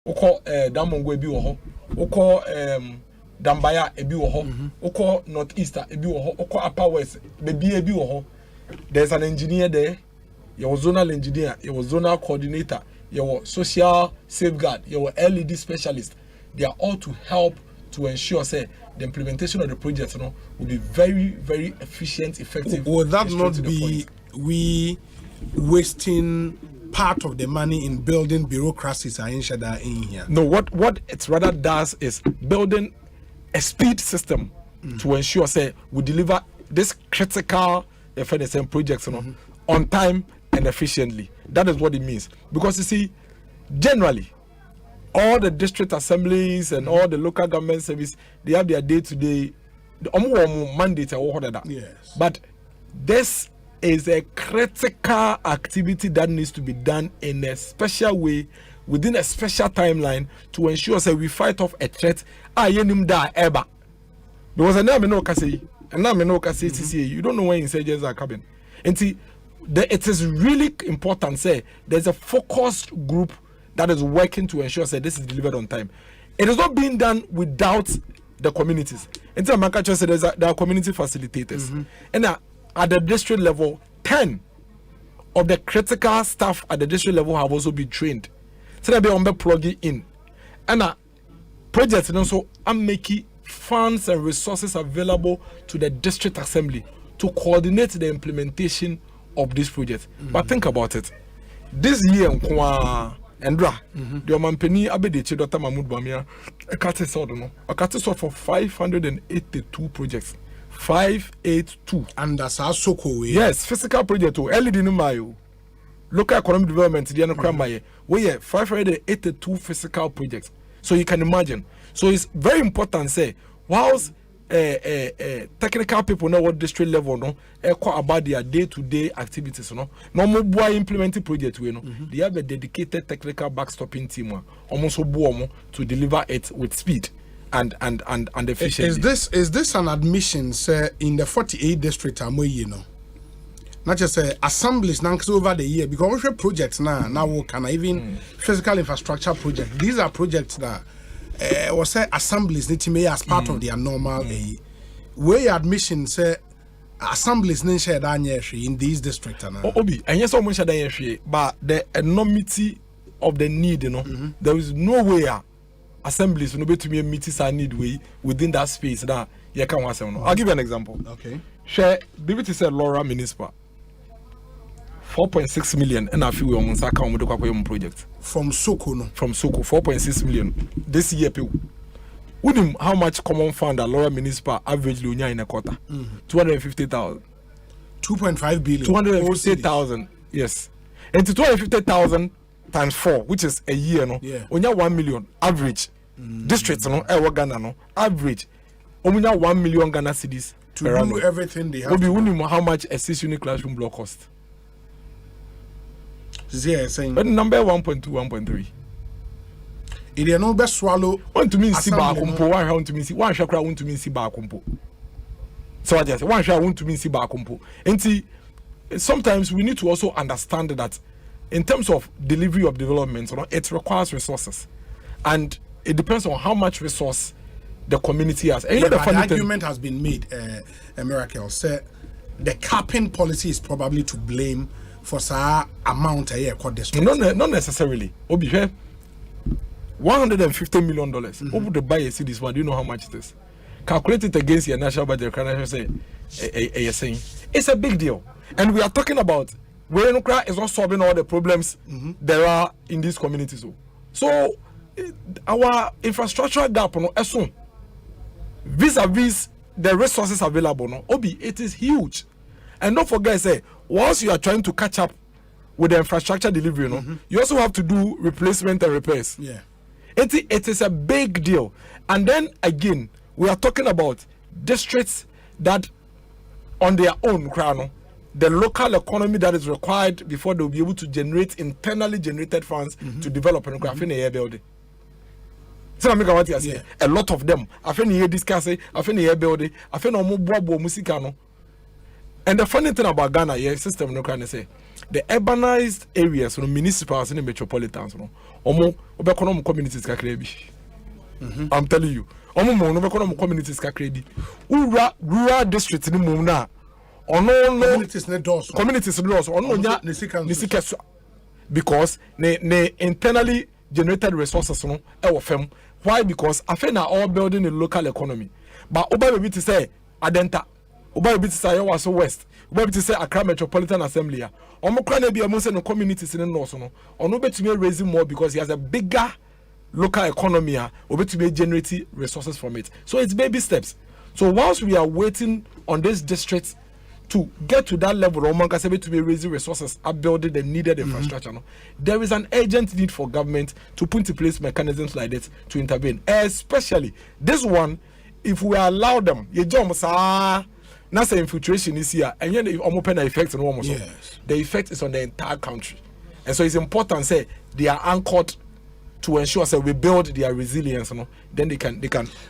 Oko Damongo ebi wo ho. Oko Dambaya ebi wo ho. Oko Northeaster ebi wo ho. Oko Upper West bebi ebi wo ho. There's an engineer there. Your zonal engineer, your zonal coordinator, your social safeguard, your LED specialist. They are all to help to ensure, say, the implementation of the project, will be very, very efficient, effective. Would that not be we wasting part of the money in building bureaucracies in here? No, what it rather does is building a speed system to ensure, say, we deliver this critical projects, on time and efficiently. That is what it means. Because you see, generally, all the district assemblies and all the local government service, they have their day-to-day mandate. Yes. But this is a critical activity that needs to be done in a special way, within a special timeline, to ensure that we fight off a threat. Because I never know you don't know when insurgents are coming. And see, it is really important, say, there's a focused group that is working to ensure that this is delivered on time. It is not being done without the communities. And so Makacho said there are community facilitators. And at the district level, 10 of the critical staff at the district level have also been trained. So they'll be on the plugging in. And projects, and also I'm making funds and resources available to the district assembly to coordinate the implementation of this project. But think about it. This year, Endra, the Omampeni Abedeche Dr. Mahmoud Bamia, a catisod for 582 projects. 582. And that's our so-called. Yes, physical project. LED Numayo. Local economic development, the Anokramaye. We have 582 physical projects. So you can imagine. So it's very important, say, whilst technical people know what district level about their day-to-day activities, no more boy implementing project, they have a dedicated technical backstopping team, almost to deliver it with speed and efficiency. Is this an admission, say, in the 48 district not just assemblies now over the year, because we projects now we can even physical infrastructure projects. These are projects that was say assemblies need to make as part of their normal way admission, say assemblies need share in these districts Obi and yes almost share but the enormity of the need, there is no way assemblies will be to me meetings I need way within that space that you can I'll give you an example. Okay. Share BBT said Laura Municipal 4.6 million and I feel we almost account with the project. From Soko, no? From Soko, 4.6 million. This year, people. How much common fund that Laura Municipal averagely in a quarter? 250,000. 2.5 billion. 250,000, yes. And to 250,000 times 4, which is a year, no? Yeah. Only 1 million average. Districts, no? Ghana, no? Average. Only 1 million Ghana cedis. To do everything they have. How much a 6-unit classroom block cost? Saying, but number 1.2, 1.3. It is no best swallow. Want to mean see bar kumpo. One want to mean see one shakra want to mean see bar kumpo. So I just one shakra want to mean see bar kumpo. And see, sometimes we need to also understand that in terms of delivery of development, it requires resources, and it depends on how much resource the community has. And the argument has been made. A miracle said the capping policy is probably to blame for some amount a year called district. Not necessarily. Obi here, $150 million. Over the buy a cities one, do you know how much it is? Calculate it against your national budget. Can I say, it's a big deal, and we are talking about where Nukra is not solving all the problems there are in these communities. So our infrastructural gap, vis-a-vis the resources available, Obi, it is huge. And don't forget, say, once you are trying to catch up with the infrastructure delivery, you also have to do replacement and repairs. Yeah. It is a big deal. And then again, we are talking about districts that on their own, the local economy that is required before they will be able to generate internally generated funds to develop an air building. So what you say? A lot of them. I think you discuss it. I think air building. I think no more musicano. And the funny thing about Ghana, system, no can say, the urbanized areas, municipalities and metropolitans, omo communities kakrebi. I'm telling you, omo communities kakrebi. Rural districts in Mumna. Communities ne doors. Because ne internally generated resources no fem. Why? Because I feel now all building a local economy. But oba be to say Adenta, oba be to say Yawaso West, oba be to say Accra Metropolitan Assembly. Omo kra na be amo say no communities in the north no. Ono be to be raising more because he has a bigger local economy. Obe to be generating resources from it. So it's baby steps. So whilst we are waiting on these districts to get to that level, to be raising resources, building the needed infrastructure. No? There is an urgent need for government to put in place mechanisms like this to intervene. Especially this one, if we allow them, now infiltration is here, and then the effect on almost the effect is on the entire country, and so it's important. Say they are anchored to ensure that we build their resilience. No? Then they can.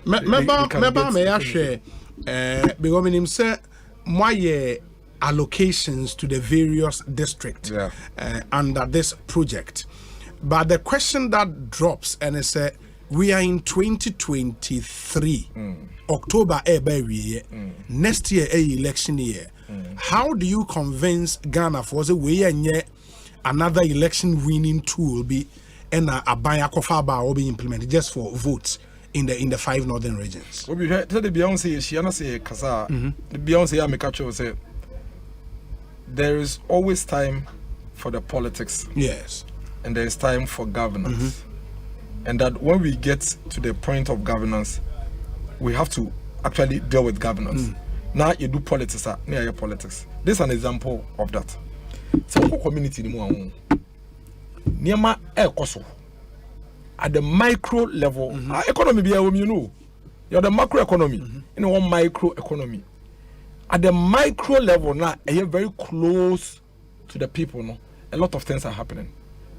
May I share? Because say. My allocations to the various districts under this project, but the question that drops and it's we are in 2023 October next year election year. How do you convince Ghana for the way another election winning tool be and a buy kofaba will be implemented just for votes in the 5 northern regions? We heard the Beyonce, she say kasa. The Beyonce make a say there is always time for the politics. Yes. And there is time for governance. And that when we get to the point of governance, we have to actually deal with governance. Now you do politics, near your politics. This is an example of that. So community ni mu Niema ekoso. At the micro level, economy be you know, you're the macro economy, one micro economy. At the micro level now, you're very close to the people. No, a lot of things are happening.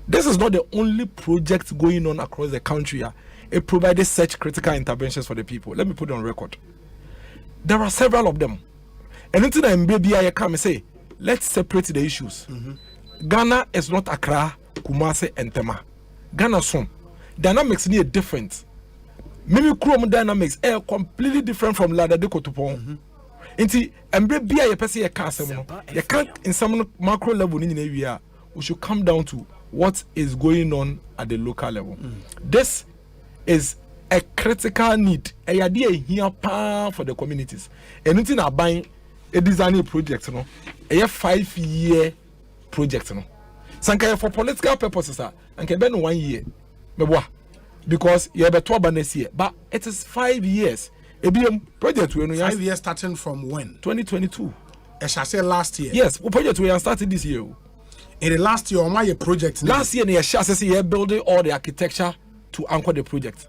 This is not the only project going on across the country. It provided such critical interventions for the people. Let me put it on record. There are several of them, and until I'm baby, I come and say, let's separate the issues. Ghana is not Accra, Kumasi, and Tema. Ghana soon. Dynamics need different. Maybe Chrome dynamics are completely different from Lada de Kotopon. Inti embre bia ye pese ye ka asem no. You can't in some macro level in the area. We should come down to what is going on at the local level. This is a critical need. A idea here for the communities. And until na buying a designing project, no, a 5-year project, no. Sanka for political purposes, and can be 1 year. Because you have a 12 next year, but it is 5 years. A project 5 years starting from when? 2022. I shall say last year. Yes, project we are started this year. In the last year, my project. Last year, you shall say building all the architecture to anchor the project.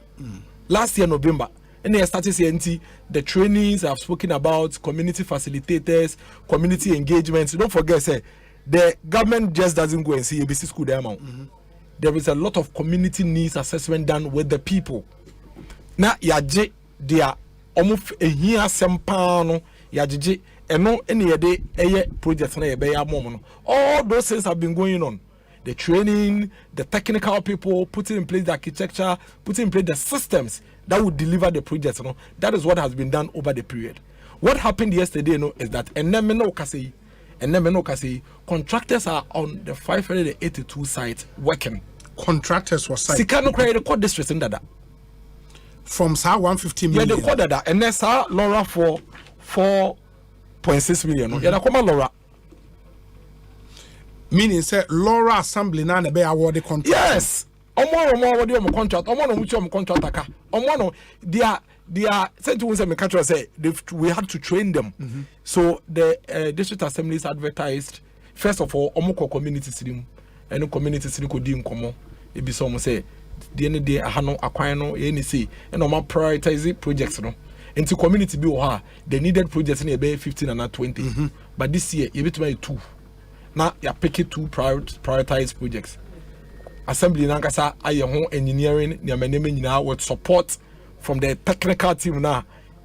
Last year, November, and they started saying the trainings I've spoken about, community facilitators, community engagements. Don't forget, say the government just doesn't go and see ABC school there. There is a lot of community needs assessment done with the people. Now, yaje dia almost a year sempano yaje eno any day a project na yebe momo. All those things have been going on. The training, the technical people, putting in place the architecture, putting in place the systems that will deliver the project. You know, that is what has been done over the period. What happened yesterday, is that contractors are on the 582 sites working. Contractors were signed. Sikano create the court district in that. From SA 150 million. Yeah, the court that and then SA Laura for 4.6 million. Yeah, come Laura. Meaning say Laura Assembly now be awarded contract. Yes. Omo contract. Omo contract aka. Omo they are sent to say me say we had to train them. So the district assemblies advertised first of all omo community stream and community stream ko di nkomo e bi so omo say the any day aha no akwan no e ni say and omo prioritize projects no into community bi wo ha the needed projects na be 15 and 20 but this year e betuma 2 now you pick it 2 prioritized projects. Assembly nankasa aye ho engineering ne amaneme nyina with support from the technical team now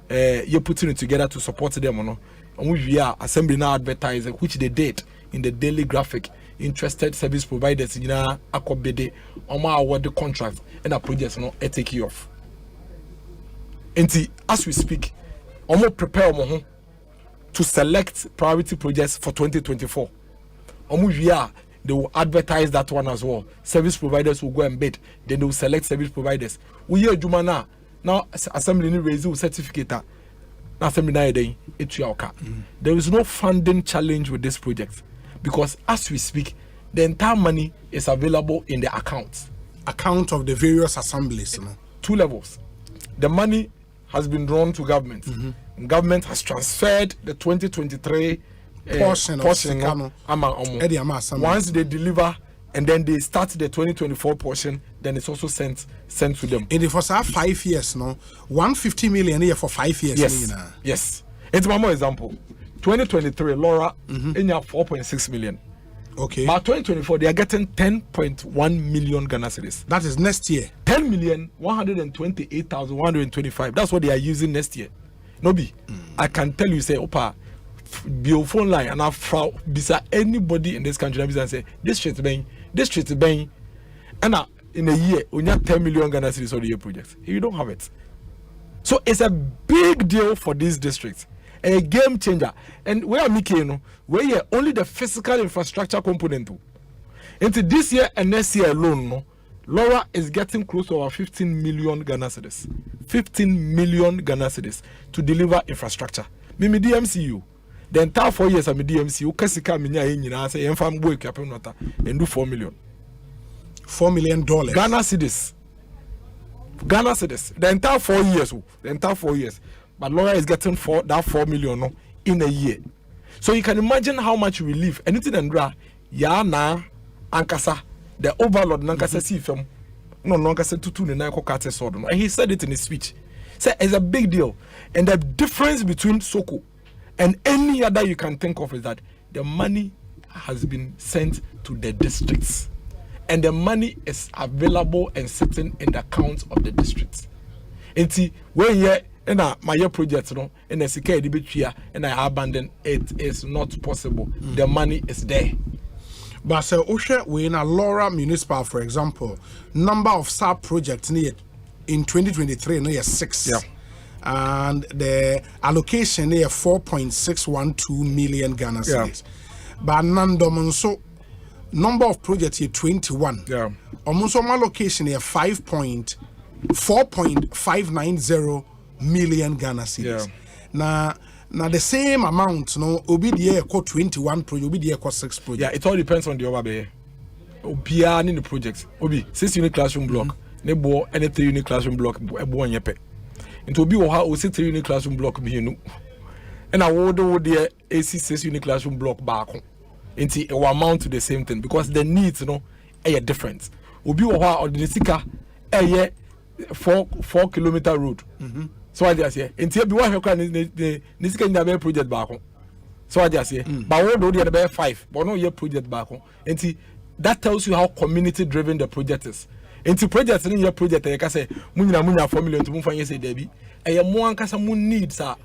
you putting it together to support them no. And we are assembly now advertising which they did in the daily graphic interested service providers akobede award the contract and a project no take you off. As we speak, prepare to select priority projects for 2024. They will advertise that one as well. Service providers will go and bid. Then they will select service providers. We hear Jumana now assembly raise certificate. Now assembly day There is no funding challenge with this project because as we speak, the entire money is available in the account of the various assemblies. 2 levels. The money has been drawn to government. Government has transferred the 2023 portion of once they deliver and then they start the 2024 portion, then it's also sent to them. And for 5 years, 150 million a year for 5 years. Yes. It's one more example. 2023, Laura, in 4.6 million. Okay. By 2024, they are getting 10.1 million Ghana cedis. That is next year. 10,128,125. That's what they are using next year. Nobi, I can tell you, say, Opa, be your phone line and I've bisa anybody in this country and say this street bang, and in a year when you have 10 million Ghana cedis on the year project, you don't have it. So it's a big deal for these districts, a game changer. And where are making where only the physical infrastructure component into this year and next year alone, Laura is getting close to over 15 million Ghana cedis. 15 million Ghana cedis to deliver infrastructure. Mimi DMCU. The entire 4 years I'm a DMCU. Kasika minya yenyina say enfam boy kapem nota and do 4 million. $4 million. Ghana cedis. The entire 4 years. The entire 4 years. But Laura is getting that 4 million in a year. So you can imagine how much relief. Anything andra ya na ankasa the overlord nankasa see film. No nankasa tutu ne na kokate sword. And he said it in his speech. Say it's a big deal. And the difference between Soko and any other you can think of is that the money has been sent to the districts. And the money is available and sitting in the accounts of the districts. And see, when you my project, and the security between and I abandon it is not possible. The money is there. But so we in a Laura municipal, for example, number of sub projects near in 2023 near 6. Yeah. And the allocation near 4.612 million Ghana cedis. But Nandomonso number of projects here 21. Yeah. Almost my allocation here 4.590 million Ghana cedis. Yeah. Now the same amount, no, obi the 21 project, obi the 6 project. Yeah, it all depends on the overbay. Obia in the project. Obi 6 unit classroom block. Nebo any 3 unit classroom block. Ebo nyepe. Into obi oha o 3 unit classroom block be no. And I would the AC 6 unit classroom block back. Into it will amount to the same thing because the needs are different. Obi oha or the sika 4 kilometer road. So I just say, until you want to this kind of project back home. So I just say, but what do the other 5? But no, your project back home. And that tells you how community driven the project is. Into projects in your project, I can say, Munya 4 million to move and say, Debbie, and your more and needs are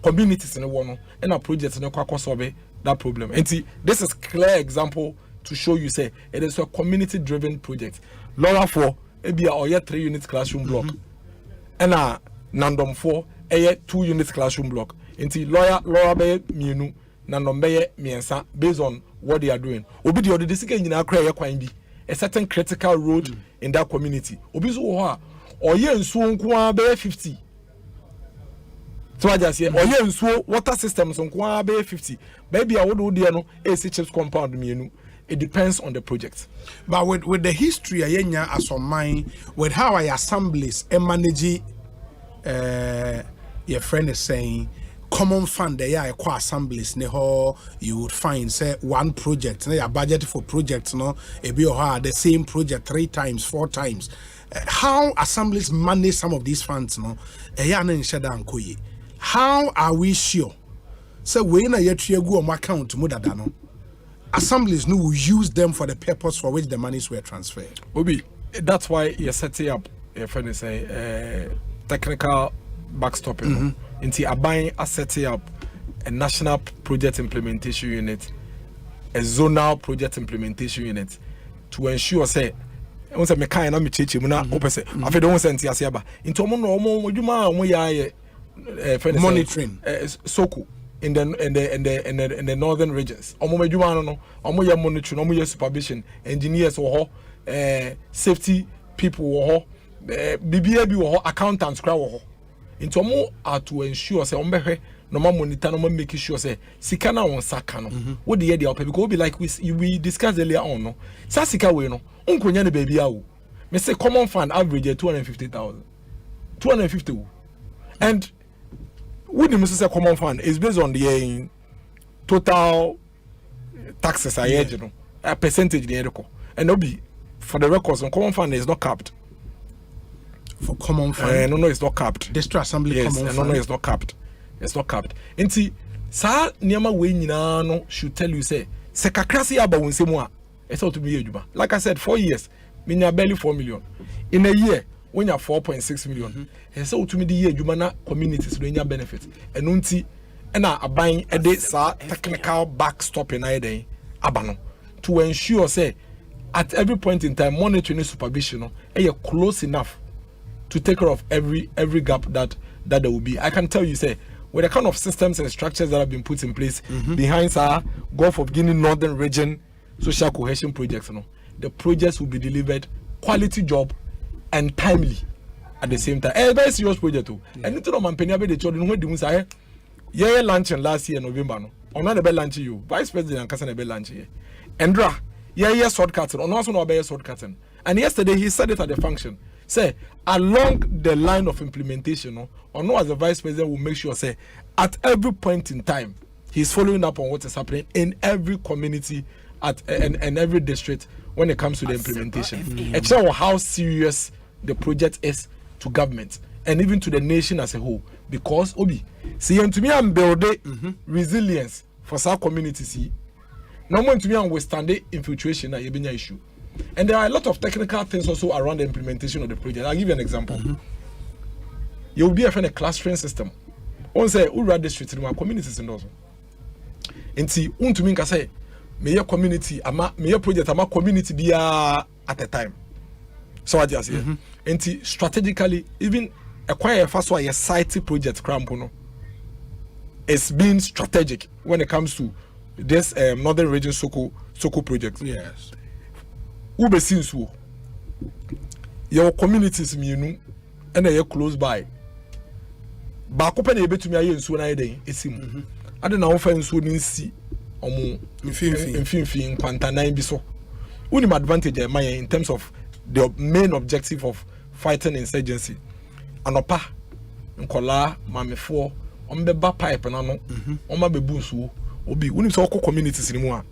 communities in the one and our projects in the Kwako survey that problem. And this is clear example to show you say it is a community driven project. Laura 4, maybe a 3 units classroom block. And Nandom 4, 2 units classroom block. Inti Laura be mienu, Nandom be miensa based on what they are doing. Obi the other disika nyina kra ye kwan bi. A certain critical road in that community. Obi so ho or ye nsuo nko be 50. So I just say or ye nsuo water systems nko be 50. Maybe I would do no AC chips compound mienu. It depends on the project. But with the history as on mine, with how I assemblies and manage your friend is saying common fund there are assemblies you would find say one project a budget for projects the same project 3 times 4 times. How assemblies manage some of these funds how are we sure so when a year go on account to assemblies will use them for the purpose for which the monies were transferred? Obi, that's why you're setting up your friend is say technical backstopping. Into a buying a setting up a national project implementation unit a zonal project implementation unit to ensure say once me kan na me cheche mu na opese afi de won senti ase aba into omo adwuma omo ya monitoring soko in the northern regions omo adwuma no omo ya monitoring omo ya supervision engineers wo ho safety people wo ho bibia bi wo ho accountants kra wo ho into omo are to ensure say omo behwe no ma monitor no ma make sure say sika na won saka no wo de ye de because we be like we discussed earlier on no sa sika we no unkonya ne baby awo me say common fund average 250,000 250 and what the say common fund is based on the total taxes I you know a percentage the record and no be for the records on common fund is not capped for common fund no it's not capped district assembly yes, common fund no it's not capped enti sa niama we nyina no should tell you say se kakrasi aba wonsemu a it's how to be ejuma like I said 4 years minya barely 4 million in a year when you 4.6 million and so to me the year ejuma na communities no nya benefit and nti na aban e de sa technical backstopping na den aba no to ensure say at every point in time monitoring and supervision no e close enough to take care of every gap that there will be. I can tell you say with the kind of systems and structures that have been put in place behind our Gulf of Guinea Northern Region social cohesion projects, the projects will be delivered quality job and timely at the same time. A very serious project too. And into the man penny the children when the say yeah luncheon last year November no. On not the bell lunch you Vice President and Cousin bell lunch here. Endra yeah shortcut on also no be shortcut. And yesterday he said it at the function. Say along the line of implementation, or no as the Vice President will make sure say at every point in time he's following up on what is happening in every community and every district when it comes to the implementation. And show how serious the project is to government and even to the nation as a whole. Because Obi, see to me I'm building resilience for some communities. No one to me I'm withstanding infiltration and a issue. And there are a lot of technical things also around the implementation of the project. I'll give you an example. You will be a clustering system. On say Ura district in my communities and also. And see, to me can say, may your community, may your project, ama community be at a time. So I just say, and see, strategically, even acquire first one a site project crampono. It's being strategic when it comes to this northern region Soko project. Yes. Ube since your communities me and they close by. Back open a bit to me aye nsuo na yeden esim. Ade na wo fa nsuo ni nsi omo mfimfin kwantanan bi so. Unim advantage e man in terms of the main objective of fighting insurgency. Anopa nkola mamefo ombeba pipe na no oma bebu nsuo obi unim so okọ communities ni mu a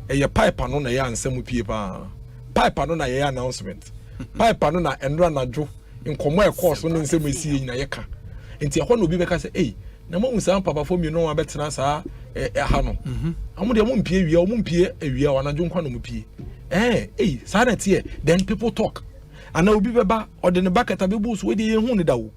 eye pipe no na ya ansam pie pa. Pipe no na ye announcement. Pipe no na enra na dwo nkomo e course no nsem esi nyina ye ka. Enti e ho no obi beka say eh na mo musan papa fo mi no wa betena sa ha no. Amo de mo mpie ewia, mo mpie ewia wa na dwo nkwa no mo pie. Sa na tie then people talk. And na obi beba or the bucket abebu so we dey hu ne dawo.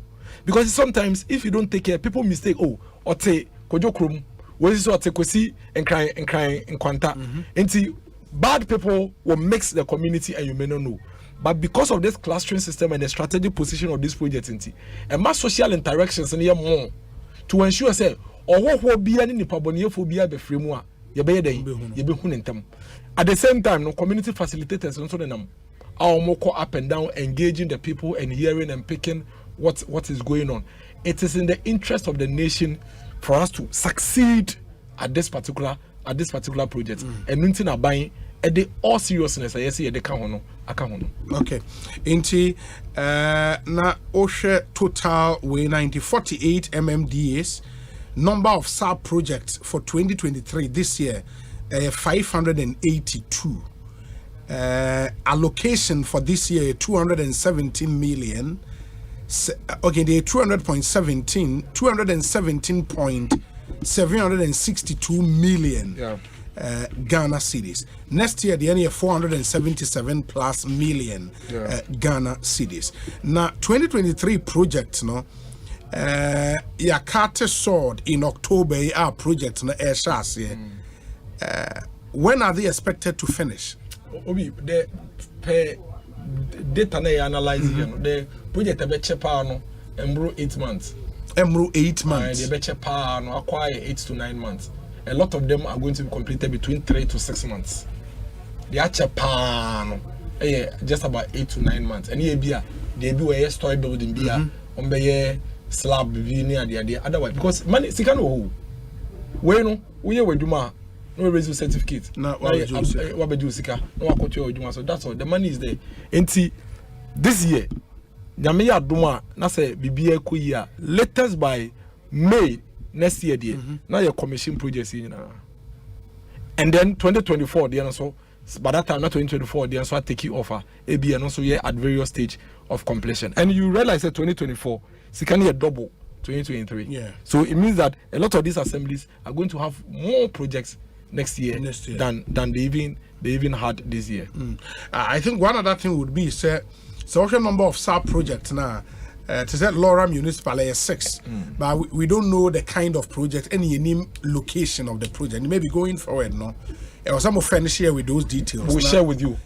Because sometimes if you don't take care people mistake ote kojo krom we so ote kosi enkran enkwanta. Enti bad people will mix the community and you may not know. But because of this clustering system and the strategic position of this project, and mass social interactions and more to ensure say, or what will be any nipabonia phobia be framework, you be hunentem. At the same time, no community facilitators and so them are more up and down, engaging the people and hearing and picking what is going on. It is in the interest of the nation for us to succeed at this particular project. And nothing are buying at the all seriousness I see at the kahono akahono. Okay. Inti na oshe total way 48 MMDAs. Number of sub projects for 2023 this year 582. Allocation for this year 217 million. Okay, the 217.762 million Ghana cedis. Next year, the year 477 plus million Ghana cedis. Now, 2023 project, no, Yakate sword in October, our project, no, when are they expected to finish? Obi, the per data na analyze the project a beche pa no embro 8 months. Embro 8 months. The beche pa no acquire 8 to 9 months. A lot of them are going to be completed between 3 to 6 months. The ache pa no just about 8 to 9 months. And here be a story building be on be slab be near the otherwise because money sika no we no we do ma no raise certificate no what do sika no akoto oduma so that's all the money is there enti this year nyame ya doma na say bibia koyi latest by May next year there na your commission projects in and then 2024 there so by that time not 2024 there so I take you offer AB and also here at various stage of completion and you realize that 2024 sika near double 2023 yeah so it means that a lot of these assemblies are going to have more projects next year than they even had this year. I think one other thing would be so a number of sub projects now to say Laura Municipal is 6 but we don't know the kind of project any location of the project maybe going forward no some of friends share with those details we'll share with you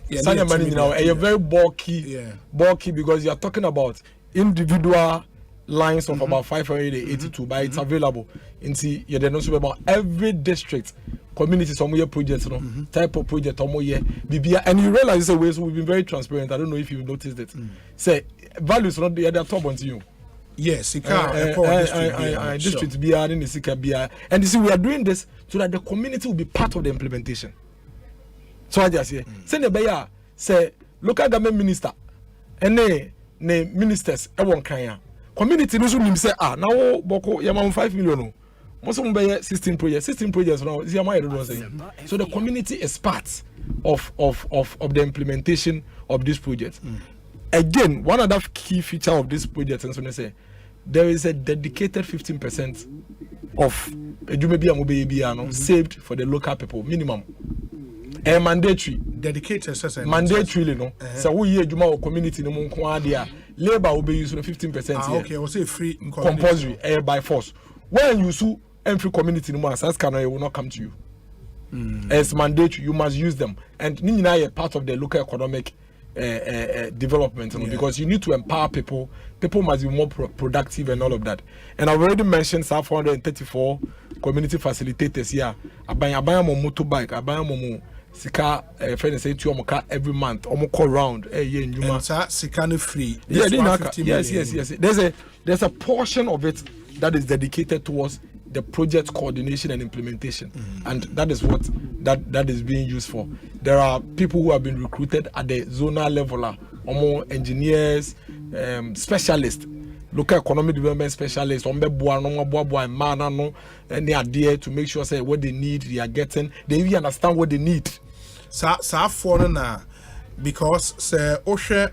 money now a very bulky because you are talking about individual lines of about 582 but it's available into you don't know about every district community some projects type of project BBA and you realize the ways we've been very transparent. I don't know if you've noticed it. Say values not they're top onto you. Yes, district BR in the Sika BR and you see we are doing this so that the community will be part of the implementation. So I just say say the Bayer say local government minister and ne ministers won kan community no so nim say now boko yama 5 million most of them 16 projects now so the community is part of the implementation of this project. Again, one other key feature of this project and so they say there is a dedicated 15% of saved for the local people minimum. Mandatory dedicated mandatory no so we hear juma community no mo nko ade labor will be using 15% here. Okay, we say free compulsory by force. When you sue every community no as can will not come to you. As mandatory, you must use them. And Nina is part of the local economic development because you need to empower people. People must be more productive and all of that. And I've already mentioned 434 community facilitators here. Abaya motorbike, abaya momo sika friend say to omoka every month. Omoko round and sika no free. Yes. There's a portion of it that is dedicated towards the project coordination and implementation, and that is what that is being used for. There are people who have been recruited at the zonal level, more engineers, specialists, local economic development specialists, and they are there to make sure say what they need they are getting. They even understand what they need. Because Osei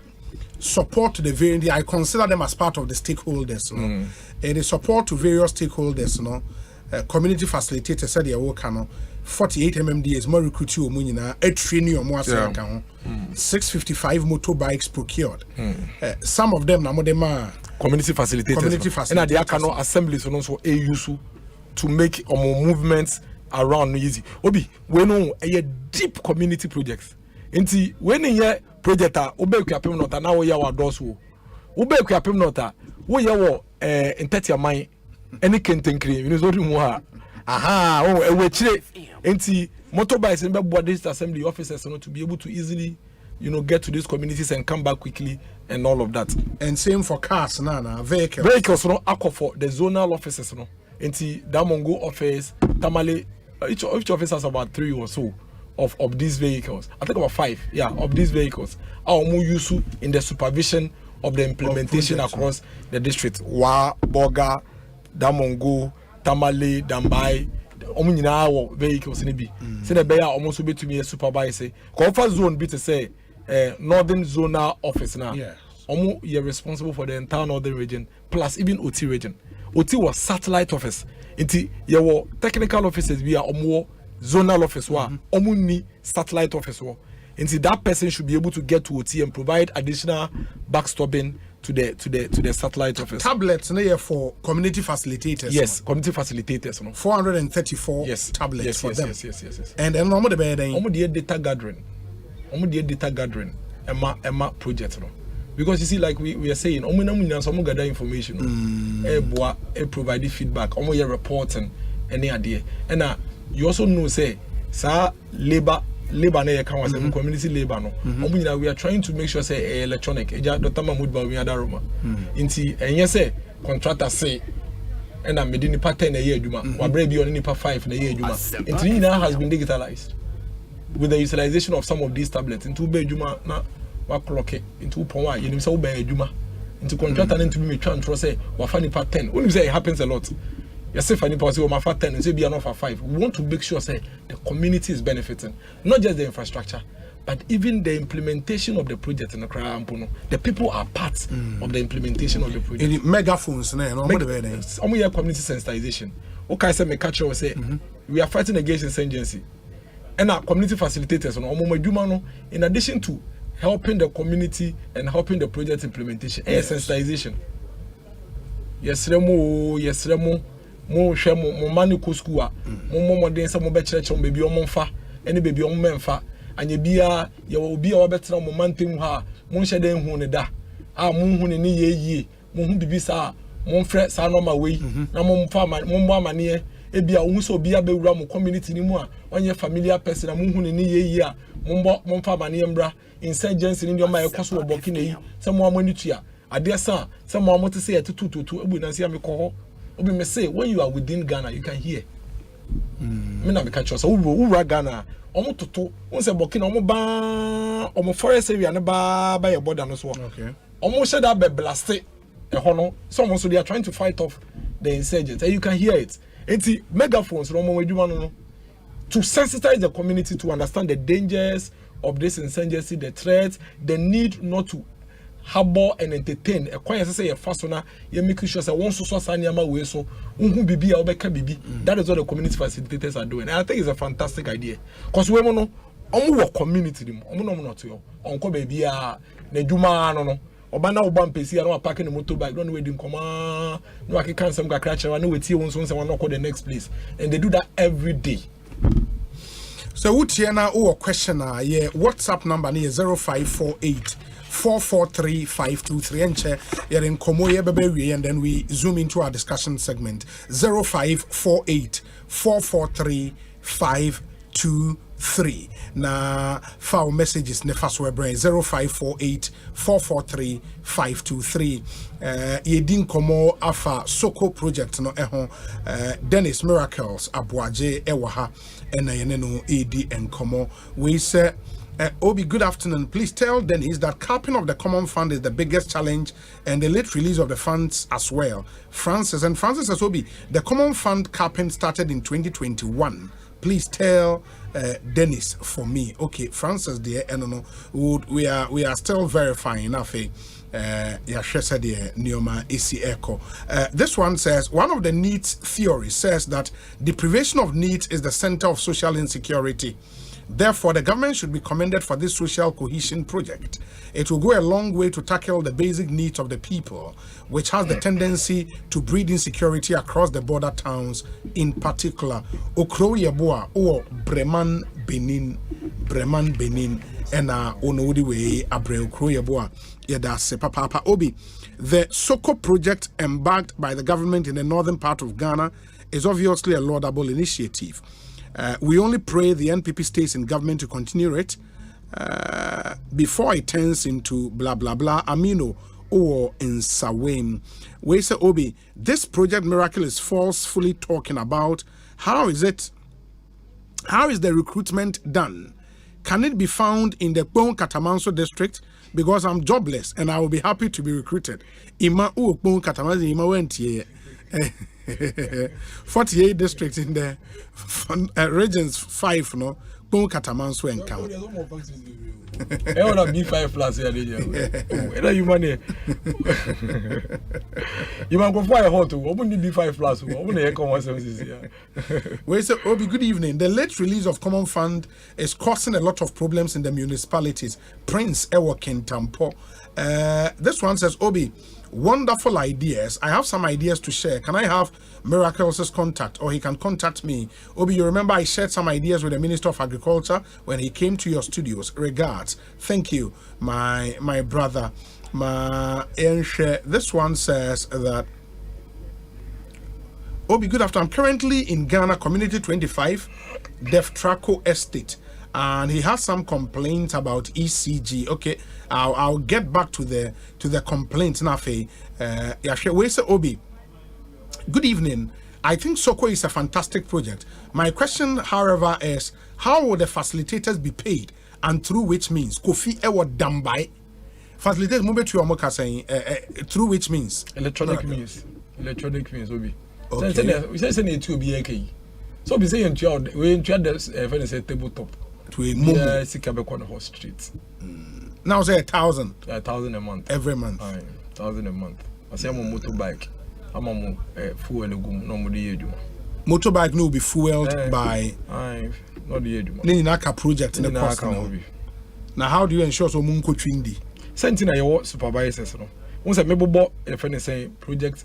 support to the various, I consider them as part of the stakeholders, and the support to various stakeholders, community facilitators said their work, 48 MMDs, more recruit you, a training or more, 655 motorbikes procured. Some of them, community facilitators, and they cannot assemblies and also AUSU to make movements around easy. Obi, we know a deep community projects. Inti when ye project obe kwapem nota na wo ya wa doso obe kwapem nota wo ye wo intetia man any kentenkri you know mu ha we chire inti motorbikes in be district assembly officers to be able to easily get to these communities and come back quickly and all of that. And same for cars vehicles no akọ for the zonal offices no inti Damongo office Tamale each office has about 3 or so of these vehicles. I think about 5 of these vehicles are more useful in the supervision of the implementation across the district. Boga, Damongo, Tamale, Dambai, vehicles in the so the bear almost be to me a supervisor. Comfort zone be to say northern zonal office now. You're responsible for the entire northern region plus even OT region. OT was satellite office. Your technical offices we are more zonal office omuni satellite office and see that person should be able to get to OT and provide additional backstopping to the satellite office. Tablets for community facilitators. Yes, community facilitators. 434 tablets for them. Yes. And then normal the bed. Data gathering. Data gathering. Emma project. Because you see, like we are saying, some gather information, provide feedback, reporting, any idea. And you also know, say, labor na community labor no. We are trying to make sure say electronic. Dr. Mahmoud ba we ada Roma. Inti enye say contractor say and I'm medini pa 10 na year adwuma. Wa bre bi on ni pa 5 na year adwuma. Inti now has been digitalized with the utilization of some of these tablets. Into be adwuma na wa clock it into pon wa yenim say wo be adwuma. Into contractor into me try and say wa fa ni pa 10. When you say it happens a lot. Yes, if any person will 10 and say be enough for 5. We want to make sure say the community is benefiting, not just the infrastructure, but even the implementation of the project in the Kraampuno. The people are part of the implementation of the project. In megaphones, community sensitization. Okay, I say me catch say we are fighting against insurgency, and our community facilitators in addition to helping the community and helping the project implementation, sensitization. Yes, Remo. Mo hwe mo mani ko school a mo den se mo be kire kire baby o mo mfa ene baby o mo memfa anye bia ye obi a obetra mo mantem ha mo hye den hu ne da a mo hu ne ye mo hu bibi sa mo mfre sa no ma we na mo mfa mo mbo amane e bia wo so obi a bewura mo community ni mu a onye familiar person mo hu ne ye a mo mfa amane mbra insurgency ni ma ekoso oboki na yi se mo amani tua ade sa se mo amote se etutututu ebu na se amekọ Obi me say when you are within Ghana, you can hear. Me na me catch us. Who Ghana? Omo toto. Won say Burkina omo ba omo forest area ne ba your border no so. Okay. Omo share that be blast e hono. Some so they are trying to fight off the insurgents. And you can hear it. Enti megaphones no mo adwuma no to sensitize the community to understand the dangers of this insurgency, the threats, the need not to harbor and entertain a quiet say a fasona you make sure say one so sanyama we so unhu bibi a obeka bibi. That is what the community facilitators are doing, and I think it's a fantastic idea because we no omo community dem omo no not yo onko baby a na dwuma no oba na oba mpesi na park the motorbike don't we din koma no akeka nsem kakra kire na we tie won so nsem na go the next place, and they do that every day. So what here now question yeah WhatsApp number is 0548 443-523 and you're in Komoye Bebe, and then we zoom into our discussion segment 0548 443-523. Na foul messages ne fast web 0548 443-523. Yedin Komo afa Soko project no Dennis Miracles Abuaje Ewaha and no AD and Komo. We say Obi, good afternoon. Please tell Dennis that capping of the common fund is the biggest challenge and the late release of the funds as well. Francis says, Obi, the common fund capping started in 2021. Please tell Dennis for me. Okay, Francis, dear, no, we are still verifying. This one says, one of the needs theories says that deprivation of needs is the center of social insecurity. Therefore, the government should be commended for this social cohesion project. It will go a long way to tackle the basic needs of the people, which has the tendency to breed insecurity across the border towns, in particular. Okro Yeboah or Breman Benin, and Onodi Way, Abre Okro Yeboah, Yeda Sepa Obi. The Soko project embarked by the government in the northern part of Ghana is obviously a laudable initiative. We only pray the NPP stays in government to continue it before it turns into blah blah blah Amino or in Sawem. We say Obi, this project miracle is falsely talking about. How is the recruitment done? Can it be found in the Kpong Katamanso district? Because I'm jobless and I will be happy to be recruited. Ima Kpong Katamanso Ima went here. 48 districts in the regions 5 no Bon Katamanso and count. I want to be 5 plus here. You money. You might go for a hotel. Open the B5 plus. Open the Econ services here. We say, Obi, good evening. The late release of Common Fund is causing a lot of problems in the municipalities. Prince Ewokin Tampo. This one says, Obi, wonderful ideas. I have some ideas to share. Can I have Miracles' contact, or he can contact me? Obi, you remember I shared some ideas with the Minister of Agriculture when he came to your studios. Regards. Thank you, my brother. This one says that, Obi, good afternoon. I'm currently in Ghana, Community 25, Deftraco Estate, and he has some complaints about ECG. Okay, I'll get back to the complaints now. We say, Obi, good evening. I think Soko is a fantastic project. My question, however, is how will the facilitators be paid, and through which means? Kofi Ewo Dambai. Facilitators move to your saying through which means? Electronic means, Obi. Okay. We say it to be okay. So we say we enjoy this tabletop. To a moment. Sikabekon Horse Street. Now say 1,000. 1,000 a month. Every month. 1,000 a month. I say I'm a motorbike. I'm a fuel normally. Motorbike no be fueled by. Not the age. Ninaka project in the cost now. Now how do you ensure so munko twindi? Sentina your supervisors. No. Once I maybe bought a friend saying project.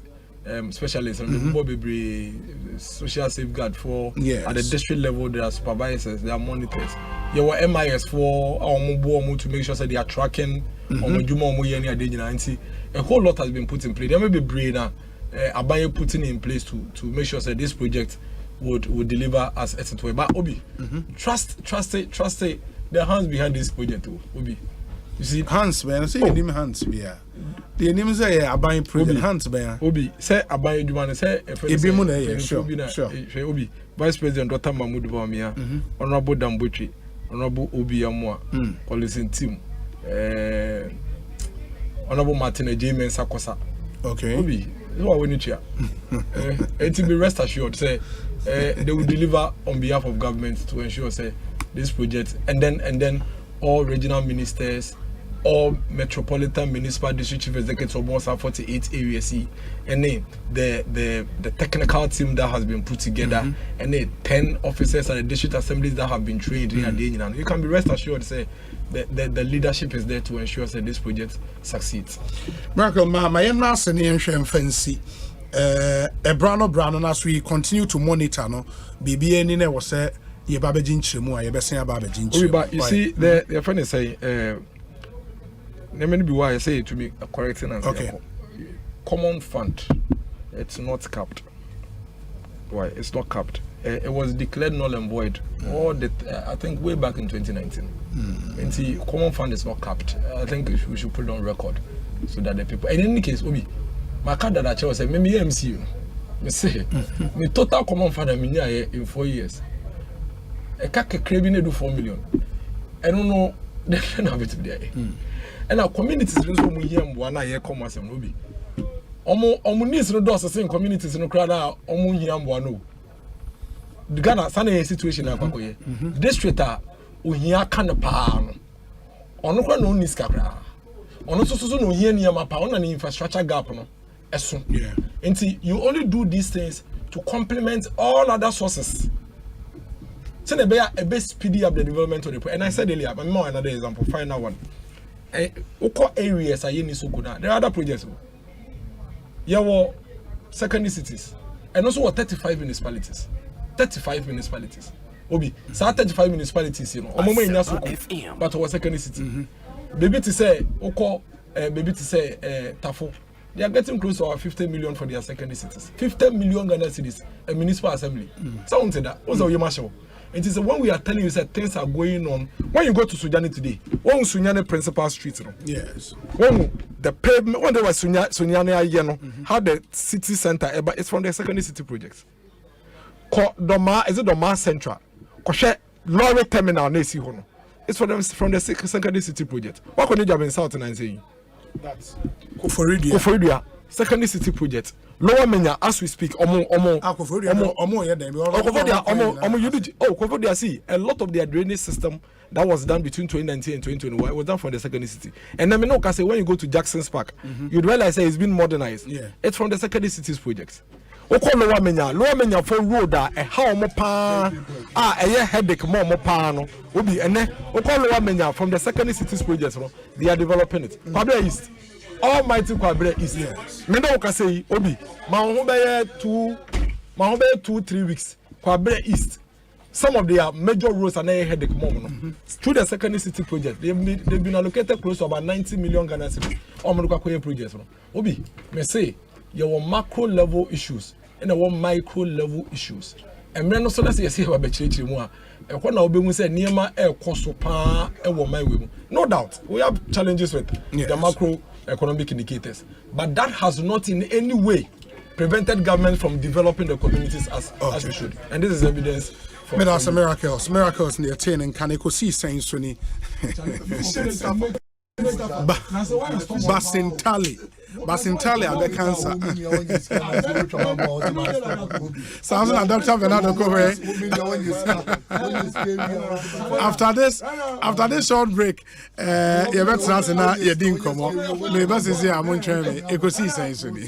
Specialists and the social safeguard for at the district level. There are supervisors, there are monitors. There were MIS for our mobile to make sure that they are tracking a whole lot has been put in place. There may be brainer Abaye putting in place to make sure that this project would deliver as it were. But Obi, trust it. The hands behind this project, Obi. You see, hands, man. I see your name hands, yeah. The name say Abaye project hands, man. Obi say Abaye Dumane say sure. Obi Vice President Dr. Mahmoud Bawumia, Honorable Dambotri, Honorable Obi Amwa, Collison Team, Honorable Martin Ejime Sakosa. Okay. Obi, what we need here. It will be rest assured say they will deliver on behalf of government to ensure say this project and then all regional ministers, all metropolitan municipal district chief executives of almost 48 areas, and then the technical team that has been put together, and then 10 officers at the district assemblies that have been trained in Adenian. You can be rest assured say the leadership is there to ensure that this project succeeds. Miracle, my and fancy. Brano, as we continue to monitor, no, BBN was said. But you see, the friend is saying, let me be why I say it to be a correct answer. Okay. Common fund, it's not capped. Why? It's not capped. It was declared null and void. I think way back in 2019. And see, common fund is not capped. I think we should put it on record so that the people. And in any case, Obi, my card that I chose said, maybe MCU. Me say, the total common fund I mean in 4 years. A cack craving do 4 million. I don't know the have it there. And our communities in one year come as a movie. Needs no doors the same communities in the crowd are no. The Ghana Sunday situation district uhia can pan. On no needs capra. On also no here near my pound and infrastructure gap. No. Yeah. And see, you only do these things to complement all other sources. So they a best speedy up the development of the and I said earlier, but more another example, final one. Oko areas are in so good. There are other projects. There were secondary cities and also 35 municipalities. 35 municipalities. Obi, so 35 municipalities, you know. But our secondary city. Baby to say Oko, baby to say Tafo. They are getting close to our 50 million for their secondary cities. 50 million Ghana cities, a municipal assembly. Someone said that. What's your marshal? It is when we are telling you that things are going on. When you go to Sunyani today, one Sunyani principal street, you know, yes. When the pavement, when there was Sunyani, you know, how the city center, but it's from the secondary city projects. Doma is it Doma Central? Koshe lorry terminal, Nesi Hono. It's from the secondary city project. What can you do in South and saying? That's Koforidia. Secondary city project. Lower Menya, as we speak, a lot of their drainage system that was done between 2019 and 2021 was done for the secondary city. And then when you go to Jackson's Park, you'd realize that it's been modernized. Yeah. It's from the secondary cities project. Oko lower menya for road a how mo pa a headache mo pa no obi ene oko lower menya from the secondary cities projects no they are developing it Kwabre East almighty Kwabre East me no ka say obi ma ho be 2-3 weeks Kwabre East some of their major roads are now headache more through the secondary city project they've been allocated close to about 90 million Ghana cedis on projects no obi me say your macro level issues and your micro level issues and me no so na say say ba chirichiri mu a e ko na obemu say niema e koso pa e wo my way no doubt we have challenges with the macro economic indicators but that has not in any way prevented government from developing the communities as we should and this is evidence for miracles in the attain and can Ekosiisen so ni Basintali are the cancer. Sounds like Dr. Bernardo Kobe. After this short break, you better answer now. You didn't come up. Me best is here. I'm on train. Ekosiisen so ni.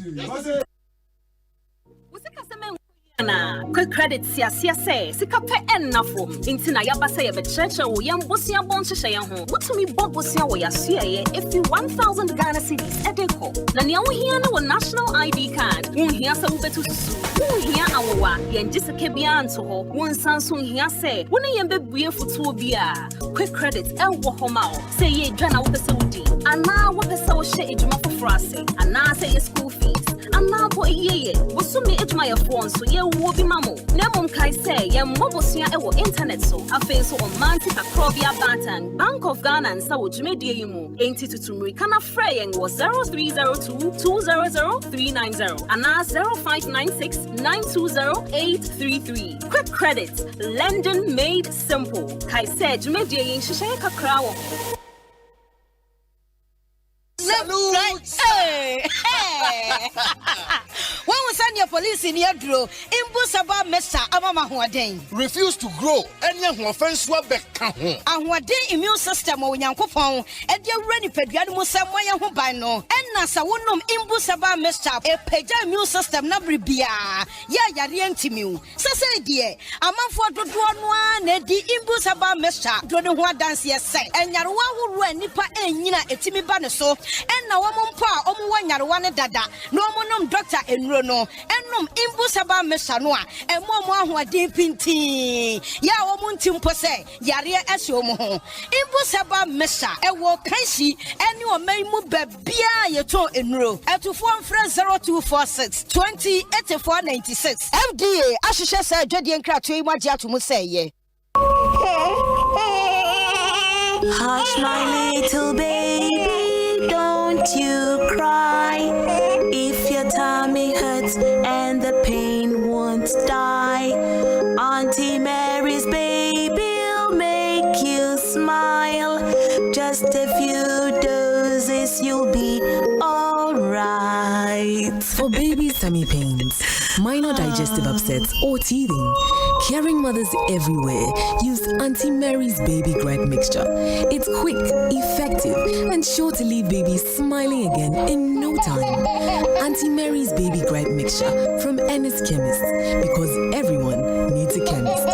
Quick credit say sika pe ennafo intina yaba say be churche wo yam bosia bon hye ho wotumi bobosia wo yasue if you 1000 Ghana cedis edeko na ne wo hia na wo national ID card wo hia sa wo betu susu wo hia awowa yenje sika bia anto ho wo nsanso hia say wo ne yembe bue futuo bia quick credit wo ho ma o say ye dwana wo pese wudi ana wo pese wo hye ejuma fofrase ana say school fees ana bo yeye wo sumi ejuma ye phone so ye wo bi mamo na mom kai say ye mobosua e wo internet so afen so on manti akrobia batan Bank of Ghana and sa wo jumedie yimu enti tutumri kana frey en wo 0302200390 ana 0596920833 quick credit lending made simple kai say jumedie yin hihye kakra wo Hey! When we send your police in here, grow, Imbusaba Mesa Amama Huaden. Refuse to grow, and young offense will be count. And what day immune system or Yankopon, and you're ready for Yamusa Moya Hubano, and Nasa Wunum Imbusaba Mesa, a Peja immune system, Nabri Bia, Ya Yarientimu. Sasa dear, a man for the one, the Imbusaba Mesa, don't know what dance yes say, and Yarwa who ran Nipa and Nina Etimi Banaso, and now Ompa, Omuan Dada, no monum doctor and Rono, and Num Imbusaba Mesanoa, and Momo who are deep in tea. Ya Omuntim Pose, Yaria Esomo, Imbusaba Mesa, and walk Kansi, and you may move Bia Yato in row, at to form friend 0246 208496. FDA, Ashisha said, Jedi and Cratui, what you to say. Hush, my little baby, don't you cry. If your tummy hurts and the pain won't die, Auntie Mary's baby'll make you smile. Just a few doses, you'll be alright. For babies' tummy pains, minor digestive upsets, or teething, caring mothers everywhere use Auntie Mary's Baby Gripe Mixture. It's quick, effective, and sure to leave babies smiling again in no time. Auntie Mary's Baby Gripe Mixture from Ennis Chemist, because everyone needs a chemist.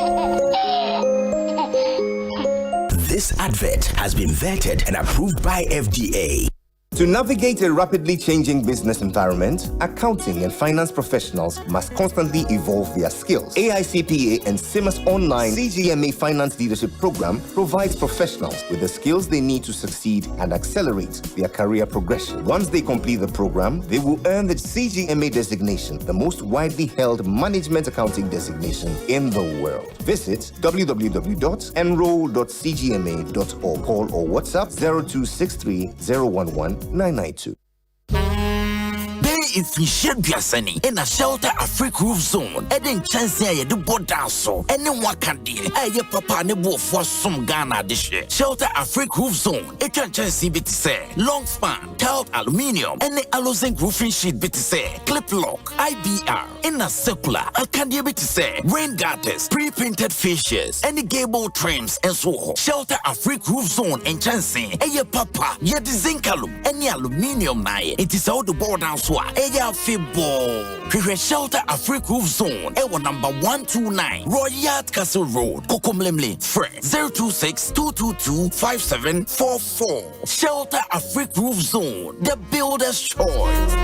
This advert has been vetted and approved by FDA. To navigate a rapidly changing business environment, accounting and finance professionals must constantly evolve their skills. AICPA and SIMA's online CGMA Finance Leadership Program provides professionals with the skills they need to succeed and accelerate their career progression. Once they complete the program, they will earn the CGMA designation, the most widely held management accounting designation in the world. Visit www.enroll.cgma.org. Call or WhatsApp 0263 011 992. It's in Shelbiasani in a shelter Africa roof zone. Eden chance ya do board so. Anyone can deal. Aye, papa nebo for some Ghana dish. Shelter Africa roof zone. It can chance bit say long span, tiled aluminium, and the zinc roofing sheet bit say clip lock, IBR, in a circular. I can bit say rain gutters, pre-painted fascias, and the gable trims and so on. Shelter Africa roof zone and chance. Aye, papa, ye the zinc alum, any aluminium na. It is all the board down so. Eya Fibo. Prepare Shelter Africa Roof Zone. Ewa number 129 Royal Castle Road. Kokomlemle. Fresh 026-222-5744. Shelter Africa Roof Zone. The builder's choice.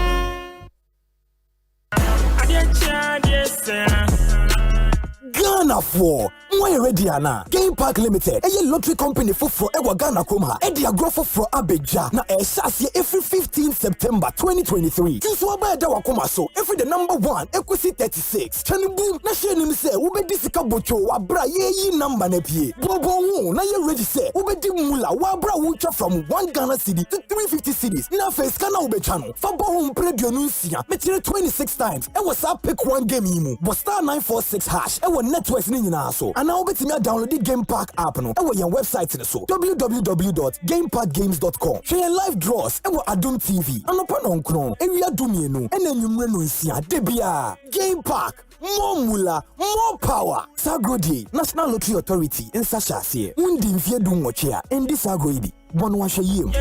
Ghana for why ready ana Game Park Limited a lottery company for Ewa Ghana Koma e dia grow for Abidjan na e sase every 15 September 2023 so aba da wakoma so every the number 1 Ekosiisen 36 chani boom na share nim say wo be disika bocho wa bra ye number na pie bobo hu na ye ready say wo be di mula wa bra wo twa from 1 Ghana cedi to 350 cedis na face kana wo be channel fa bo hu predio no nsia me 26 times e was up pick one game yimu but star 946 hash e networks ni nyina so and now betimi download the Game Park app no e your website ni so www.gameparkgames.com share your live draws e Adum TV anopa no nkron ewia dumienu e na nwumre no nsia debia Game Park more mula more power Sagodi National Lottery Authority in Sashase undi mfie du nwoche a endi Sagodi bono wa hweyem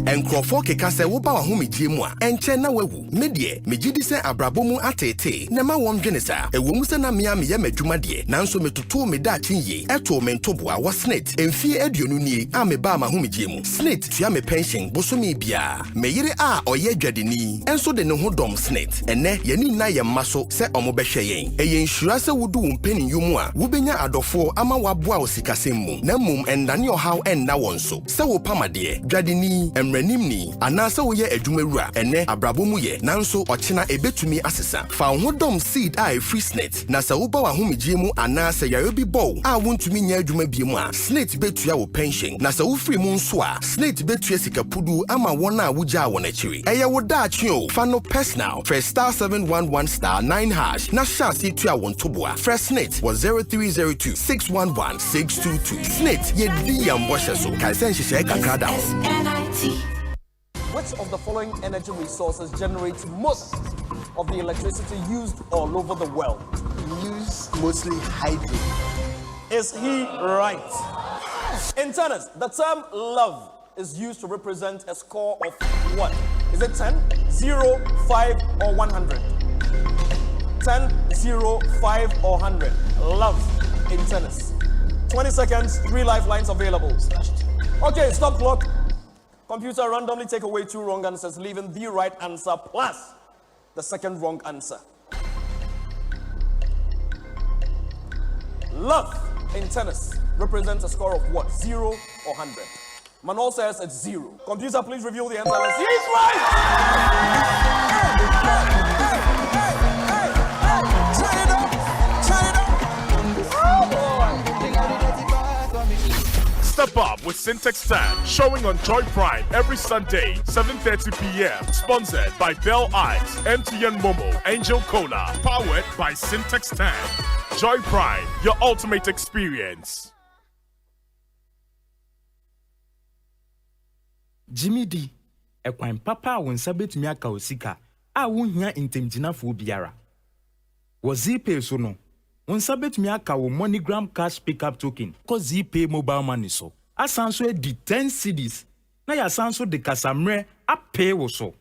Enkrofo keka se wo ba wa ho medie mu a enche na wawu medie megidi se abrabo mu atete na ma won dwene sa ewo mu se na mea me ye madwuma de nanso metutu me da chinye eto me ntoboa wa snit emfie aduonu nie a me ba ma ho medie mu snit tua me pension bosomi bia me yire a oye dwadeni enso de ne ho dom snit ene ye ni na ye maso se omo behwe yen eye nsura se wudu wo mpeni yumu a wo benya adofo ama waboa osikasem mu na mum endane ohaw enna wonso se wo pamade dwadeni Nimni anasa woye adwumawura ene abrabo mu ye nanso ochina ebetumi asesa fa ho dom seed a free snit na sa wo ba wa homegye mu anasa yare bi bow a wontumi nya adwuma bi mu a snit betua wo pension na sa wo free mu nso a snit betua sikapudu ama wona wugya wona chiri eye wo da atwe fa no personal first star 711 star 9 hash na shasi tua won toboa first snit was 0302 611 622 snit ye di yambosha so kai sen hihye kakra da. Which of the following energy resources generates most of the electricity used all over the world? We use mostly hydro. Is he right? In tennis, the term love is used to represent a score of what? Is it 10, 0, 5, or 100? 10, 0, 5, or 100. Love in tennis. 20 seconds, 3 lifelines available. Okay, stop clock. Computer randomly take away 2 wrong answers, leaving the right answer plus the second wrong answer. Love in tennis represents a score of what? 0 or 100? Manuel says it's 0. Computer, please reveal the answer. Let's see. He's right! Turn it up! Turn it up! Oh boy! Step up with Syntax 10, showing on Joy Prime every Sunday, 7:30 p.m. Sponsored by Bell Eyes, MTN Momo, Angel Cola. Powered by Syntax 10. Joy Prime, your ultimate experience. Jimmy D, ekwan papa won sabet mi aka osika a wonhia intemgyinafo biara. Wo ZPay so no. Won sabet mi aka wo MoneyGram cash pickup token ko ZPay mobile money so. Asanso di 10 cedis na ya sanso de kasamre apay wo so.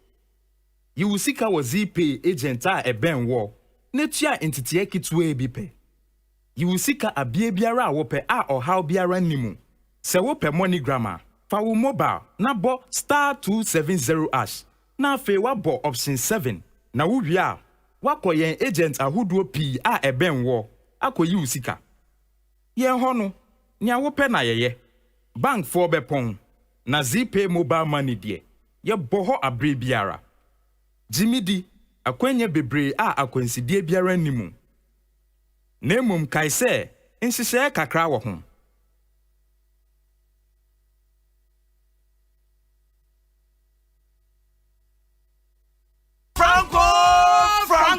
Yi usika wo ZPay agent a eben wo. Ne tua entity kitwe bi pe. Yi usika abie biara wo pe a ohaw biara nimu. Se wo pe MoneyGram a fa wo mobile na bo star 270 ash. Na fe wa bo option 7 na wo wi a wakoyen agent ahodo pi a eben wo. Akoyi usika. Yen ho no, nya wo pe na yeye. Bank for bepon. Na ZPay mobile money de. Ye boho abre biara. Jimmy D, akwenye bebre a akwensidie biara nimu. Nemum kai se, nsise kakra wo ho.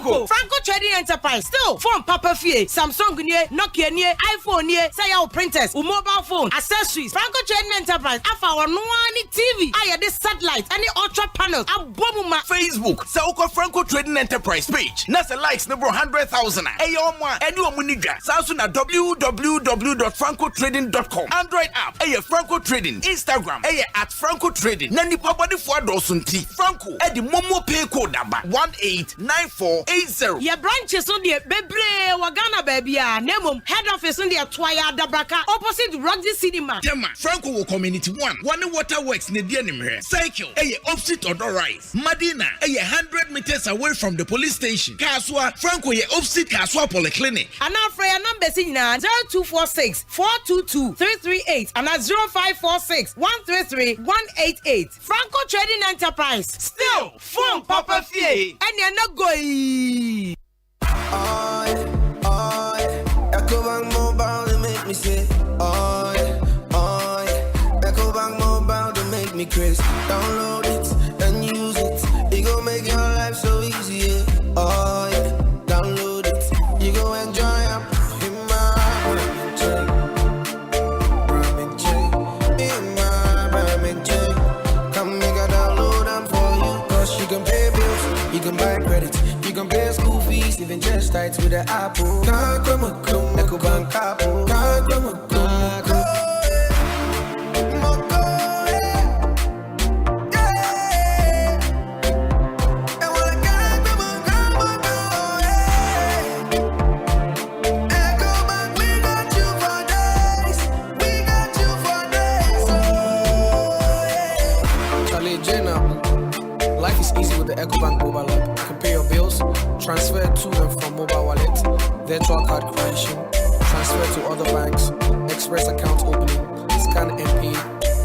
Franco Trading Enterprise. Still, phone Papa Fie, Samsung nie, Nokia nie, iPhone nie, say your printers, mobile phone, accessories. Franco Trading Enterprise. Afa our one TV. I this satellite, any ultra panels. Abomuma. Facebook. Sauko Franco Trading Enterprise page. Nasa likes number 100,000. Ayomwa. Anyone muniga. Samsung www.francotrading.com. Android app. Franco Trading. Instagram. At Franco Trading. Nani pabadi for dosunti. Franco. The Momo pay code number 189480. Your branches on the Bebre Wagana baby. Nemo head office on the Twaya Dabraka opposite Rugby Cinema. Tema Franco Community 1. One Waterworks Nidianimre. Cycle. Opposite Odor Rise. Madina. 100 meters away from the police station. Kaswa. Franco opposite Kaswa Polyclinic. And now for your number 0246 422 338 and 0546 133 188. Franco Trading Enterprise. Still, phone Papa Fie. And you're not going. Ecobank Mobile, they make me say, Ecobank Mobile, they make me crazy. Download it and use it. It gon' make your life so easy. Yeah. Download it. You gon' enjoy it. You can pay bills, you can buy credit, you can pay school fees, even just starts with the Apple. Ecobank Apple. Life is easy with the Ecobank mobile app. You can pay your bills, transfer to and from mobile wallet, virtual card creation, transfer to other banks, express account opening, scan and pay,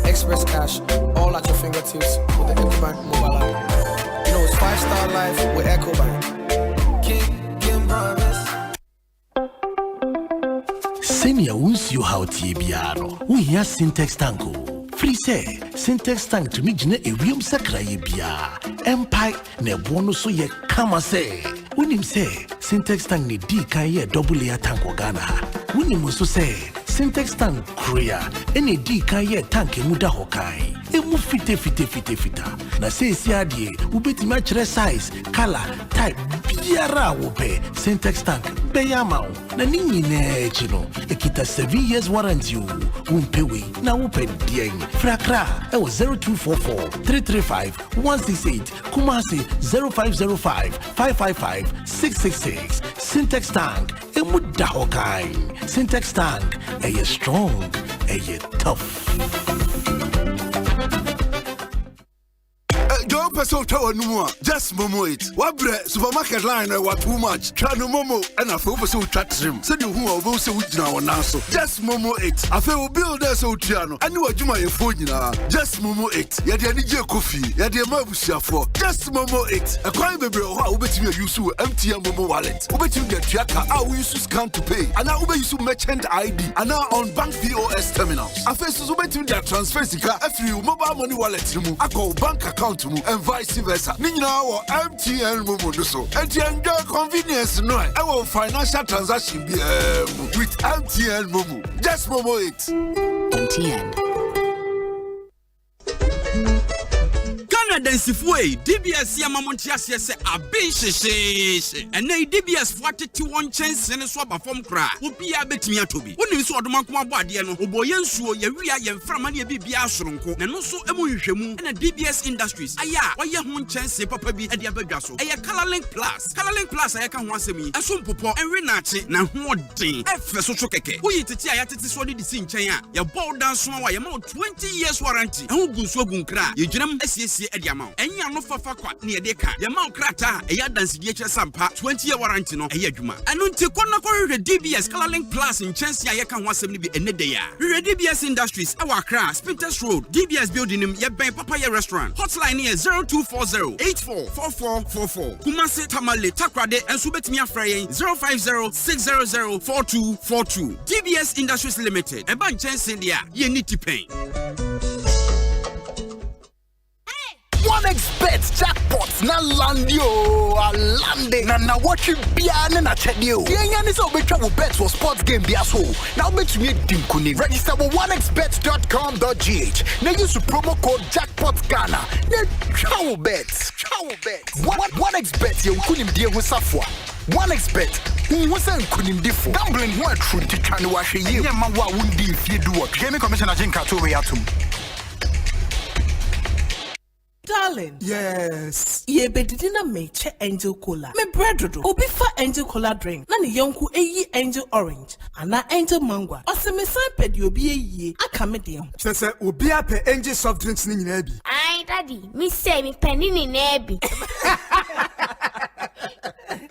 express cash, all at your fingertips with the Ecobank mobile app. You know it's 5-star life with Ecobank. King promise. Senior won't you how TBR. We hear Syntax Tango. Free say, Syntax tank to me jine a ream sakraye bia. Empire ne bono so ye kama say. Unim say, Syntax tank ne di kan ye double layer tank Ghana. Unim so say, Syntax tank Korea. Ene di kan ye tank muda hokai. Emu fite. Na say si adie, ubeti match size, color, type, biara wope. Syntax tank, beyamau. Na nini ne chino. Ekita 7 years warranty you. Umpewe, na upe dieng. Frakra, 0244 335 168. Kumasi 0505 555 666. Syntax tank, emuda hokai. Syntax tank, eye strong, eye tough. Don't pass out our number. Just momo it. Wabre supermarket line what too much. Try no momo and I feel so chat him. Said you who are both so now now so. Just momo it. I feel build us so triano. I knew what you my phone now. Just momo it. Ya the energy coffee. Ya the mabusia for. Just momo it. A crime baby how bet you use MTN momo wallet. Ubet you get tracker. How we use scan to pay. And now ube use merchant ID. And now on bank POS terminals. I first ubet you that transfer after you mobile money wallet remove. I call bank account and vice versa. Nina or MTN Momo so. And you enjoy convenience no. Our financial transaction be with MTN Momo. Just Momo it. MTN. Densifue DBS Yamamontia says a bench and nay DBS 41 chance and a swap of form cry would be a bit near to be. When you saw the Makwa Badiano, Oboyensu, Yaria, Framania BBA Sonko, and also Emushemu and a DBS Industries. Aya, why your one chance, Papa be at the Abegaso, a Colorlink Plus, I can once me, a son popo, and Renati, now what day, F. Sokeke, who you to tea at this one in the scene China, your ball down small, I am 20 years warranty, and who goes so good cry, you jam SCC at the amount. And you no for near the car. Your mount crata, a yard dance Sampa, 20-year warranty no a yaduma. And until the DBS Colorlink Plus in Chance, I can once be a nedaya. DBS Industries, our craft, Spinters Road, DBS Building him, Yabang Papaya Restaurant, hotline here 0240 844444. Kumasi Tamale Takrade and Subetimia Frey 050 600 4242. DBS Industries Limited, a bunch Chance India, you need to pay. OneXBet bets, jackpots, na land yo, a landing. Na watch it biane na check yo. The Yannis will travel bets for sports game be as whole. Now bet me dinkuni. Register with onexbet.com.gh. Now use the promo code jackpot Ghana. Now travel bets. OneXBet you kunim die ho safwa. OneXBet who say kunim difo. Gambling who true to try to wash ye. Yeah man wa wundi if you do what. Gaming Commissioner Jinka to we atum. Darling. Yes. Ye bedidina meche Angel Cola. Me bread obi fa Angel Cola drink. Na ne yonku eyi Angel Orange. Ana Angel Mango. Ose me san pedi obi eyi aka me de. Sese obi ape Angel soft drinks ni nyina bi. Ai daddy, me say me penny ni na bi.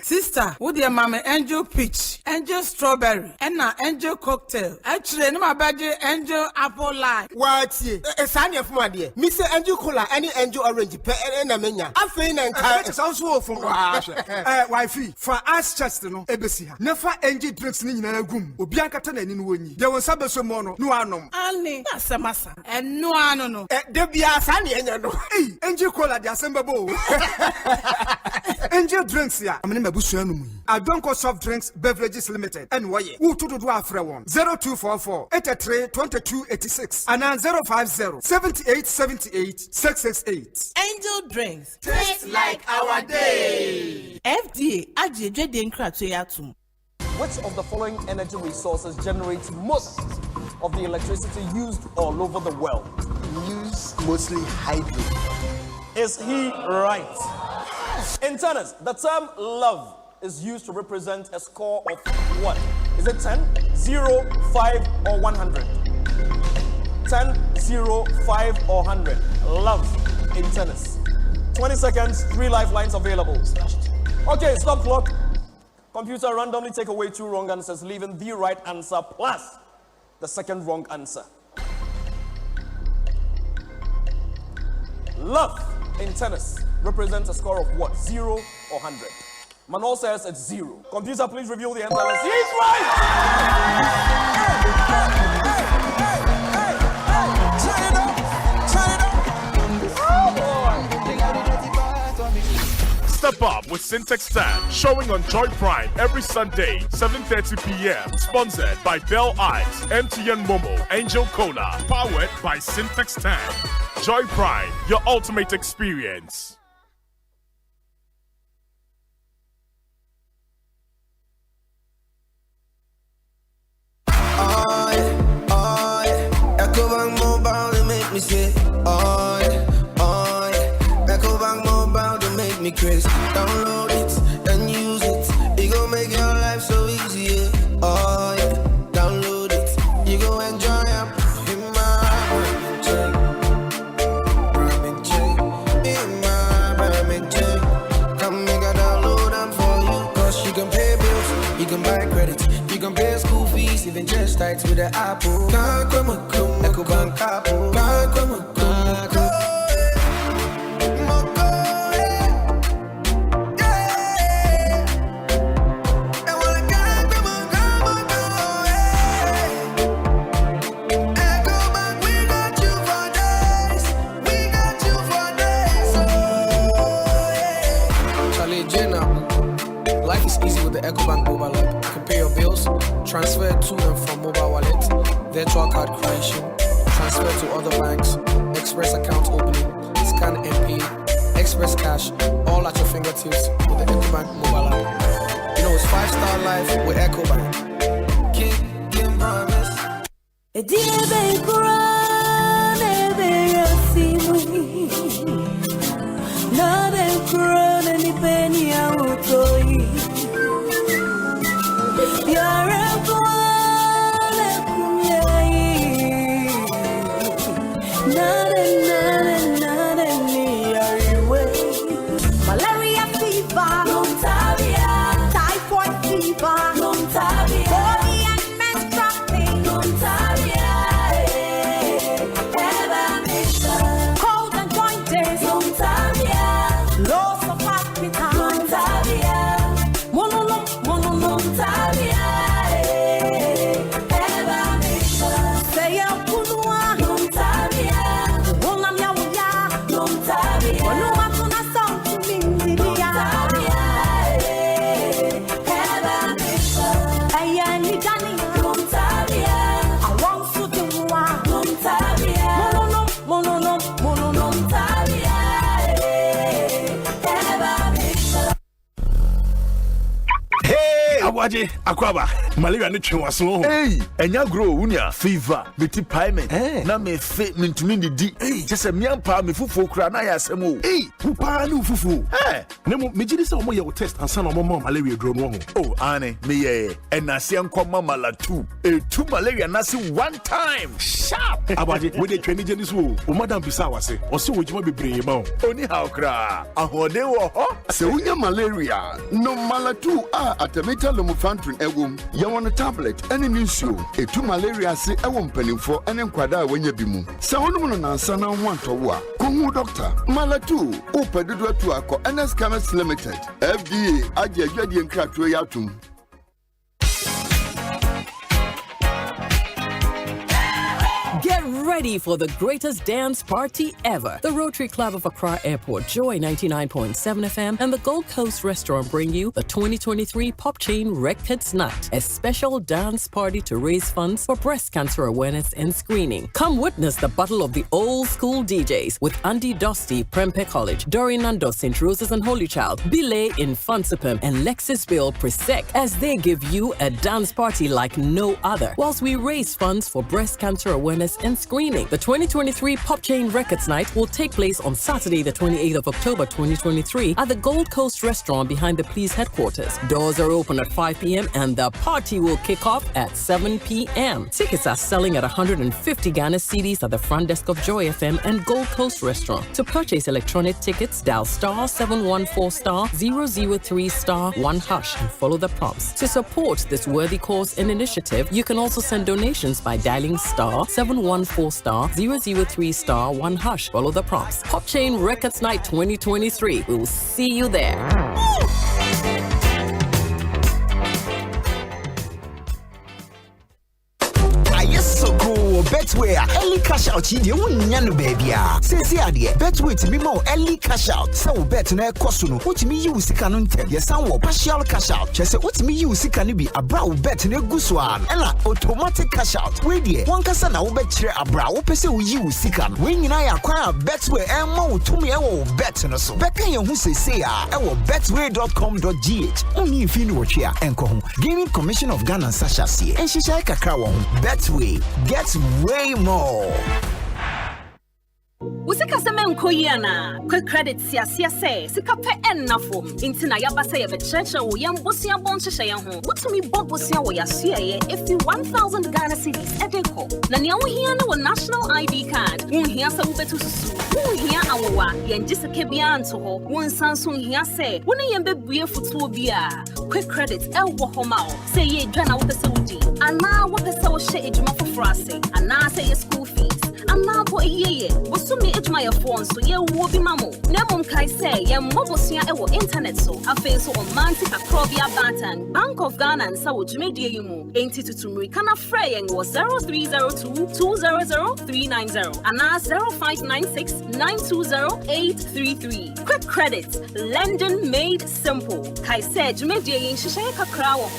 Sister, wo de mama Angel Peach, Angel Strawberry, and na Angel Cocktail. Actually, no mabaje Angel Apple Lime. What ye? Esanya fuma de. Me say Angel Cola any Angel Orange pe na menya. Afei na nka. It sounds so from wifey. For us chest no ebesi ha. Never Angel drinks ni nyina gum. Obi ankata na ni no wonyi. De won sabe so mo no anom. Ani, asamasa. No ano no. De bia sa na enya no. Angel Cola de Asempa bo. Angel drinks ya. I don't call soft drinks beverages limited. And why? Who to do after one? 0244 83 22 86 and 050 78 78 668. Angel drinks. Taste like our day. FDA AJJ Denkrato. Which of the following energy resources generates most of the electricity used all over the world? Use mostly hydro. Is he right? In tennis, the term love is used to represent a score of what? Is it 10, 0, 5, or 100? 10, 0, 5, or 100. Love in tennis. 20 seconds, 3 lifelines available. Okay, stop clock. Computer randomly take away 2 wrong answers, leaving the right answer plus the second wrong answer. Love in tennis represents a score of what? 0 or 100? Manuel says it's 0. Computer, please reveal the answer. Let's see. He's Step up with Syntax Stand, showing on Joy Prime every Sunday, 7:30 p.m. Sponsored by Bell Eyes, MTN Momo, Angel Cola. Powered by Syntax Stand. Joy Prime, your ultimate experience. Ecobank Mobile, they make me say, Ecobank Mobile, they make me crazy. Download it and use it. It gon' make your life so easy, download it. You gon' enjoy it. Come make a download them for you. Cause you can pay bills, you can buy credit, you can pay school fees, even just starts with the Apple. Ecobank Apple. Life is easy with the Ecobank mobile app. You can pay your bills, transfer to and from mobile wallet, virtual card creation, transfer to other banks, express account opening, scan and pay, express cash, all at your fingertips with the Ecobank mobile app. You know it's 5-star life with Ecobank. King promise. Malaria fever, typhoid fever, body and menstrual pain, cold and joint aches, loss of appetite, Abaje, akwaba. Malaria no twe waso. Hey, enya grow unya fever, beti paiement. Na me fe mentumi di. Hey, just me ampa me fufu kura na ya asem o. Hey, pupa no fufu. Eh, nemu me gidi se omo ye wo test ansa na omo malaria dro no ho. Oh, ane, me ye. Enase enkoma malatu. Etu malaria na se one time. Sharp. Abaje, we dey twani jeni so. O madam bisa wase. O se wojima bebree ma o. Oni how kra. Ahode wo ho. Se unya malaria, no malatu atameta lomufantrin egum. Ya won tablet ene nsuo. Etu malaria se ewo mpanimfo ene nkwada a wanya bi mu. Se honum no nansa na ho antowo a. Kohu doctor. Malatu, upedudu atu akọ NS Chemist Limited. FDA aje adwade nkratoe yatum. Get ready for the greatest dance party ever. The Rotary Club of Accra Airport, Joy 99.7 FM, and the Gold Coast Restaurant bring you the 2023 Pop Chain Records Night, a special dance party to raise funds for breast cancer awareness and screening. Come witness the battle of the old school DJs with Andy Dosty, Prempeh College, Dorian Nando, St. Rose's and Holy Child, Belay in Fansipim, and Lexus Bill Presec as they give you a dance party like no other, whilst we raise funds for breast cancer awareness and screening. The 2023 Pop Chain Records Night will take place on Saturday, the 28th of October 2023 at the Gold Coast Restaurant behind the police headquarters. Doors are open at 5 p.m. and the party will kick off at 7 p.m. Tickets are selling at 150 Ghana cedis at the front desk of Joy FM and Gold Coast Restaurant. To purchase electronic tickets, dial *714*003*1# and follow the prompts. To support this worthy cause and initiative, you can also send donations by dialing *714*003*1#. Follow the prompts. Pop Chain Records Night 2023. We will see you there. Betway early cash out you wunya no baby a say ade Betway to me more early cash out so bet na cost no what me use sika no ntem ye san wo partial cash out che say what me use sika no bi abra wo bet na gu so an na automatic cash out we die won kasa na wo bet kire abra wo pese wo use sika no we nyina ya kwa Betway e ma wo tumi e wo bet no so bet kan ye hu say e wo betway.com.gh oni fi no twa enko ho Gaming Commission of Ghana Sashasi en shisha kakra wo Betway gets way more. Usika seme nkoyiana quick credit siasia say sika pe ennafo intina yaba say be church wo yam bosia bon hye ye ho wotumi bobosia wo yasua ye if you 1000 Ghana cedis edeko na ne wo hia na wo national ID card wo hia sa wo betu susu wo hia awowa ye ngiseke bia anto ho wo nsanso hia say wo ne yem bebue futuo bia quick credit wo ho ma wo say ye dwana wo pese wudi ana wo pese wo hye ejuma fofrase ana say ye school fees ana bo yeye so me ejuma your phone so ye wo bi mamo na mom kai say ye mobosia e wo internet so afen so on mantic akrobia bantan Bank of Ghana and sa wo jumedie yimu enti tutumri kana frey yen wo 0302200390 ana 0596920833 quick credit lending made simple kai say jumedie yin hihye kakra wo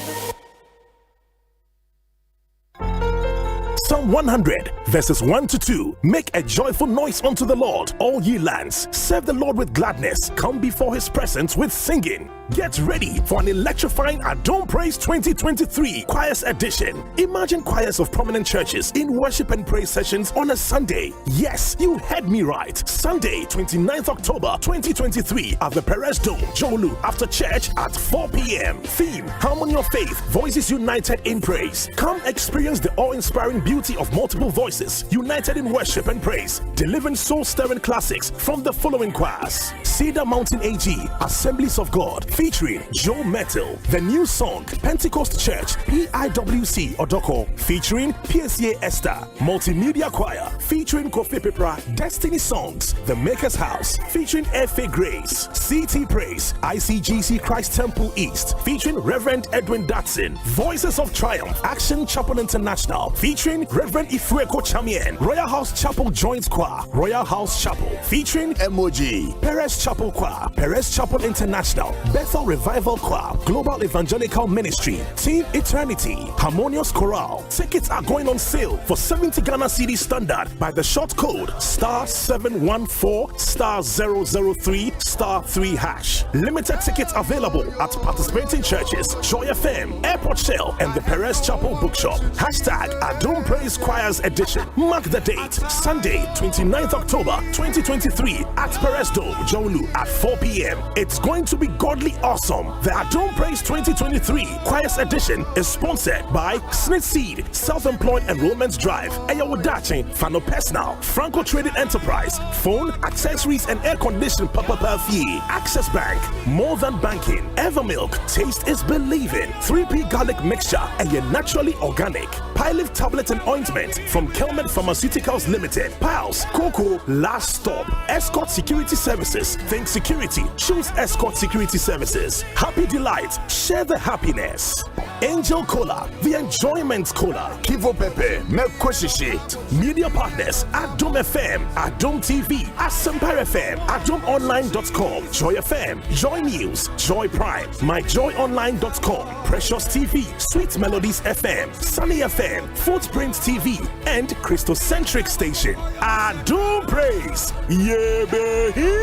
Psalm 100 verses 1-2. Make a joyful noise unto the Lord, all ye lands. Serve the Lord with gladness. Come before his presence with singing. Get ready for an electrifying Adon Praise 2023 Choirs Edition. Imagine choirs of prominent churches in worship and praise sessions on a Sunday. Yes, you heard me right. Sunday, 29th October 2023 at the Perez Dome, Jolu, after church at 4 p.m. Theme, Harmony of Faith, Voices United in Praise. Come experience the awe-inspiring beauty of multiple voices united in worship and praise, delivering soul-stirring classics from the following choirs: Cedar Mountain AG, Assemblies of God, featuring Joe Metal. The new song, Pentecost Church, PIWC Odoko, featuring PSA Esther. Multimedia Choir, featuring Kofi Pepra, Destiny Songs. The Maker's House, featuring F.A. Grace. CT Praise, ICGC Christ Temple East, featuring Reverend Edwin Datson. Voices of Triumph, Action Chapel International, featuring Reverend Ifweko Chamien. Royal House Chapel Joint Choir, Royal House Chapel, featuring Emoji. Perez Chapel Choir, Perez Chapel International, Beth Bethel Revival Choir, Global Evangelical Ministry, Team Eternity, Harmonious Chorale. Tickets are going on sale for 70 Ghana cedi standard by the short code *714*003*3#. Limited tickets available at participating churches, Joy FM, Airport Shell, and the Perez Chapel Bookshop. #Adom Praise Choirs Edition. Mark the date, Sunday, 29th October 2023 at Perez Dome, Jolu at 4 p.m. It's going to be godly awesome. The Adom Praise 2023 Choirs Edition is sponsored by Snit Seed, Self-Employed Enrollment Drive, Ayawadachi, Fano Personal, Franco Trading Enterprise, Phone, Accessories and Air Conditioning, Papa Fee, Access Bank, More Than Banking, Evermilk, Taste is Believing, 3P Garlic Mixture, and your naturally organic, Pilot Tablet and Ointment from Kelman Pharmaceuticals Limited, Piles, Coco, Last Stop, Escort Security Services, Think Security, Choose Escort Security Services, Happy Delight, Share the Happiness, Angel Cola, The Enjoyment Cola, Kivo Pepe, Melkoshishi, Media Partners, Adom FM, Adom TV, Asempa FM, AdomOnline.com, Joy FM, Joy News, Joy Prime, MyJoyOnline.com, Precious TV, Sweet Melodies FM, Sunny FM, Footprint TV, and Christocentric Station. Adom Praise, yeah, baby.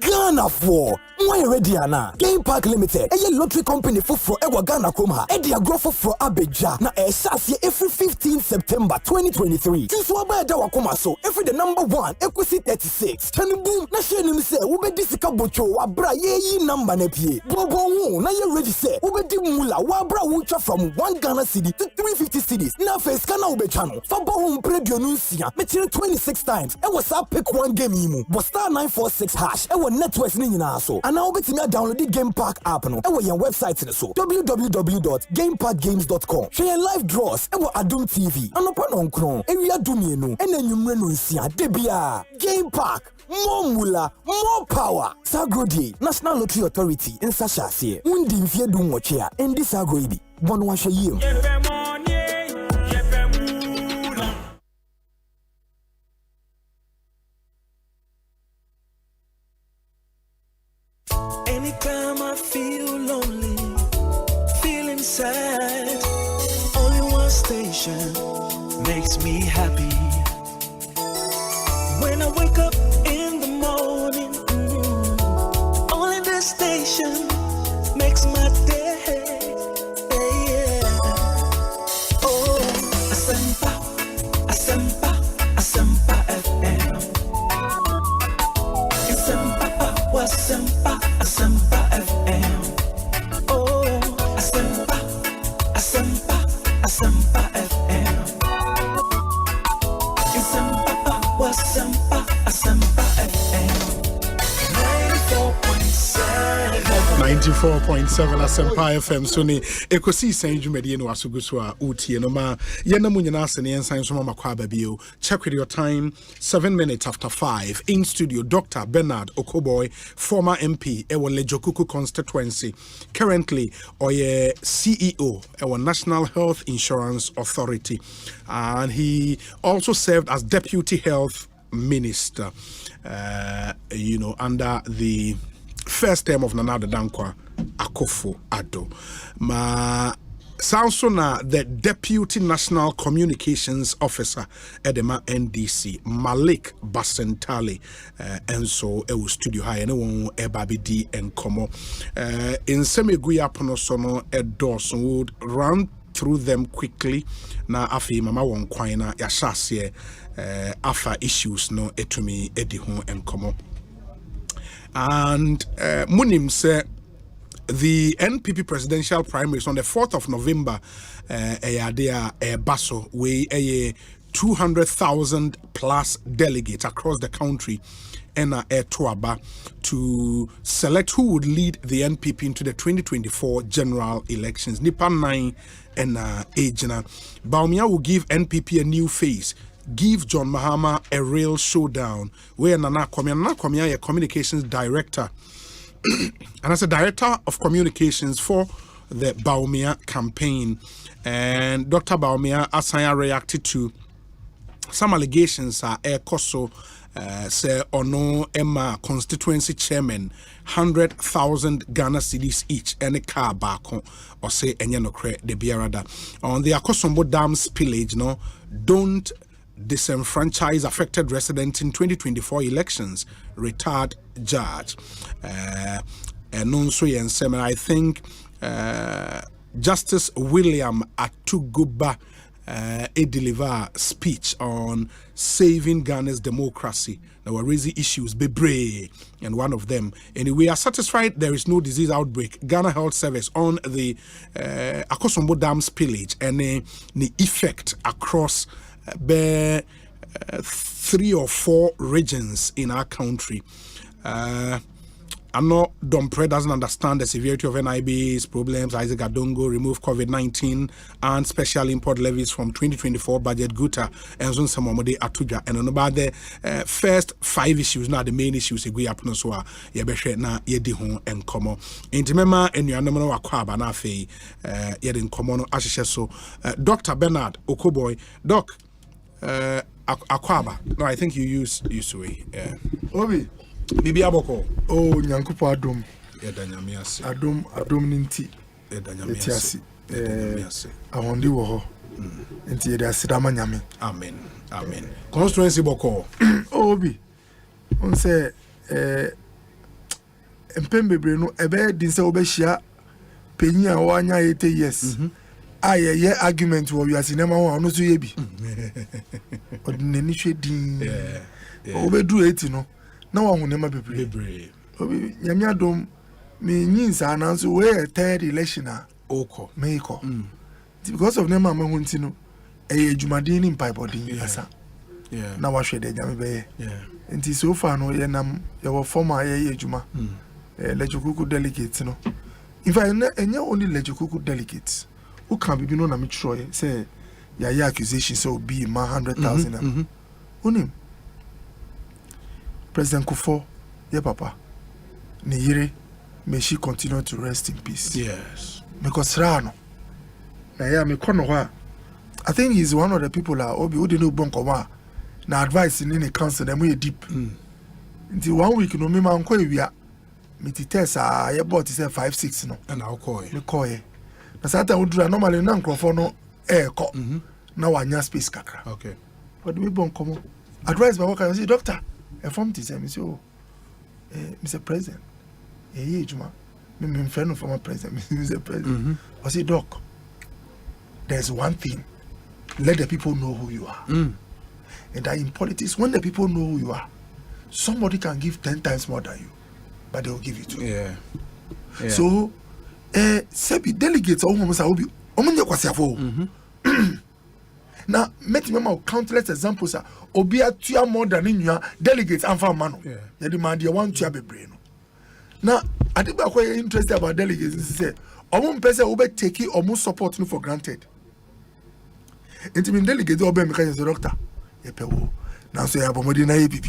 Ghana for why ready ana Game Park Limited a lottery company for ewa Ghana Kroma e dia grow for Abeja na e shase every 15 September 2023 since we ba da wakoma so every the number 1 Ekosiisen 36 tani boom na share nim say we be disika bocho wa bra ye number na pie bobo hu na ye ready say we be di mula wa bra wucha from 1 Ghana cedi to 350 cedis na face kana we be channel fa bo hu predio no nsia me 26 times e was up pick one game yimu but star 946 hash e was networks ni nyina so and now betimi download the Game Park app no e your website ni so www.gameparkgames.com share live draws e Adom TV anopa no nkron e wi adumie no e na nwumre no nsia de bia Game Park more mula more power Sagrodi National Lottery Authority in Sashase undi mfie du nwoche a endi sagro ibi bono wa hwe yie Anytime I feel lonely, feeling sad, only one station makes me happy. When I wake up in the morning, only this station makes my day. Yeah. Oh, Asempa, Asempa, Asempa FM. Asempa, Asempa. Asempa FM. Oh, Asempa, Asempa, Asempa FM. Asempa, Asempa, Asempa FM. 94.7 Asempa FM. So ni Ekosiisen dwumadi no asugu so a utie no ma yena mu nyina ase ne ensan so ma kwa babio. Check with your time 7 minutes after 5 in studio Dr. Bernard Okoboy, former MP ewo Lejokuku constituency, currently oye CEO ewo National Health Insurance Authority, and he also served as Deputy Health Minister under the first term of Nana Dankwa Akufo-Addo. Sounds na the Deputy National Communications Officer Edema NDC Malik Basentale and so e studio high and one ebabidi and komo in semiguya ponosono edorson would run through them quickly na afi mama won kwaina ya shase afa issues no etumi edi ho and komo. And Munim said the NPP presidential primaries on the 4th of November, Basso, we 200,000 plus delegates across the country and Tuaba to select who would lead the NPP into the 2024 general elections. Nipan 9 and Ejina. Baumia will give NPP a new face. Give John Mahama a real showdown where Nana Kwame, a communications director and as a director of communications for the Baumia campaign, and Dr. Baumia Asanya reacted to some allegations are Ekoso say ono Emma constituency chairman 100,000 Ghana cedis each any car back or say enye no cre de biarada on the Akosombo Dam spillage no don't disenfranchise affected residents in 2024 elections, retired judge. And also, I think Justice William Atuguba deliver speech on saving Ghana's democracy. There were raising issues, bebre, and one of them. And we are satisfied there is no disease outbreak. Ghana Health Service on the Akosombo Dam spillage and the effect across 3 or 4 regions in our country. I know Dompre doesn't understand the severity of NIB's problems. Isaac Adongo remove COVID-19 and special import levies from 2024 budget Guta and Zon Samomode Atuja. And about the first 5 issues, not the main issues, we up no so Yabeshe na Yedi Hon and Komo. Intimema and Yanamano Aquaba Nafe Yedin Komono Ashisha. So Dr. Bernard Okoboy, Doc Aquaba. No, I think you use Usui. Obi. Bibi Aboko. Oh, Nyankupo Adum. Edanyamiasi. Adum Ninti. Edanyamiasi. Ahondi woho. Nti yede asidama nyame. Amen. Amen. Constituency Boko. Obi. On say empembebre no ebe dinse obehia penyi a wanya 80 years. Ye argument wo wiase nema ho no so ye bi. Odinani hwedin. Obedu 80 no. Na wa hunema bebre obi nyamia dom me nyinsa na so we third election oko meiko because of them ma hunti no adwumaden ni mpai bodin asa na wa hwede nyame be nti so far no ye nam ye wo former ye adwuma lejukuku delegate no in fact enye only lejukuku delegate who can be no na me tro say ya accusation so be ma 100,000 onim President Kufo, yeah, Papa. Niyire, may she continue to rest in peace. Yes. Because Rano, I think he's one of the people that Obi who didn't know Bonkowa. Na advice in any council, them we deep. Until 1 week, no, me man koi we are. Me test I bought 5-6 no. And I'll call you. Me call you. But Sata would do normally non for air call. Now I nya space kakra. Okay. But we Bonkomo. Advice by what I say, doctor. A form to say, Monsieur President, me friend of former president, Mr. President. I say, Doc, there's one thing. Let the people know who you are. And that in politics, when the people know who you are, somebody can give 10 times more than you, but they will give it to you. Yeah. So, Sebi delegates almost will be now, make me countless examples. Obia tua more than in your delegates and for mano. The demand you want to be brain. Now, I think I'm quite interested about delegates. Say, almost person will be taking almost support for granted. Intimate delegates will be because doctor. Now say I'm more than APP.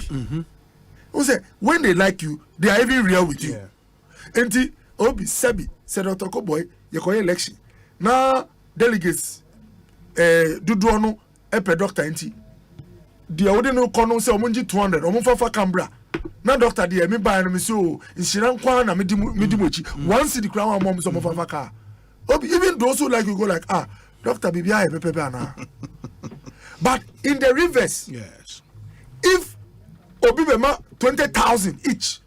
When they like you, they are even real with you. Enti Obi Sebi said Dr. Koboy, you call election. Now delegates. Duduano epe doctor enti dia wode no kono se omonji 200 omonfafa Canberra na doctor dia me buy no me so insira nkwa na medimochi once the crown mom so omonfafa ka Obi even those who like you go like doctor bibia e pepe ana but in the reverse yes if Obi be ma 20,000 each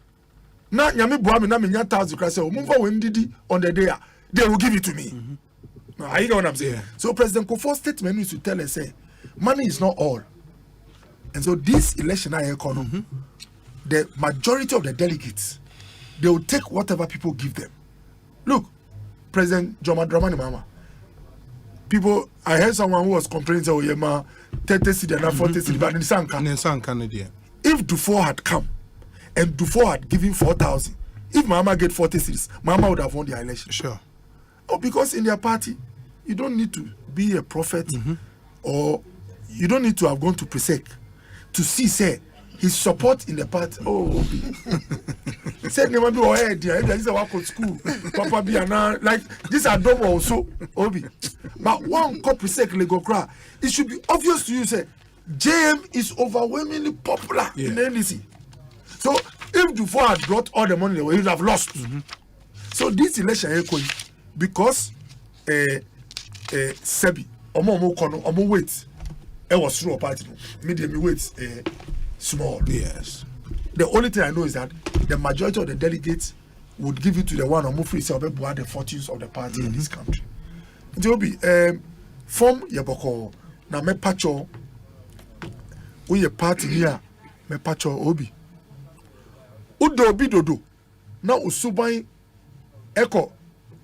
na nyame boa me na me nya 1,000 kra se omonfa we ndidi on the day they will give it to me. No, you know what I'm saying? Yeah. So President Kufuor's statement is to tell us, say, money is not all. And so this election economy, the majority of the delegates, they will take whatever people give them. Look, President Joma Dramani Mama. People, I heard someone who was complaining, oh yeah, ma, 30 cedi and 40 cedi, but in Sanka. If Dufour had come and Dufour had given 4,000, if Mama get 40 cedis, Mama would have won the election. Sure. Oh, because in their party, you don't need to be a prophet or you don't need to have gone to Presec to see, say, his support in the party. Oh, said never be or head there. This is a work at school. Papa be like this are double also. Obi, but one copy second go cry. It should be obvious to you. Say JM is overwhelmingly popular in the NDC. So if Dufour had brought all the money, he would have lost. So this election because Sebi omo wait. I was through a party. Medium wait small. Yes. The only thing I know is that the majority of the delegates would give it to the one or move free so the fortunes of the party in this country. It will be from Yaboko na me pacho we a party here me pacho obi. Udo bidodo na usubai eko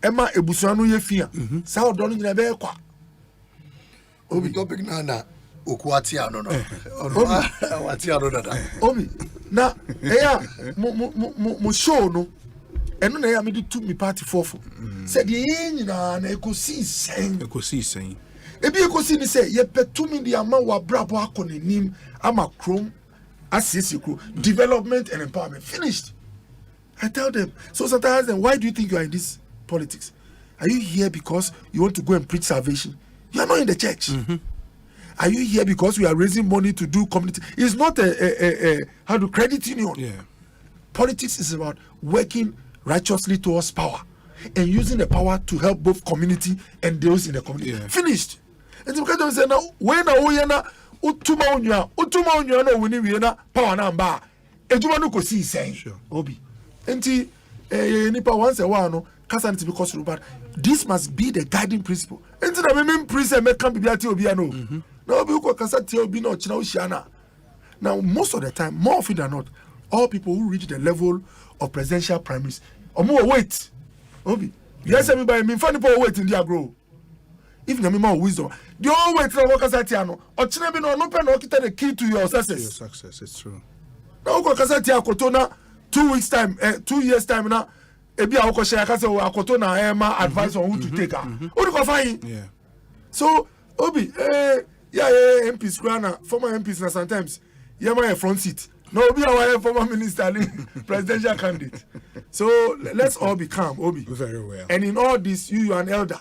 ema ebusuanu ye fia. Sa odonu nyina be kwa. Obi topic na Okuatiano no. Okuatiano dada. Obi na eya mo show no eno na eya me di to me party fofo. Said the nyina na ekosisen. Ebi ekosi ni say ye petumi di ama wa brabo akonenim ama krom asiesikro development and empowerment finished. I tell them, so sometimes I ask them, why do you think you are in this politics? Are you here because you want to go and preach salvation? You are not in the church. Are you here because we are raising money to do community? It's not a credit union. Yeah. Politics is about working righteously towards power and using the power to help both community and those in the community. Yeah. Finished. And so because say now when na utuma onua no wini wie na power na mba ejuma no kosi sen. Obi. Enti nipa once a while no kasa nti because but this must be the guiding principle. Enti na me principle me kan bibia ti obi no. Now most of the time, more often than not, all people who reach the level of presidential primaries or more wait. Obi, yes, everybody mean funny people wait in their grow. If you more wisdom, the all wait for workers at Tiano or Chinabi no open or get the key to your success. Your success, it's true. Now Kasatia Kotona 2 weeks time, 2 years time now. Ebi Oko Shaka so Akotona Emma advice on who to take her. Who to go find? Yeah. So Obi, yeah, MPs, former MPs, na sometimes, yeah, my front seat. No, be our former minister, presidential candidate. So let's all be calm, Obi. Very well. And in all this, you are an elder.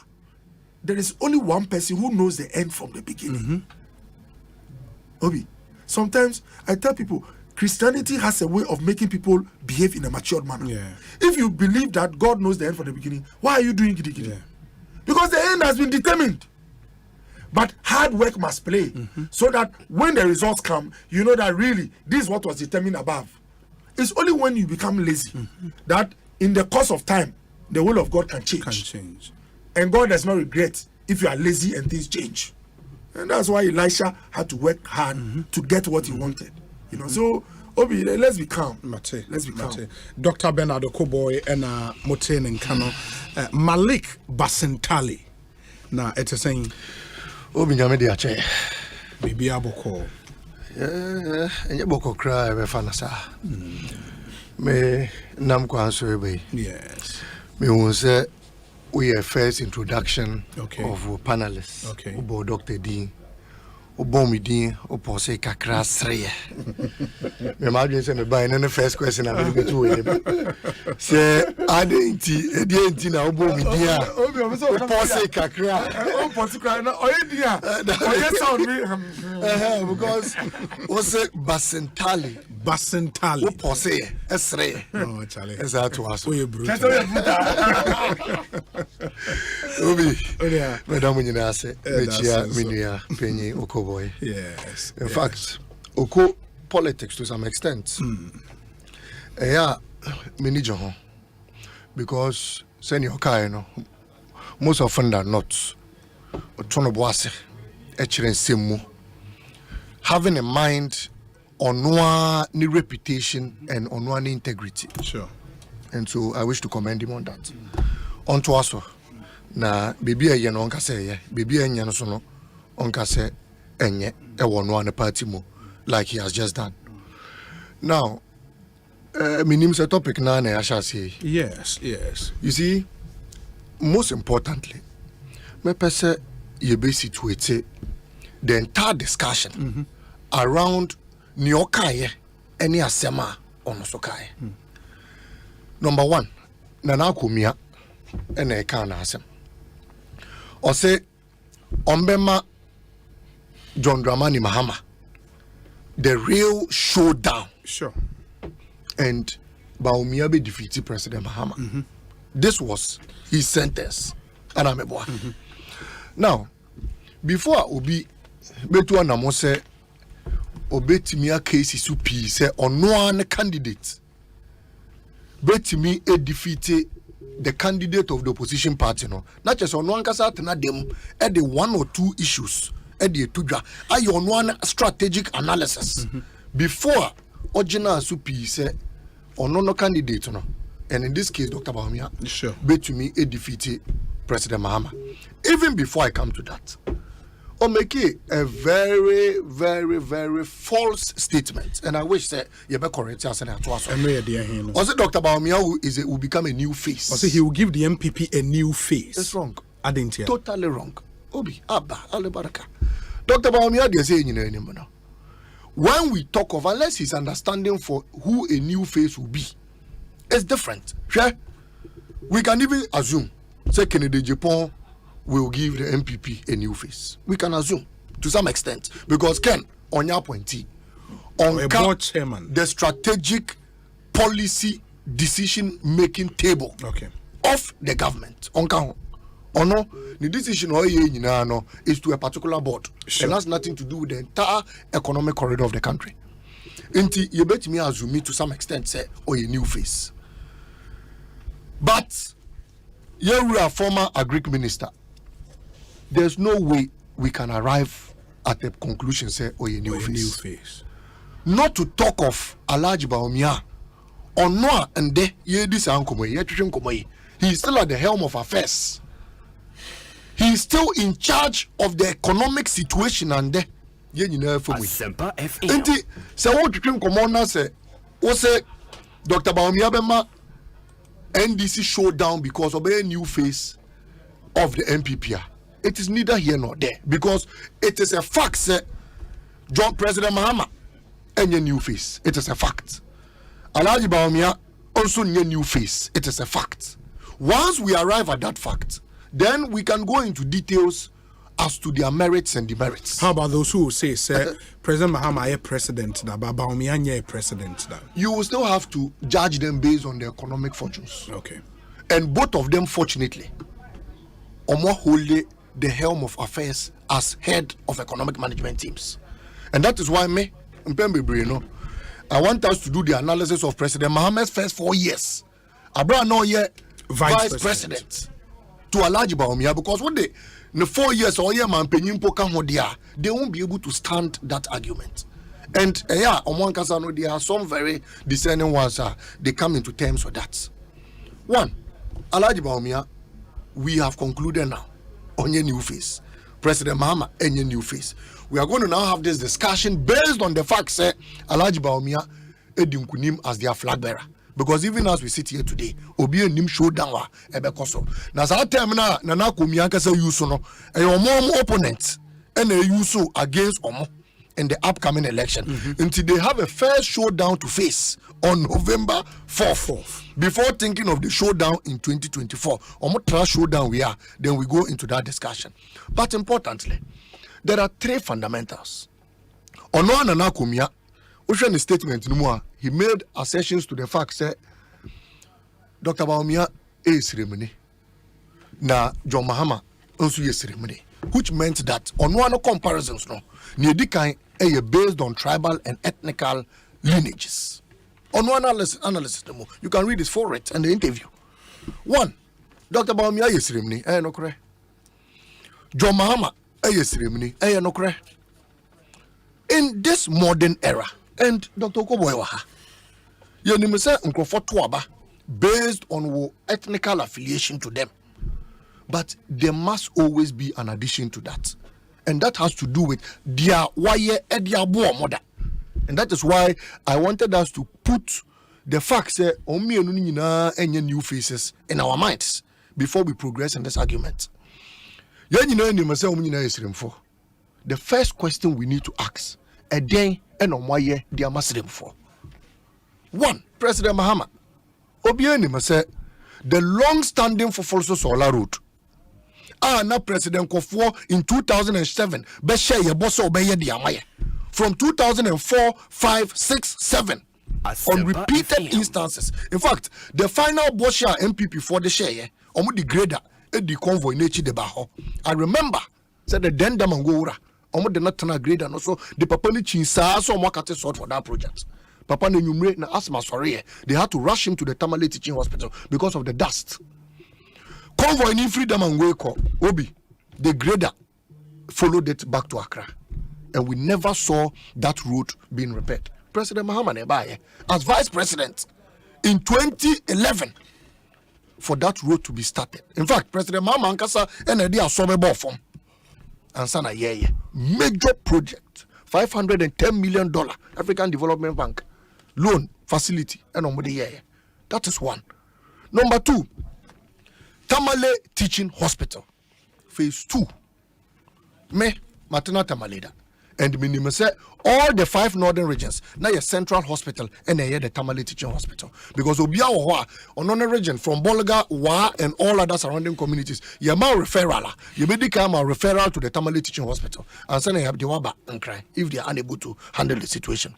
There is only one person who knows the end from the beginning. Obi, sometimes I tell people, Christianity has a way of making people behave in a matured manner. Yeah. If you believe that God knows the end from the beginning, why are you doing kiddy? Because the end has been determined. But hard work must play so that when the results come, you know that really this is what was determined above. It's only when you become lazy that in the course of time, the will of God can change. And God does not regret if you are lazy and things change. And that's why Elisha had to work hard to get what he wanted. You know, so Obi, let's be calm. Let's be calm. Dr. Bernard Okoboy and Moten and Kano Malik Basentali. Now it's saying Obi nyame de ache. Bibi aboko. Enye boko cry we fanasa. Me nam kwa anso ebe. Yes. Me won say we are first introduction of panelists. Okay. Obo Dr. D. Obo mi din opo se kakra sre. Me imagine say me buy no first question na me to we. Say adenti edienti na obo mi din a. Opo se kakra. Opo se kakra na oyedia. Oye sound me. Because was it Basentali. Opo se esre. Oh Charlie. Esa to aso. Oye bro. Obi. Madam nyina ase. Mechia minua penyi Okoboy. Yes. In fact, Oko politics to some extent. Yeah, many joho. Because senior no most often than not, Otono Boase, Echiren Semu, having a mind on one reputation and on one integrity. Sure. And so I wish to commend him on that. On to us, na baby a yen on kase, baby a yen sono on kase. Enye one party mo like he has just done. Now, my name is a topic now. I shall say yes. You see, most importantly, me pese ye be situate the entire discussion around Nyokaye any asema on sokai. Number one, Nana Kumia and a can asem. Or say Ombema John Dramani Mahama. The real showdown. Sure. And Bawumia be defeated President Mahama. This was his sentence. And I'm a boy. Now, before Obi Betu Anamose Obetimia case is upi say on one candidate. Betimi defeated the candidate of the opposition party. No, not just on one kasa tena dem at the one or two issues. Edi Tuja, I on one strategic analysis before original supi say on no candidate no, and in this case Dr. Bawumia sure bet to me a defeated President Mahama. Even before I come to that, or make it a very, very, very false statement, and I wish that you be correct. Was it Dr. Bawumia who will become a new face? Was it he will give the MPP a new face? That's wrong. I didn't hear. Totally wrong. Obi Abba Alibaraka. Dr. Bawumia they say anymore. When we talk of, unless his understanding for who a new face will be, it's different. Sure? We can even assume, say Kennedy Japan will give the MPP a new face. We can assume to some extent because Ken on your pointy on the strategic policy decision making table of the government on count. Or no, the decision is to a particular board. Sure. And has nothing to do with the entire economic corridor of the country. Inti, you bet me assume to some extent say, a new face. But you are a former agri minister. There's no way we can arrive at a conclusion say, a new face. Not to talk of Alhaji Bawumia. Or no, and de ye this uncle, he is still at the helm of affairs. He is still in charge of the economic situation and there. Asempa FM. So what you think commander say? What say Dr. Bawumia Bema NDC showdown because of a new face of the MPP. It is neither here nor there because it is a fact say John President Mahama and your new face. It is a fact. Alhaji Bawumia also your new face. It is a fact. Once we arrive at that fact, then we can go into details as to their merits and demerits. How about those who say, President Mahama is president, but Bawumia is president? You will still have to judge them based on their economic fortunes. Okay. And both of them, fortunately, are more wholly the helm of affairs as head of economic management teams. And that is why I want us to do the analysis of President Mahama's first 4 years. Abra no yet vice president. To Alhaji Bawumia because when they in 4 years or year man penyimpo kan ho dia, they won't be able to stand that argument. And on one case there are some very discerning ones they come into terms with that. One, Alhaji Bawumia, we have concluded now on your new face. President Mahama and your new face. We are going to now have this discussion based on the fact that Alhaji Bawumia edinkunim as their flag bearer. Because even as we sit here today, obi a nim showdown wa ebekoso. Na sa time na Nana Kumia kasa use no e omom opponent and e use against omo in the upcoming election. Until they have a fair showdown to face on November 4th. Before thinking of the showdown in 2024. Omo tra showdown we are, then we go into that discussion. But importantly, there are 3 fundamentals. Ono Nana Kumia Ocean statement he made assertions to the fact that Dr. Bawumia is ceremony. Na John Mahama also is ceremony. Which meant that on one of comparisons no, Niedikai is based on tribal and ethnical lineages. On one analysis you can read this for it and the interview. One, Dr. Bawumia is ceremony, no correct. John Mahama is ceremony, no correct. In this modern era, and Dr. Koboywaha, Yenimese Nkrofotuaba, based on ethnical affiliation to them. But there must always be an addition to that. And that has to do with their wire ediabo mother. And that is why I wanted us to put the facts that any new faces in our minds before we progress in this argument. The first question we need to ask, and on why they are Muslim for. One, President Mahama. Obiani say the long-standing Fofolso Solar Road. Na President Kofo in 2007. Beshe ye boso obeye diamaye. From 2004, 5, 6, 7. On repeated instances. In fact, the final Bosha MPP for the share, omu the grader, the convoy nechi de baho. I remember, said the Denda Mangora, omu the Natana grader, no so the Papani Chinsa, so Makate sort for that project. Papa ne numre na asthma sorry. They had to rush him to the Tamale Teaching Hospital because of the dust. Convoy in freedom and wake Obi, the grader followed it back to Accra. And we never saw that road being repaired. President Mahama Nebaye, as vice president in 2011, for that road to be started. In fact, President Mahama Ankasa NLD Asobebo form. And sana yeye. Major project, $510 million, African Development Bank loan facility. And yeye. That is one. Number 2, Tamale Teaching Hospital, phase 2. Matana Tamaleda. And minimum say all the 5 northern regions, now your central hospital and the Tamale Teaching Hospital. Because Obia Wa, on region from Bolga, Wa, and all other surrounding communities, you have referral. You may become a referral to the Tamale Teaching Hospital. And suddenly you have the Waba and cry if they are unable to handle the situation.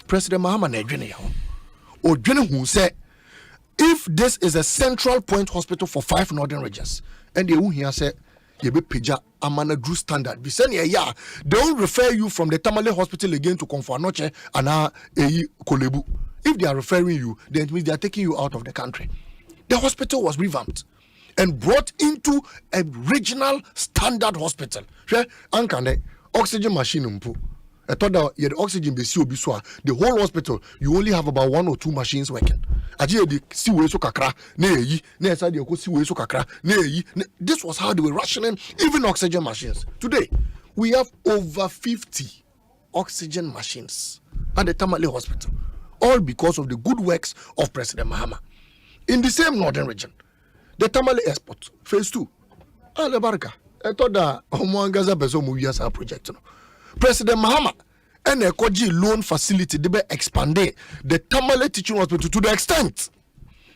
President Mahama Nedjene or Jene who said, if this is a central point hospital for 5 northern regions, and the who here said, you be pija amana drew standard. Be saying yeah, they don't refer you from the Tamale Hospital again to Konfanoche and Kolebu. If they are referring you, then it means they are taking you out of the country. The hospital was revamped and brought into a regional standard hospital. Ankane oxygen machine I thought that the oxygen be the whole hospital you only have about 1 or 2 machines working. This was how they were rationing even oxygen machines. Today we have over 50 oxygen machines at the Tamale Hospital, all because of the good works of President Mahama. In the same northern region, the Tamale Airport phase 2. Alebarka. I thought that Omuangaza Bezo Muyasa project. President Mahama and a Koji loan facility they be expanded the Tamale Teaching Hospital to the extent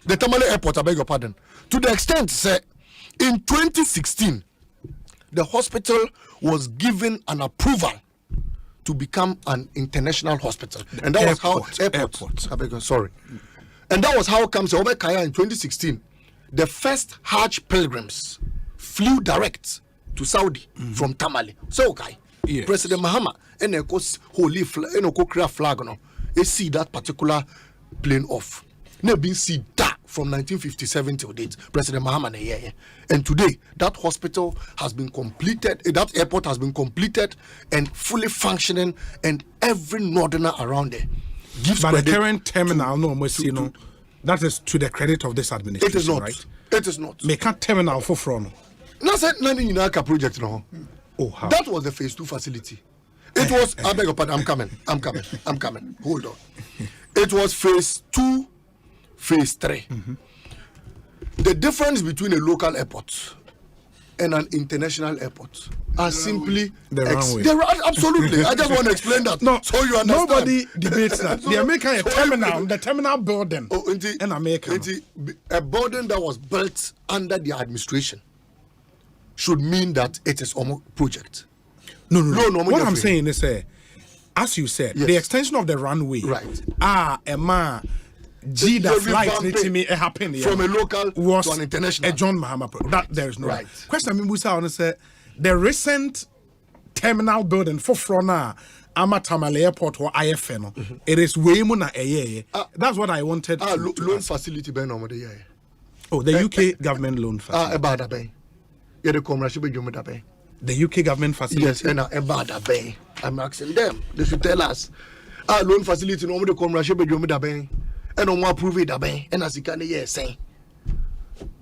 the Tamale Airport, I beg your pardon, to the extent say in 2016 the hospital was given an approval to become an international hospital, and that was how airport. I beg your sorry, and that was how comes over Kaya in 2016 the first Hajj pilgrims flew direct to Saudi from Tamale. So okay. Yes. President Mahama and of course holy flag no see that particular plane off. Never been see that from 1957 till date. President Mahama and today that hospital has been completed, that airport has been completed and fully functioning, and every northerner around there gives but the current terminal that is to the credit of this administration. It is not, right? It is not. Make a terminal for front. Not said nothing in our project no. Oh, how? That was the phase 2 facility. It was, I beg your pardon, I'm coming. Hold on. It was phase 2, phase 3. The difference between a local airport and an international airport are simply absolutely. I just want to explain that. No, so you understand. Nobody debates that. The American terminal, the terminal building in America. A building that was built under the administration should mean that it is a project. No. What I'm saying is, as you said, the extension of the runway, right? The flight happened from a local to an international. A John Mahama. That there is no right. Question. I mean, say the recent terminal building for Frona Amatamale Airport or IFN. It is way more than a year. That's what I wanted. Loan facility, Oh, the UK government loan facility. The UK government facility. Yes, and I'm asking them. They should tell us. Loan facility no the commercial and no approve it and as you can say.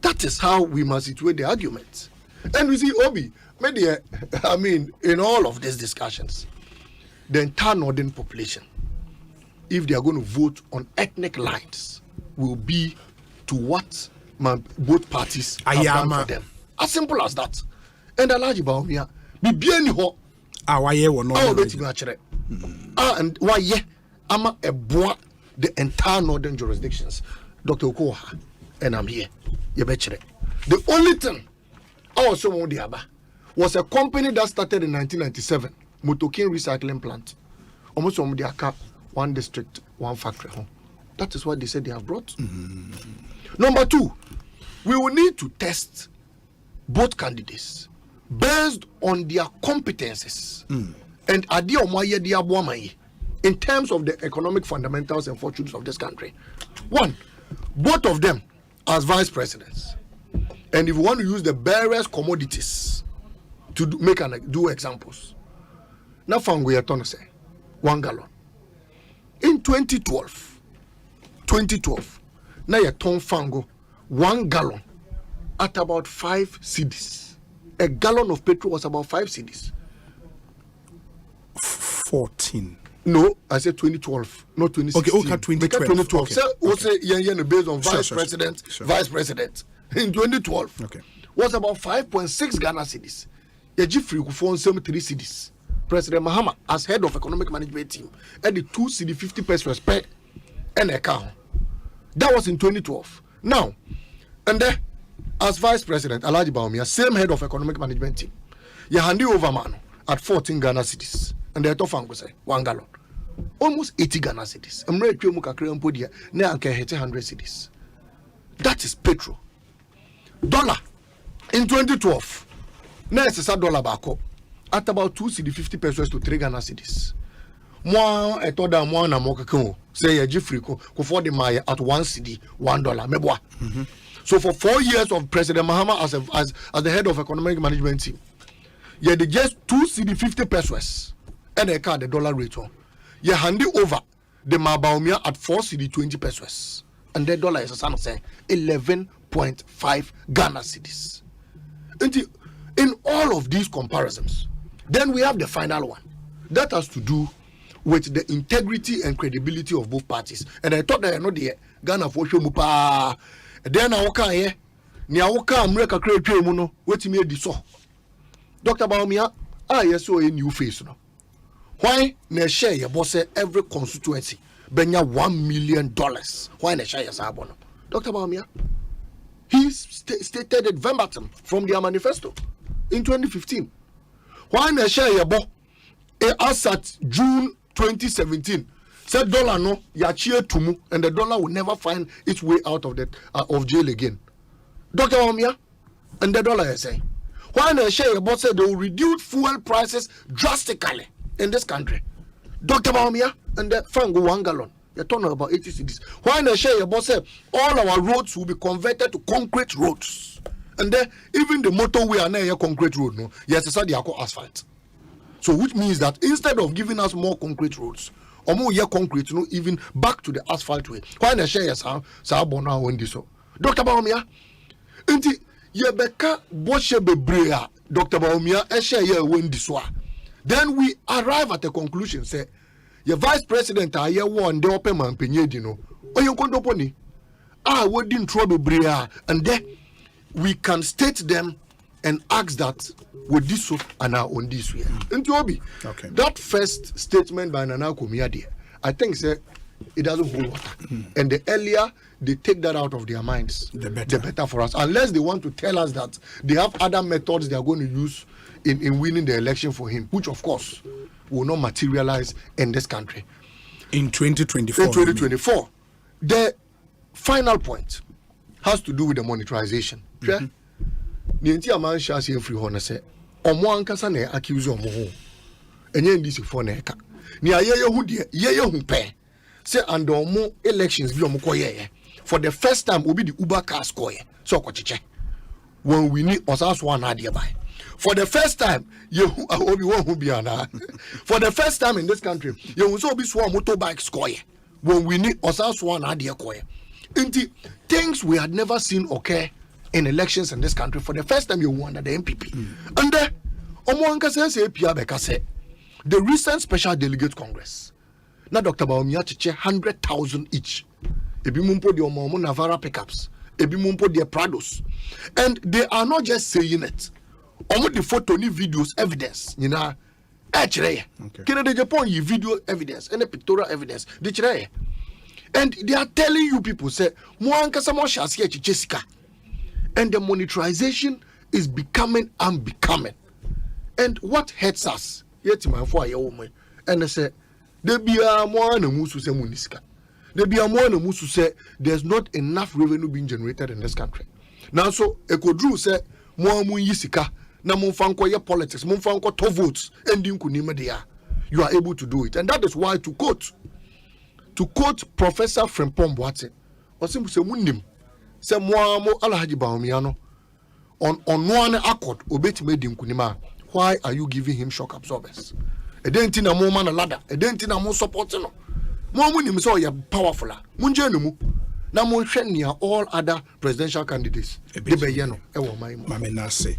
That is how we must situate the argument. And we see Obi, I mean, in all of these discussions, the entire northern population, if they are going to vote on ethnic lines, will be to what both parties have done for them. As simple as that. And the large about me, be bien ho. Why ye were not. And why ye? I'm a boy the entire northern jurisdictions. Dr. Okoha, and I'm here. The only thing I also want the Aba was a company that started in 1997, Mutokin Recycling Plant. Almost on the Aka, one district, one factory home. That is what they said they have brought. Number 2, we will need to test both candidates based on their competences and in terms of the economic fundamentals and fortunes of this country. 1, both of them as vice presidents. And if you want to use the various commodities to do examples, now fango ya say 1 gallon. In 2012, now ya ton fango 1 gallon at about 5 cedis. A gallon of petrol was about 5 cedis. 14. No, I said 2012, not 2016. Okay, 2012. Okay. So, based on vice president. In 2012, was about 5.6 Ghana cedis. Yajifri Kufon 3 cedis. President Mahama, as head of economic management team, had the 2 cedi 50 pesos per and account. That was in 2012. Now, and then, as vice president, Alhaji Bawumia, same head of economic management team, you hand over man at 14 Ghana cedis. And the tofango say 1 gallon. Almost 80 Ghana cedis. I'm ready to make a cream podia. Now I can hit 100 cedis. That is petrol. Dollar in 2012. Now it's a dollar back up at about 2 cedi 50 pesos to 3 Ghana cedis. Moi, I thought that moi na moka say a Jifriko for the Maya at 1 cedi $1 mebwa. So for 4 years of President Mahama as the head of economic management team, you had just 2 cedi 50 pesos and they card the dollar rate on. You hand it over the Mabaumia at 4 cedi 20 pesos, and the dollar is a son of saying 11.5 Ghana cedis. In all of these comparisons, then we have the final one that has to do with the integrity and credibility of both parties. And I thought that I know the Ghana for sure mupa. Then I walk here, Niawoka America create muno, wait me the so. Dr. Bawumia, yes, so a new face now. Why ne share your boss every constituency benya $1 million? Why ne share your sabono? Dr. Bawumia, he stated it verbatim from their manifesto in 2015. Why ne share your boss as at June 2017 said dollar no ya cheer tumu and the dollar will never find its way out of of jail again. Dr. Bawumia, and the dollar is saying why ne share your boss said they will reduce fuel prices drastically in this country. Dr. Bawumia, and the fango 1 gallon. You're talking about 80 cities. Why not share your boss said all our roads will be converted to concrete roads. And then even the motorway are not a concrete road, no. Yes, it's the asphalt. So which means that instead of giving us more concrete roads, or more concrete, no, even back to the asphalt way. Why not share your sabona when this so? Dr. Bawumia, inti yebeka boshe bebrea, Dr. Bawumia, share your when this one. Then we arrive at a conclusion. Say, your vice president are here one day open man penyedino. Or you condoponi. We didn't trouble bria, and then we can state them and ask that with this so and now on this way. Okay. That first statement by Nana Kumiadi, I think say it doesn't hold water. And the earlier they take that out of their minds, the better for us. Unless they want to tell us that they have other methods they are going to use in winning the election for him, which of course will not materialize in this country. In 2024. In 2024. The final point has to do with the monetization. The entire man shall say free honor say, Omo ankasa na accuse omo ho. Enye ndisi for na eka. Ni ayeye hu de, yeye hu pe. Say and omo elections bi omo koye. For the first time obi the Uber car score. So kochiche. When we need osas one ade by. For the first time, for the first time in this country, you will also be sworn motorbike score. When we need osas one idea koye. Things we had never seen occur in elections in this country. For the first time, you wonder the MPP. And the recent Special Delegate Congress. Now, Dr. Bawumia chiche 100,000 each. Ebi mumpo di omo Navara pickups. Ebi mumpo di Prados. And they are not just saying it. Omo the photo ni videos evidence. You know, actually, Kennedy Japan video evidence and pictorial evidence. And they are telling you people, say, and the monetization is becoming unbecoming. And what hurts us, yet my for and I say, there be a more and musu say muniska. There be a more and musu say there's not enough revenue being generated in this country. Now, so Ekodru say, more yisika, na mumfanko ye politics, mumfanko to votes, and you are able to do it. And that is why, to quote Professor Frimpong Boateng, Osimbu se mundim, se mo Alhaji Bawumia on one accord, obeti made him kunima. Why are you giving him shock absorbers? A dent in a more man a ladder, a dent in a more support. More mundim so you're powerful. Munjenumu. Now more all other presidential candidates. Mamenase.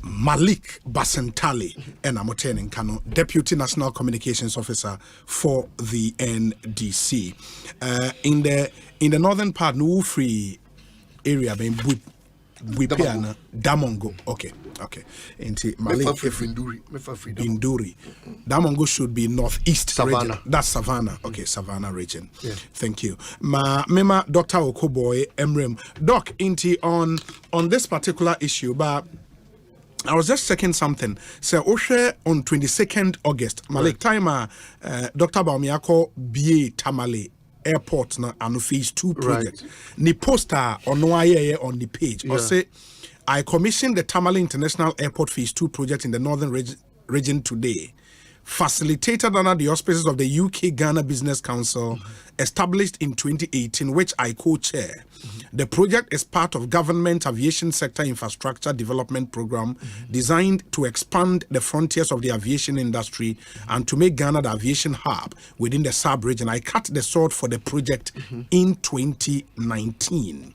Malik Basentali and Amoten Kano, Deputy National Communications Officer for the NDC. In the northern part, no free area being Buipiana, Damongo. Okay. Into Malik Induri. Damongo should be northeast Savannah. Region. That's Savannah. Okay, Savannah region. Yeah. Thank you. Mema Dr. Okoboy Emrem. Doc, into on this particular issue, but I was just checking something. So, Osei on 22nd August, Malik Timer, Dr. Bawumia BA Tamale Airport na anu phase 2 project. Ni poster on the page. Or say, I commissioned the Tamale International Airport phase 2 project in the northern region today, facilitated under the auspices of the UK Ghana Business Council, established in 2018, which I co-chair. The project is part of government aviation sector infrastructure development program designed to expand the frontiers of the aviation industry and to make Ghana the aviation hub within the sub-region. I cut the sword for the project in 2019.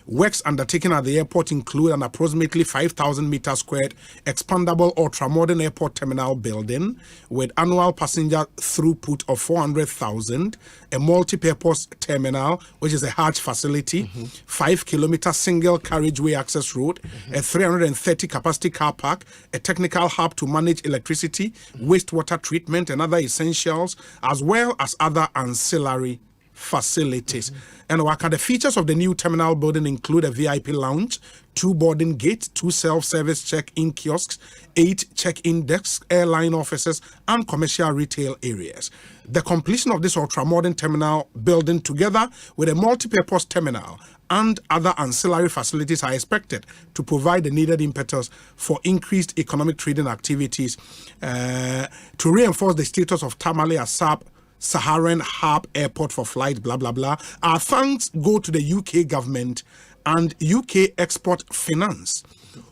Works undertaken at the airport include an approximately 5,000 meter squared expandable ultra-modern airport terminal building with annual passenger throughput of 400,000, a multi-purpose terminal, which is a Hajj facility, 5-kilometer single carriageway access road, a 330 capacity car park, a technical hub to manage electricity, wastewater treatment, and other essentials, as well as other ancillary facilities. And the features of the new terminal building include a VIP lounge, 2 boarding gates, 2 self-service check-in kiosks, 8 check-in desks, airline offices, and commercial retail areas. The completion of this ultra-modern terminal building, together with a multi-purpose terminal and other ancillary facilities, are expected to provide the needed impetus for increased economic trading activities to reinforce the status of Tamale as Saharan hub airport for flight, blah, blah, blah. Our thanks go to the UK government and UK Export Finance,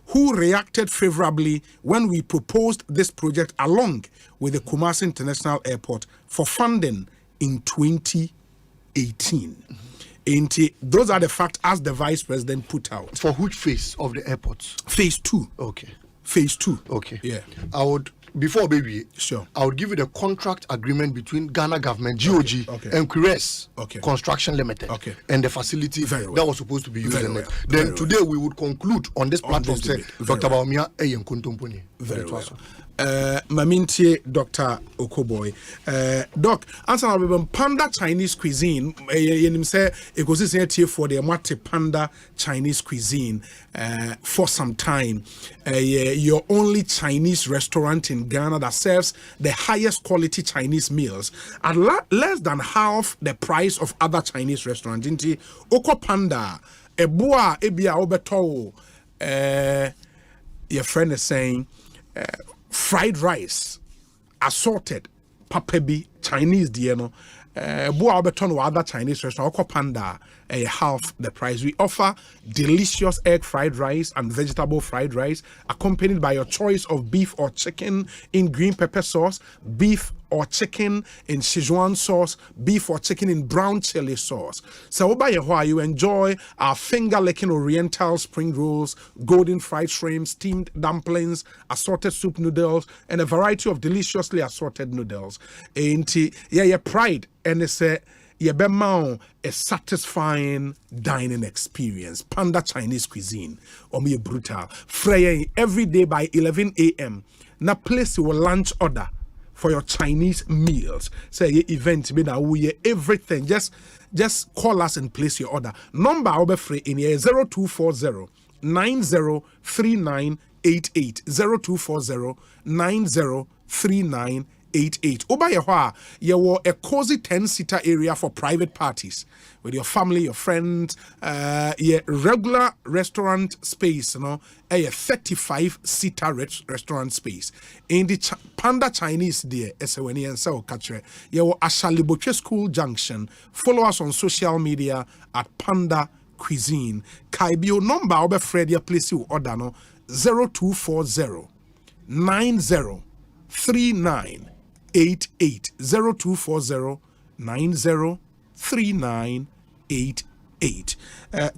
who reacted favorably when we proposed this project along with the Kumasi International Airport for funding in 2018. Those are the facts as the Vice President put out. For which phase of the airports? Phase 2. Okay. Phase 2. Okay. Yeah. I would, before baby, sure, I would give you the contract agreement between Ghana government, GOG, and Quires Construction Limited, and the facility that was supposed to be used in it. Then today we would conclude on this platform, say, Dr. Bawumia Eyen Kuntumpuni. Very well. Mamintie Dr. Okoboy. Doc, answer about panda Chinese cuisine. You say Ekosiisen here for the Mate Panda Chinese cuisine for some time. Your only Chinese restaurant in Ghana that serves the highest quality Chinese meals at less than half the price of other Chinese restaurants. Inti Oko Panda, Ebua Ebia Obeto. Your friend is saying. Fried rice, assorted, papebi, Chinese, Bua Alberton or other Chinese restaurant, Oko Panda, half the price. We offer delicious egg fried rice and vegetable fried rice, accompanied by your choice of beef or chicken in green pepper sauce, beef or chicken in Sichuan sauce, beef or chicken in brown chili sauce. So by you enjoy our finger-licking oriental spring rolls, golden fried shrimp, steamed dumplings, assorted soup noodles, and a variety of deliciously assorted noodles. Pride, and it's a satisfying dining experience. Panda Chinese cuisine, brutal. Freying every day by 11 a.m. Na place your lunch order for your Chinese meals. Say your event, be now we everything. Just call us and place your order. Number I'll be free in here 0240 903988 0240 903988. Oba yehwa ye wo a cozy 10-seater area for private parties with your family, your friends, your regular restaurant space, a 35-seater restaurant space. In the Panda Chinese there, SWNE and so catcher, your Ashaliboche School Junction. Follow us on social media at Panda Cuisine. Kaibio number I'll be Fred, your place you order no 0240 903988 0240 903988.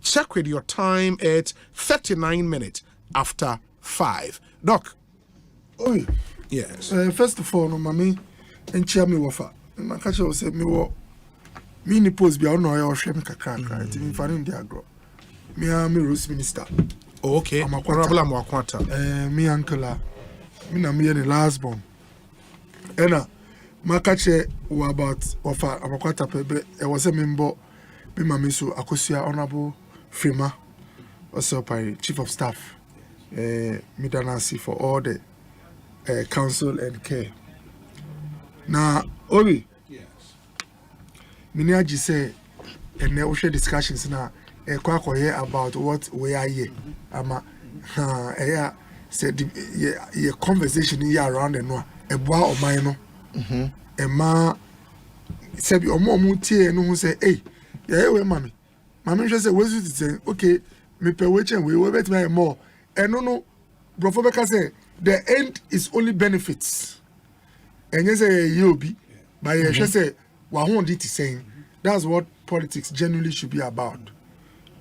Check with your time at 39 minutes after 5. Doc. Oh, yes. First of all, no, mommy, and chair me wafa. My catcher will say, me wo, me ni post be on or shame kakaka. It's me finding the agro. Me Rose Minister. Oh, okay. I'm a quarter. Me uncle. Me na me the last born. Ena, my catcher were about wafa. I'm a quarter pebe. I was a member. Be mami so Akosia Honorable Frima, also by Chief of Staff, Midanasi for all the counsel and care. Now, Obi, yes. Miniaji say, and there share discussions now. Here about what we are here. Said the conversation here around the no a boy or mine no. Ma said your mom would no say, hey. Yeah, well, mommy just say, what's it say? Okay, me pay which and we will bet me more. And no, Brofobeka say the end is only benefits. And you say you'll be, but you just say, what won't it saying? That's what politics generally should be about.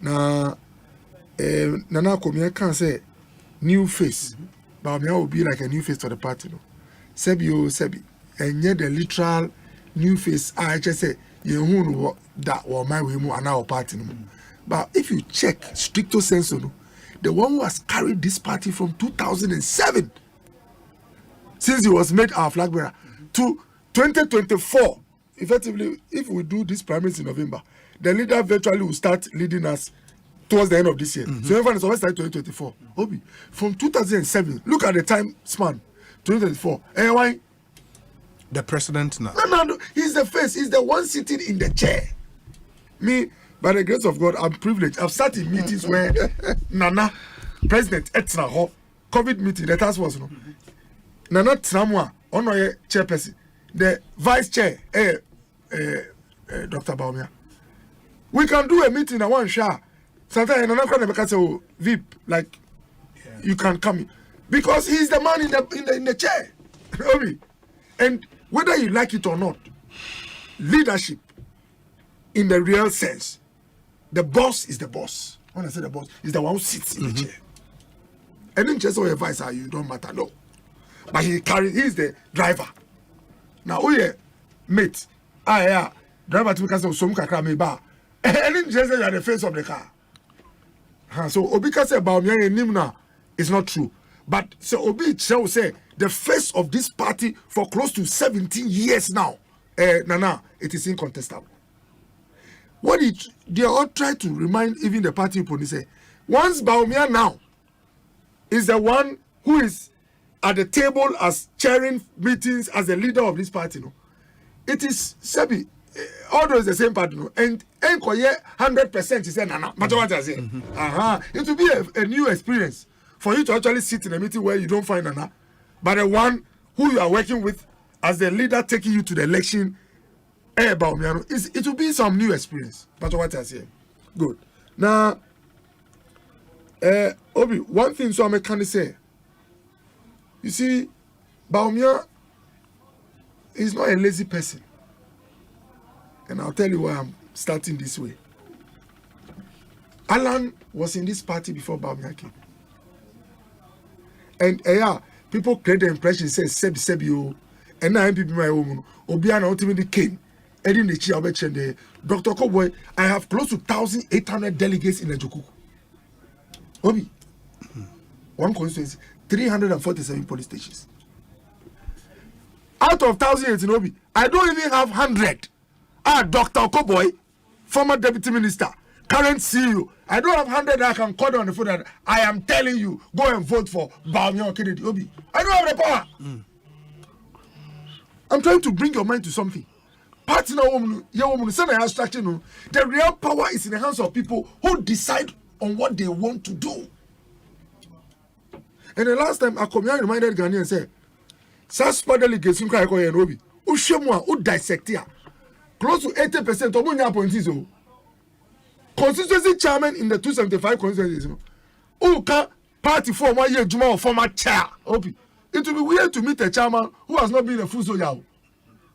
Now, Nana Komia can't say new face, but me will be like a new face for the party. No, Sebi, and yet the literal new face. I just say. You know that or my way and our party. But if you check stricto sensu, the one who has carried this party from 2007, since he was made our flag bearer, to 2024, effectively, if we do this primaries in November, the leader virtually will start leading us towards the end of this year. So everyone is always starting 2024. Obi, from 2007, look at the time span, 2024. Why? The president now. No, he's the face. He's the one sitting in the chair. Me, by the grace of God, I'm privileged. I've sat in meetings where Nana, President Etna Ho, COVID meeting, the task force, no. Nana Tramwa, Honorary Chairperson, the Vice Chair, Dr. Baumia. We can do a meeting at one shot. Sometimes Nana can say, VIP, like, you can come in. Because he's the man in the chair. And whether you like it or not, leadership in the real sense, the boss is the boss. When I say the boss, is the one who sits in the chair. And then just your advisor, you don't matter, no. But he's the driver. Now, oh yeah, mate, driver to because of some kakra me ba. And then just say you are the face of the car. So Obi say about me and Nimna is not true. But so Obi shall say the face of this party for close to 17 years now. Nana, it is incontestable. What they all try to remind even the party people, they say, once Baumia now is the one who is at the table as chairing meetings as the leader of this party, no, it is Sebi, although it's the same party, no, and Enkoye 100% is Nana. But what I say, it will be a new experience for you to actually sit in a meeting where you don't find Nana, but the one who you are working with as the leader taking you to the election. It will be some new experience. But what I say, good. Now, Obi, one thing so I can say, you see, Baumia is not a lazy person, and I'll tell you why I'm starting this way. Alan was in this party before Baumia came, and people create the impression say Sebi, and now people my own Obiana ultimately came. Dr. Cowboy, I have close to 1,800 delegates in Ejuku. Obi, one constituency, 347 police stations. out of 1,000 I don't even have 100. Dr. Okoboy, former deputy minister, current CEO, I don't have 100 that I can call on the phone that I am telling you, go and vote for Bawumia Kennedy Obi. I don't have the power. I'm trying to bring your mind to something. Party now, the real power is in the hands of people who decide on what they want to do. And the last time I come here reminded Ghanaians and said, Saspa delegates in Krakow and Obi, Ushemwa, who dissect here. Close to 80% of Munya appointees. Constituency chairman in the 275 constituencies. Who can party for 1 year Juma or former chair? Obi. It will be weird to meet a chairman who has not been a full soldier.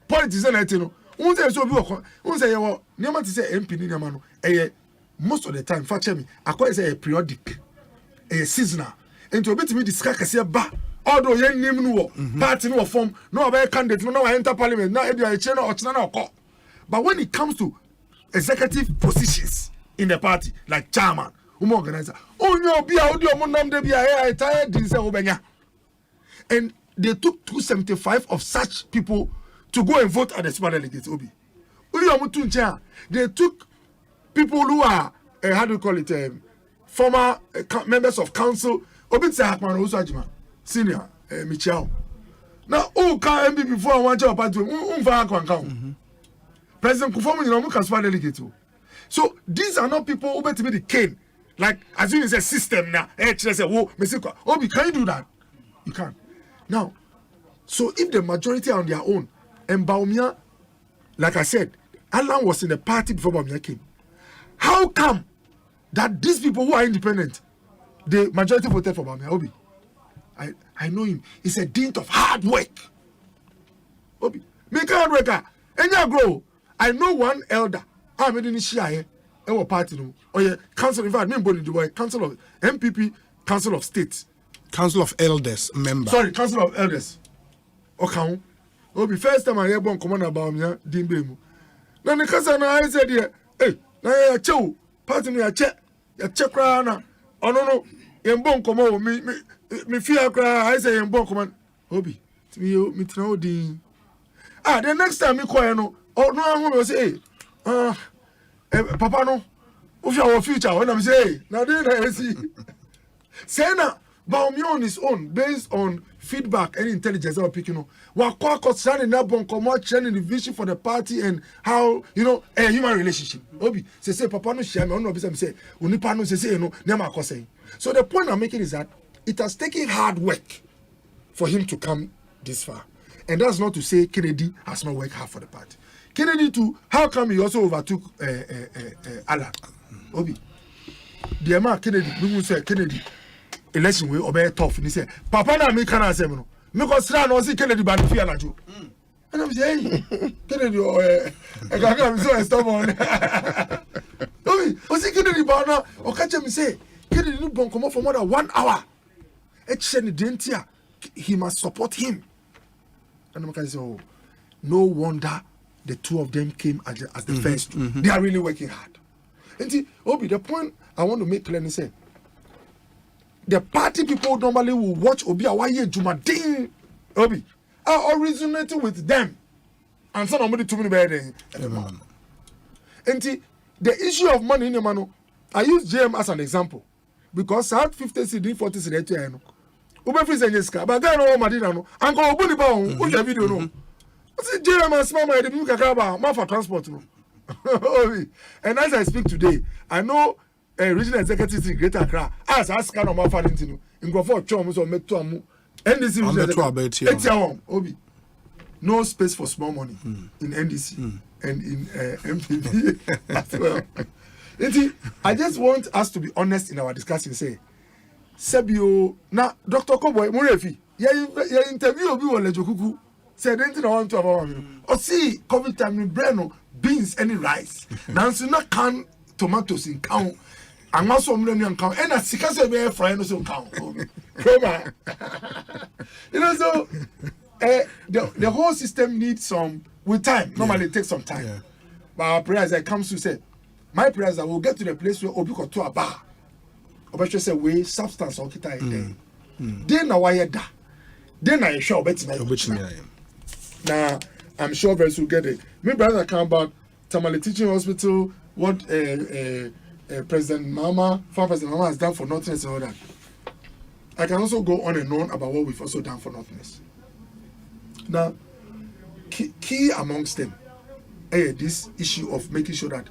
Politics and etino. Who say so be who say you never to say MP ni man. Most of the time, facture me, I call it a periodic, a seasonal. And to be discuss kase ba. Although yen name no party no form, no about candidate, no enter parliament, no maybe a channel or channel. But when it comes to executive positions in the party, like chairman, organizer, and they took 275 of such people to go and vote at the small delegates. Obi, they took people who are how do you call it, former members of council. Obi senior Michel. Now, can be before one job party? President Kufuor you know can small delegate. So these are not people who better be the cane. Like as you is a system now. Obi, can you do that? You can't. Now, so if the majority are on their own, and Bawumia, like I said, Alan was in the party before Bawumia came. How come that these people who are independent, the majority voted for Bawumia? Obi, I know him. It's a dint of hard work. Obi, make hard worker, and you grow. I know one elder. I made in share our party no. Oh yeah, council in fact, me body the boy, council of MPP, council of states, council of elders member. Sorry, council of elders. Okay. Obi first time I hear bon command about me, Dimbemu. Now the council na I said here, hey, na ya chew, party no ya check na. Oh no, yen bon command me fear cry. I say yen bon command. Obi, me tell di. The next time me call no, oh no, I want to say, Papa no, of your future. When I'm say, now then I see. Say na Bawumia on his own, based on feedback and intelligence that we're picking up. We're quite concerned in the vision for the party and how, a human relationship. Obi, say, Papa no share me, I don't know, say, Unipa no say, no, never say. So the point I'm making is that it has taken hard work for him to come this far. And that's not to say Kennedy has not worked hard for the party. Kennedy too, how come he also overtook Alan? Obi. The man Kennedy, we say Kennedy election way obey tough. And he said, Papa na me can say no. Me go strand no see Kennedy ban fear na jo. And I'm saying, Kennedy I can't so stubborn. Obi, o see Kennedy ban na o catch me say Kennedy no bon come for more than 1 hour. He must support him. And I'm say, oh, no wonder the two of them came as the first. They are really working hard. And see, Obi, the point I want to make clearly say, the party people normally will watch Obi Awaye Jumadin, Obi, are originating with them. And some of them too many better. And see, the issue of money in the man, I use JM as an example. Because I had 50 CD, 40 CD, Ube free senyeska, but I know Madina no. Uncle Obuni ba on, who your video no. See Jeremy small my the music kakaba, man for transport no. And as I speak today, I know a regional executive in Greater Accra as ask kind of man for intino. In go for chom so meto amu. NDC regional Obi. No space for small money in NDC and in MPP as well. I just want us to be honest in our discussion. Say, Sebio, na Dr. Koboy Murefi, ya interview obi wole jokuku. Say anything I want to about me. Or see COVID time in breno beans any rice. Nansu na can tomatoes in count. And also million count. And a sikase be fry no so count. So the whole system needs some with time. Normally it takes some time. Yeah. But our prayers that comes to say, my prayers that we'll get to the place where Obi got to a bar. Obi say we substance or kita there. Then na why da. Then I show bet na. Now, I'm sure very soon get it. My brother come about Tamale Teaching Hospital, what President Mama, former President Mama has done for Northness and all that. I can also go on and on about what we've also done for Northness. Now, key amongst them, this issue of making sure that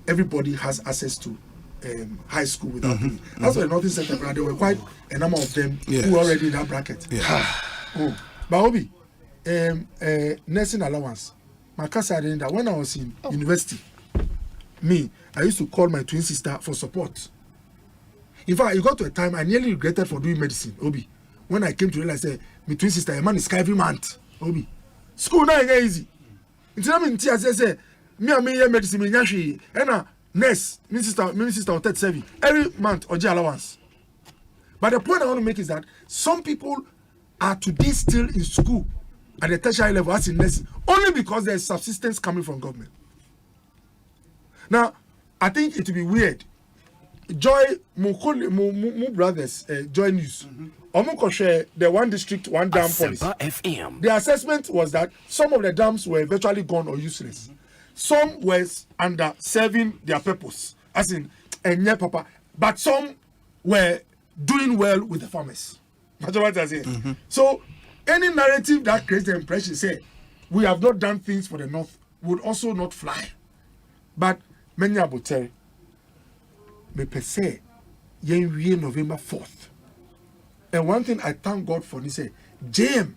everybody has access to high school without paying. That's why Northern Center, there were quite a number of them who were already in that bracket. But Obi, nursing allowance. My cousin said that when I was in university, I used to call my twin sister for support. In fact, it got to a time I nearly regretted for doing medicine, Obi. When I came to realize that my twin sister, a man is every month, Obi. School now is easy. It's not mean I say, me medicine, me nyashi, and nurse, minister, or 37 every month or allowance. But the point I want to make is that some people are today still in school at the tertiary level as in nursing only because there's subsistence coming from government. Now, I think it will be weird. Joy, my brothers, Joy News. Share the one district, one dam policy. FM. The assessment was that some of the dams were virtually gone or useless. Some were under serving their purpose, as in papa, but some were doing well with the farmers. That's what I say. So, any narrative that creates the impression, say, we have not done things for the North, would also not fly. But, many about tell me per se, November 4th. And one thing I thank God for, he say, JM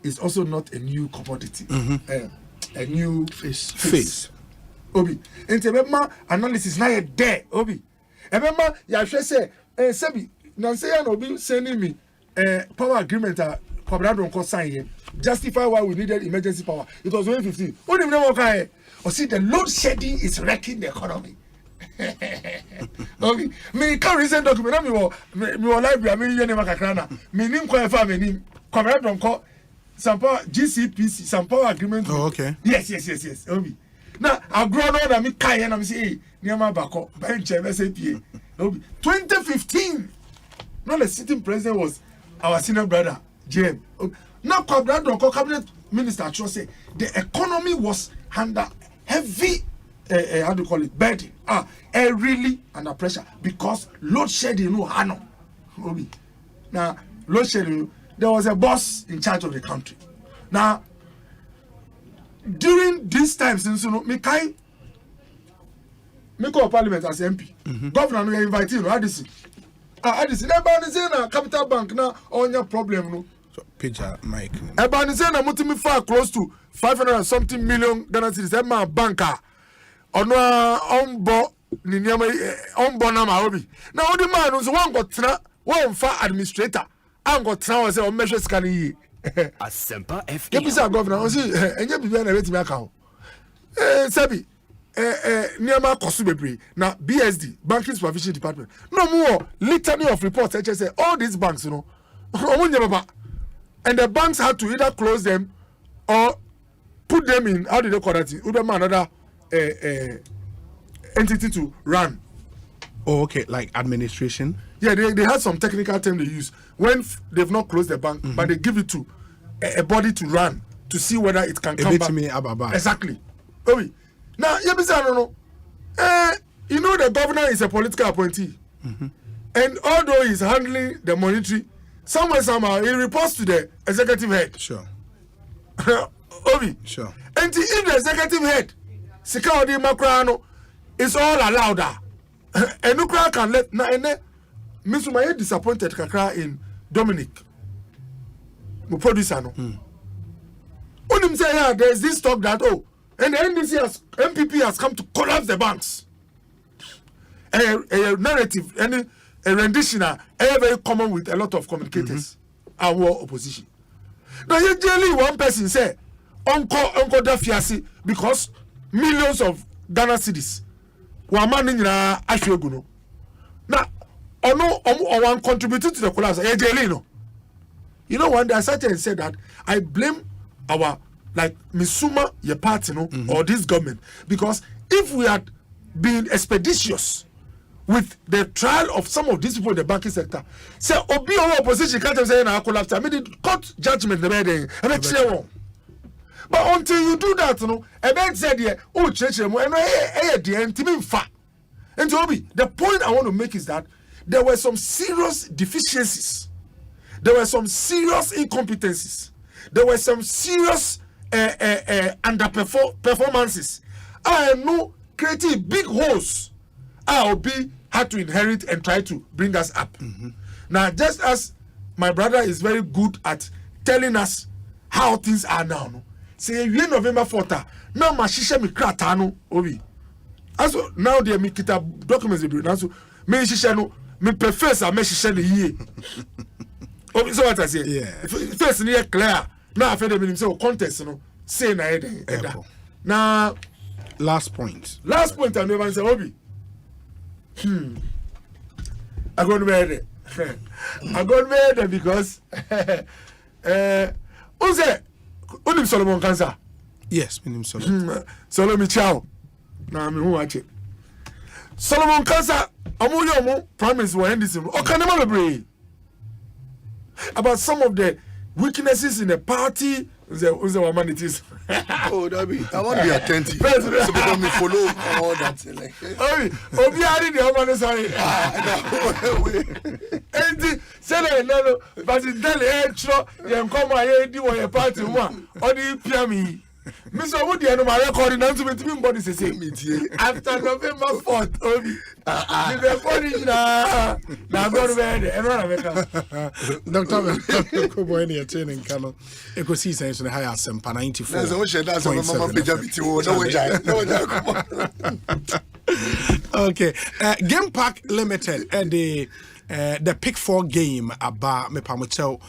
is also not a new commodity, a new face. Obi, and the analysis now there, Obi. And remember, you should say, Sebi, Nancy and Obi sending me a power agreement. Justify why we needed emergency power. It was 2015. What do you know? Or see, the load shedding is wrecking the economy. Okay, me can't recent document. Me library. Me you never kakrana. Me nim kwa fa me nim. Comrade don't call some power GCPC, some power agreement. Oh, okay. Yes. Obi. Now I grow on that me kai and I'm say, hey, Niama Bako, bench SAPA. Obi. 2015. Now the sitting president was our senior brother, JM. Now Comrade don't call cabinet minister actually say the economy was under heavy. How do you call it? Burden. Really under pressure because load shedding. Now, load shedding. There was a boss in charge of the country. Now, during these times, me call parliament as MP. Governor, we invite you. Addison. Everybody say na Capital Bank na on your problem no. So picture Mike. Everybody say na mutimi far close to 500 and something million Ghana cedis. That man banker. Ono ombo ni nyama ombo na ma obi na odi man no so wan go tra wan fa administrator an go tra wan say o measure scan yi Asempa FM. Keep say governor o say enye bibia na betimi aka ho sabi nyama kosu bebre na BSD Banking Supervision Department no more litany of reports say all these banks you know and the banks had to either close them or put them in how did they call that another entity to run. Oh, okay, like administration. Yeah, they had some technical term they use when they've not closed the bank, but they give it to a body to run to see whether it can come back. Exactly. Okay. Now, you know the governor is a political appointee, and although he's handling the monetary, somehow he reports to the executive head. Sure. Obi. Sure. And if the executive head security macrano is all allowed and Ukraine can let na ene Mr. Maye disappointed kakra in Dominic my producer no onim say yeah there is this talk that and the MPP has come to collapse the banks a narrative and a rendition very common with a lot of communicators our opposition now usually one person say uncle dafiasi because millions of Ghana cedis were manning na ashweguno. Now, one contributed to the collapse. You know, one day I sat and said that I blame our Misuma, your party, or this government, because if we had been expeditious with the trial of some of these people in the banking sector, say obi our opposition can't say na collapse. I mean, the court judgment the But until you do that, no, a bed said, yeah, oh, church, and the intimate fat. And Toby, the point I want to make is that there were some serious deficiencies, there were some serious incompetencies, there were some serious underperformances. I know creating big holes. Obi had to inherit and try to bring us up. Now, just as my brother is very good at telling us how things are now, no? Say November 4th, now my shisha mi kratano obi. Also now they make kita documents they now so me shisha no me professor me shisha the year. Obi so what I say? Yeah. First near clear. Now I feel them say contest no say na eda. Now last point I never say obi. I got mad. I got mad because Osei Unim Solomon Kansa. Yes, Minim Solomon. Solomon Chow. Now I'm watch it. Solomon Kansa, Amuyomo, promise will end this. Oh, can I be about some of the weaknesses in the party? The humanities. Oh, that be. I want to be attentive. So because me follow all that. Like, Obi ari the humanities. And say no, but it's tell extra. You come here, do your party one. Or do you pay me? Mr. Woody, I know my record in answer body say after November 4th, Obi. The recording now go to bed. Dr. Kobo any training Kano. Ekosiisen so high Asempa 94.7. Okay. Game Park Limited and the Pick 4 game about me pamochel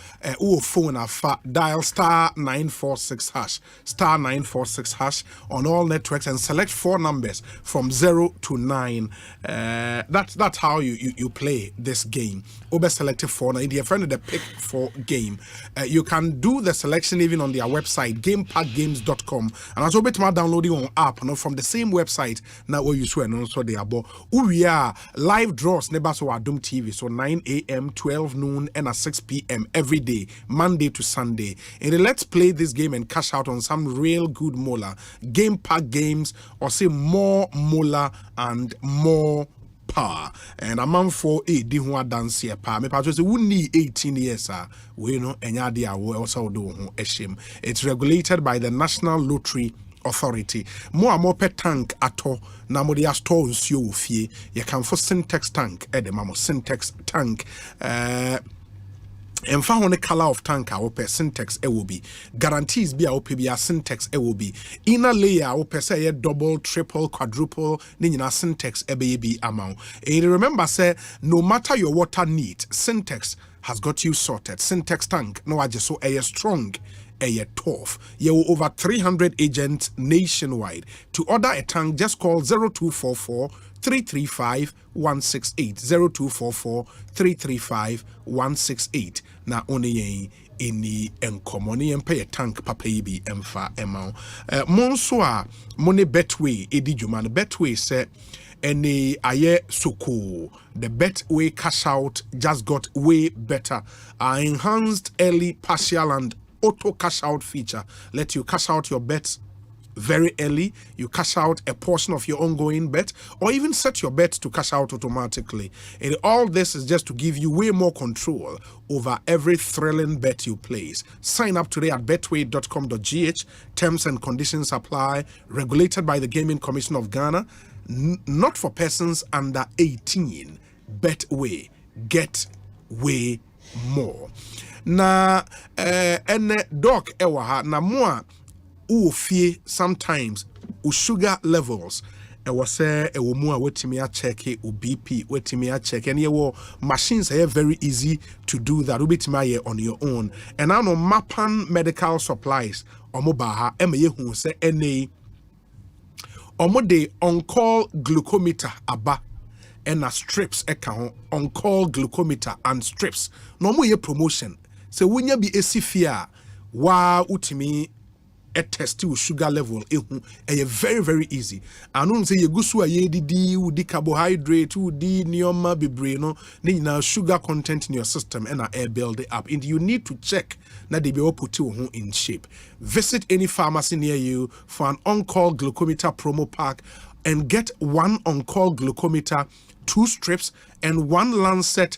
phone afa dial *946# on all networks and select 4 numbers from 0 to 9. That's how you play this game. Obe selected 4 now. If you're friend of the Pick 4 game, you can do the selection even on their website gamepackgames.com, and as well downloading on app from the same website now where you swear and also they are we are live draws neighbors so Adum TV so 9 a.m., 12 noon, and at 6 p.m. every day, Monday to Sunday. And let's play this game and cash out on some real good mola. Game Pack Games, or say more mola and more power. And a man for a diwa dance here, pa. Me pa say we need 18 years, we know enya dia we also do eshim. It's regulated by the National Lottery Authority. More per tank ato na mo dia store nsuo fie. You can for Syntex tank mamo Syntex tank and found on the color of tank or per Syntex will be guarantees be our PBR Syntex will be inner layer or per say double, triple, quadruple nina Syntex be amount. And remember say no matter your water need, Syntex has got you sorted. Syntex tank no just so strong. A tough. You have over 300 agents nationwide. To order a tank, just call 0244 335 168. 0244 335 168. Na only any encommoni and pay a tank papa be emfa amount. Monsua money betway edi juman betway say any aye soko. The betway cash out just got way better. Enhanced early partial and auto cash out feature let you cash out your bets very early. You cash out a portion of your ongoing bet or even set your bet to cash out automatically. And all this is just to give you way more control over every thrilling bet you place. Sign up today at betway.com.gh. Terms and conditions apply. Regulated by the Gaming Commission of Ghana. Not for persons under 18. Betway. Get way more. Na doc ewa ha na moa fie sometimes sugar levels ewa se ewo mu a wetimi a check o BP wetimi a check and yewo machines are very easy to do that wetimi on your own. And now no Mapan Medical Supplies omoba ha emaye hu se ene omode on call glucometer aba and strips on call glucometer and strips no mo ye promotion. So when you be a sifia wa utimi a test your sugar level very very easy. And don't say you go so di carbohydrate di nioma bebreno na sugar content in your system and air build it up. And you need to check na they be put you in shape. Visit any pharmacy near you for an on-call glucometer promo pack and get 1 on-call glucometer, 2 strips, and 1 lancet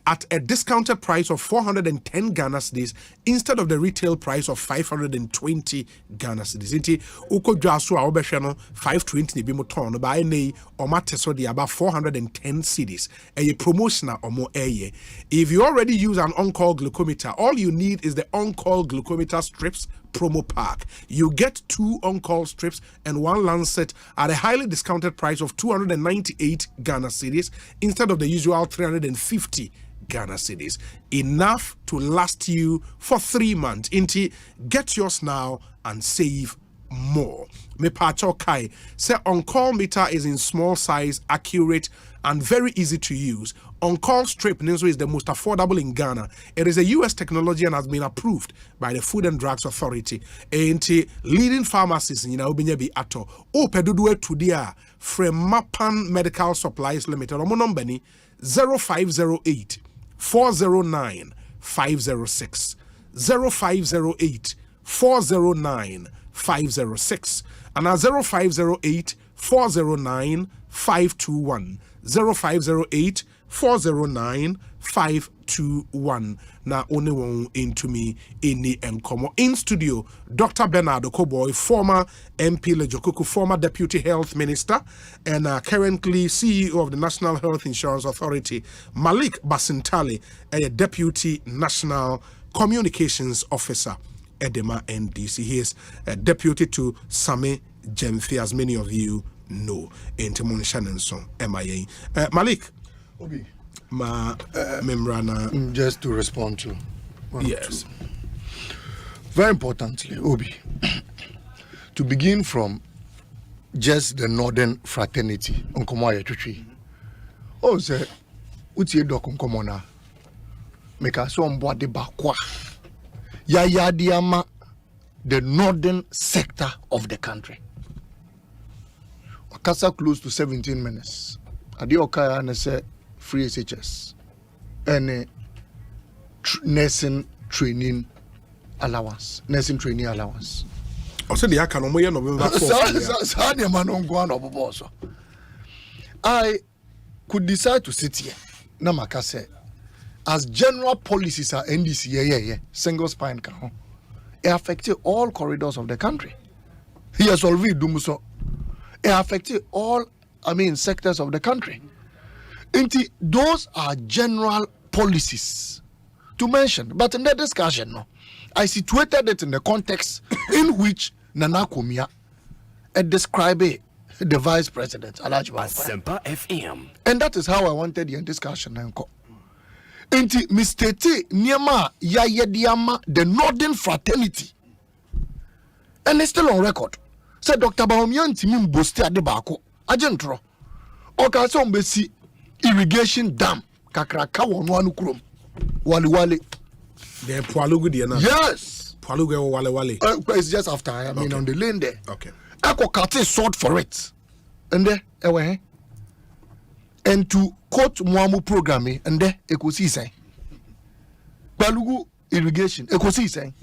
at a discounted price of 410 Ghana cedis instead of the retail price of 520 Ghana cedis. Inti uko jaso a obehwe no 520 ne bi mo ton no ba nei o mateso de about 410 cedis. A promotional or more eye. If you already use an on-call glucometer, all you need is the on-call glucometer strips promo pack. You get 2 on-call strips and 1 lancet at a highly discounted price of 298 Ghana cedis instead of the usual 350 Ghana cedis. Enough to last you for 3 months. Inti, get yours now and save more. Me pacho kai say on-call meter is in small size, accurate, and very easy to use. On-call strip Ninso is the most affordable in Ghana. It is a US technology and has been approved by the Food and Drugs Authority. And leading pharmacies in Ubinyabi Ato. O pedudue tudia from Mapan Medical Supplies Limited. Omo number ni 0508 409 506 0508 409 506 and 0508 409 521 0508 409 521. Now only one into me any encomo in studio. Dr. Bernard Okoboy, former MP Lejokuku, former Deputy Health Minister, and currently CEO of the National Health Insurance Authority. Malik Basintali, a Deputy National Communications Officer. Edema NDC. He is a deputy to Sami Jemfi, as many of you know. In Timon Shannonson, MIA. Malik. Obi. Membrana. Just to respond to. Yes. Very importantly, Obi, to begin from just the Northern Fraternity on Komaya Tree. Oh, sir, what's your doc on Komona? Make us on board the Bakwa. Yaya Diama, the northern sector of the country. Wakasa close to 17 minutes. Adioka and say free SHS and nursing training allowance. Also, the Akanomoya November 4th. I could decide to sit here. Namaka said, as general policies are NDC, single spine can it affected all corridors of the country. He has already done so. It affected all, sectors of the country. Those are general policies to mention. But in that discussion, I situated it in the context in which Nana Kumia described the vice president, Asempa FM. And that is how I wanted the discussion. Enti Mr. T Niama Yayediama, the Northern Fraternity. And it's still on record. Said Dr. Bahomian Timim Boste Adebako, Agentro. Okaso Mbesi irrigation dam, Kakraka one krum. Wali. The Pualugu Diana. Yes. Pualugu Wale. It's just after, on the lane there. Okay. Eko Kate sought for it. And there, and to quote Mwamu programming and there Ekosiisen Balugu irrigation Ekosiisen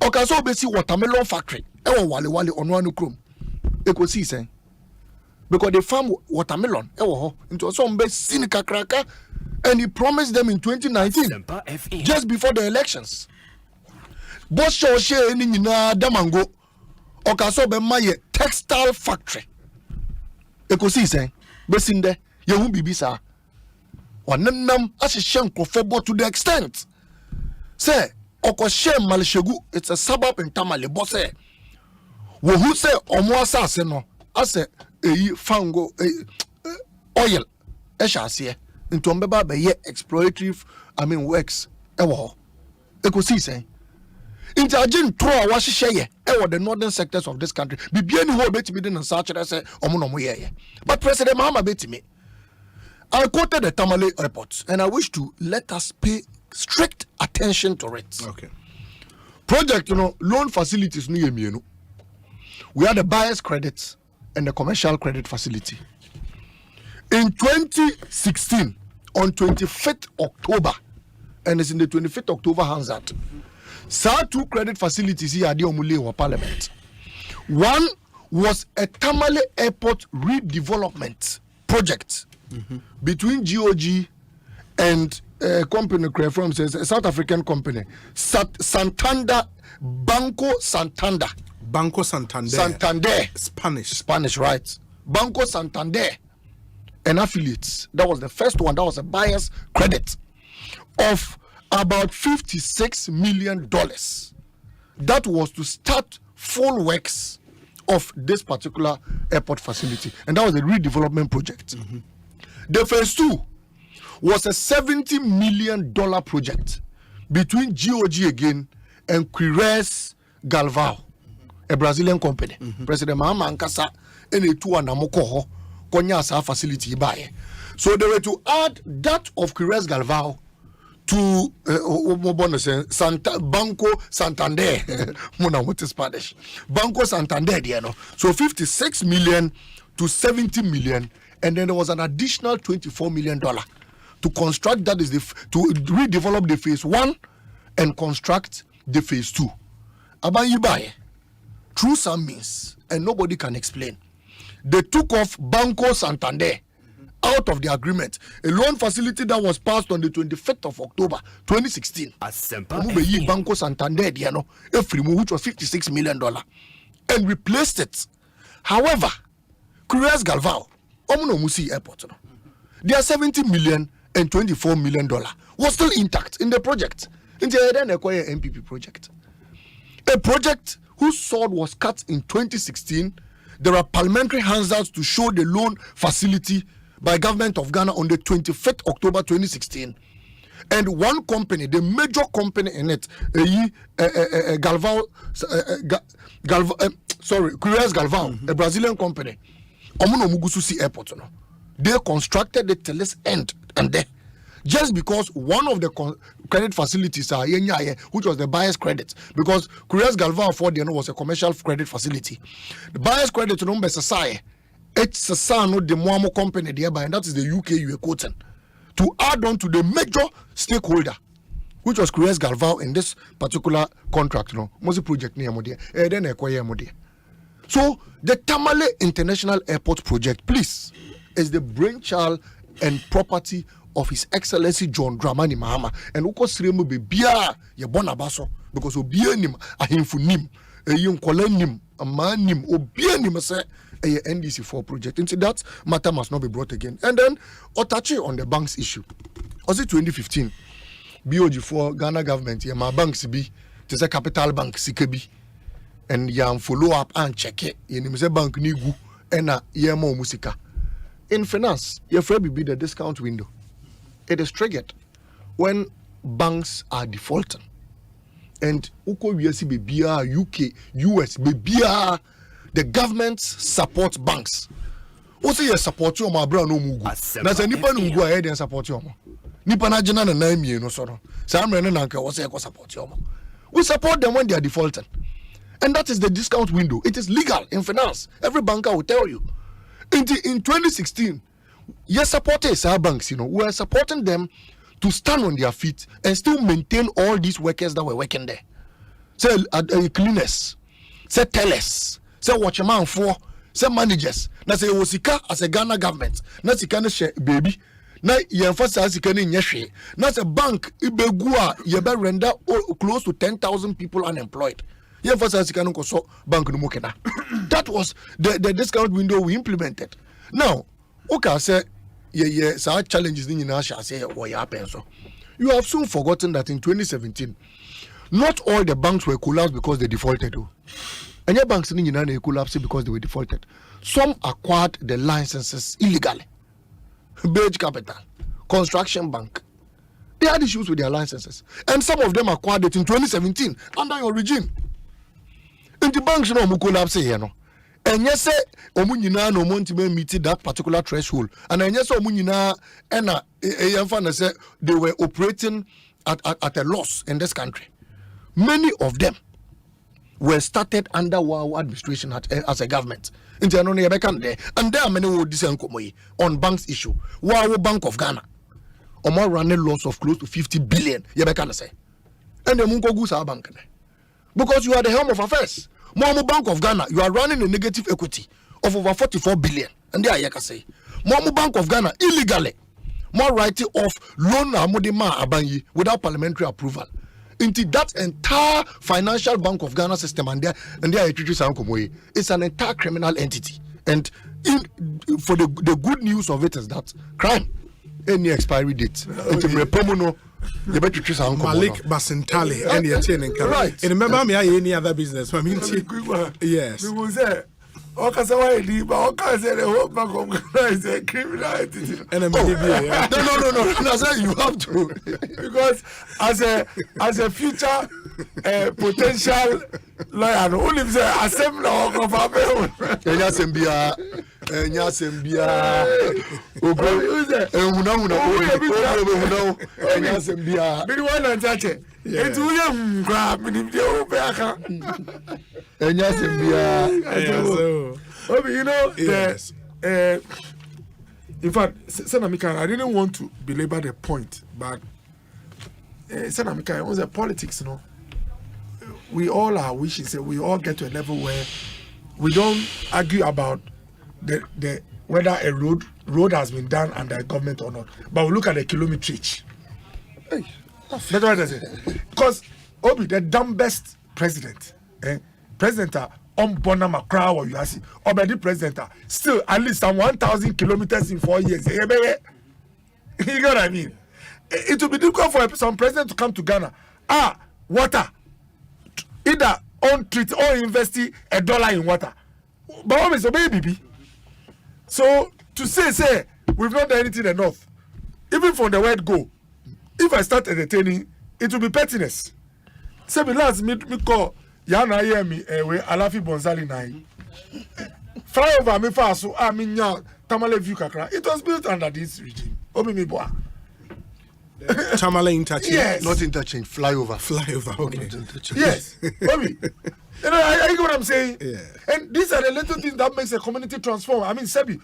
Okaso besi watermelon factory ewo wale on one chrome Ekosiisen because they farm watermelon ewo ho into some be sinika kraka and he promised them in 2019 just before the elections. Bosho she ni nyina damango Okaso be maye textile factory Ekosiisen besinde Yehu bibisa wanenam asihye nkofebo to the extent say okoshe malishegu it's a suburb in Tamale bosse wo hu say omo asase no ase eyi fango oil ehase into mbeba be ye exploitative works ewo Ekosiisen into agin tro a wahihye ye ewo the northern sectors of this country bibia ni ho betimi de nsa kire say omo no mo ye but President Mahama betimi I quoted the Tamale airport and I wish to let us pay strict attention to it. Okay. Project, loan facilities no yemienu. We had the buyer's credit and the commercial credit facility. In 2016, on 25th October, and it's in the 25th October Hansard, two credit facilities here at the Omulewa Parliament. One was a Tamale Airport redevelopment project between GOG and a company from a South African company, Santander, Banco Santander. Banco Santander. Santander. Spanish, right. Banco Santander and affiliates. That was the first one. That was a buyer's credit of about $56 million. That was to start full works of this particular airport facility. And that was a redevelopment project. The phase 2 was a $70 million project between GOG again and Quires Galvao, a Brazilian company. President Mahama Nkasa ene tu anamoko konya sa facility buy. So they were to add that of Quires Galvao to Banco Santander. What is Spanish? Banco Santander, you know. So 56 million to 70 million, and then there was an additional $24 million to construct, that is to redevelop the phase 1 and construct the phase 2. Abayi buy through some means, and nobody can explain. They took off Banco Santander out of the agreement, a loan facility that was passed on the 25th of October 2016. Asempa Banco Santander, which was $56 million, and replaced it. However, Quires Galvao, Musi Airport, their $70 million and $24 million was still intact in the project until they then acquired MPP project. A project whose sword was cut in 2016. There are parliamentary handouts to show the loan facility by government of Ghana on the 25th October 2016. And one company, the major company in it, Quires Galvao, a Brazilian company, Omunomugususi Airport, they constructed the till this end and there. Just because one of the credit facilities are which was the buyer's credit, because Quires Galvao for was a commercial credit facility. The buyer's credit number is it's a son of the Moamo company thereby, and that is the UK you are quoting, to add on to the major stakeholder, which was Quires Galvao in this particular contract. Most project near Modia, then acquire Modia. So the Tamale International Airport project, please, is the brainchild and property of His Excellency John Dramani Mahama, and uko siremu be bia ye bona baso, because obia nim ahimfu nim eyim kwala nim aman nim obia nim say a NDC4 project. Into that matter must not be brought again. And then Otachi on the banks issue. Was it 2015? BOG4 Ghana government my banks be to say capital bank sikebi and yam follow up and check it. You say bank nigu ena yemo musika. In finance, your friend be the discount window. It is triggered when banks are defaulting. And uko USC bebia, UK, US bebia, the governments support banks. Also, you support you, my brother no mugu. That's a nipa no go ahead and support you. Nipa na jina na name you no soro. Sam rene na nka wose eko support you. We support them when they are defaulting. And that is the discount window. It is legal in finance. Every banker will tell you. In 2016, yes, supporters our banks, we are supporting them to stand on their feet and still maintain all these workers that were working there. Say cleaners, say tellers, say watchman for, say managers. Na say osika as a Ghana government. Na sika ne share baby. Na yemfasa sika ne nyehwe. Na say bank ibegua yebe render close to 10,000 people unemployed. Yemfasa sika no so bank no mokena. That was the discount window we implemented. Now, okay, say so challenges in say what happened. So you have soon forgotten that in 2017, not all the banks were collapsed because they defaulted. And your banks in collapsed because they were defaulted. Some acquired the licenses illegally. Beige Capital, Construction Bank, they had issues with their licenses, and some of them acquired it in 2017 under your regime. And the banks collapse here, and yes, omunyina no montibe meet that particular threshold. And yes, omunyina and say they were operating at a loss in this country. Many of them were started under our administration as a government. And there are many who disagree on banks issue. Wow, Bank of Ghana, or more running loss of close to 50 billion. Say, and the Mungo goes our bank because you are the helm of affairs. More Bank of Ghana, you are running a negative equity of over 44 billion. And there, I say, more Bank of Ghana illegally, more writing off loan Amodima Abanyi without parliamentary approval. Into that entire financial Bank of Ghana system and their it's an entire criminal entity. And for the good news of it is that crime, any expiry date. Malik Basintali, any attending. Right. And remember me, any other business. I mean, yes. No, is a criminal entity. And no. I said you have to because as a future potential lawyer, only say Asempa of Asempa. You know, yes. In fact, Senamika, I didn't want to belabor the point, but Senamika, it was a politics, you know. We all are wishing, say we all get to a level where we don't argue about the whether a road has been done under the government or not, but we look at the kilometerage. That's what I say. Because Obi, the dumbest president, president on Bonama Crow, you see, Obi president, still at least some 1,000 kilometers in 4 years. You know what I mean? It will be difficult for some president to come to Ghana. Water. Either on treat or invest $1 in water. But what is baby? So to say we've not done anything enough, even from the word go, if I start entertaining, it will be pettiness. Say me last me call Yana Yemi we Alafi Bonzali nai. Flyover me fast so nya Tamale view kakra. It was built under this regime. Obi mi boa. Tamale interchange. Yes. Not interchange, flyover. Okay. Yes. Obi. You know, I get what I'm saying. Yeah. And these are the little things that makes a community transform. I mean, Sebi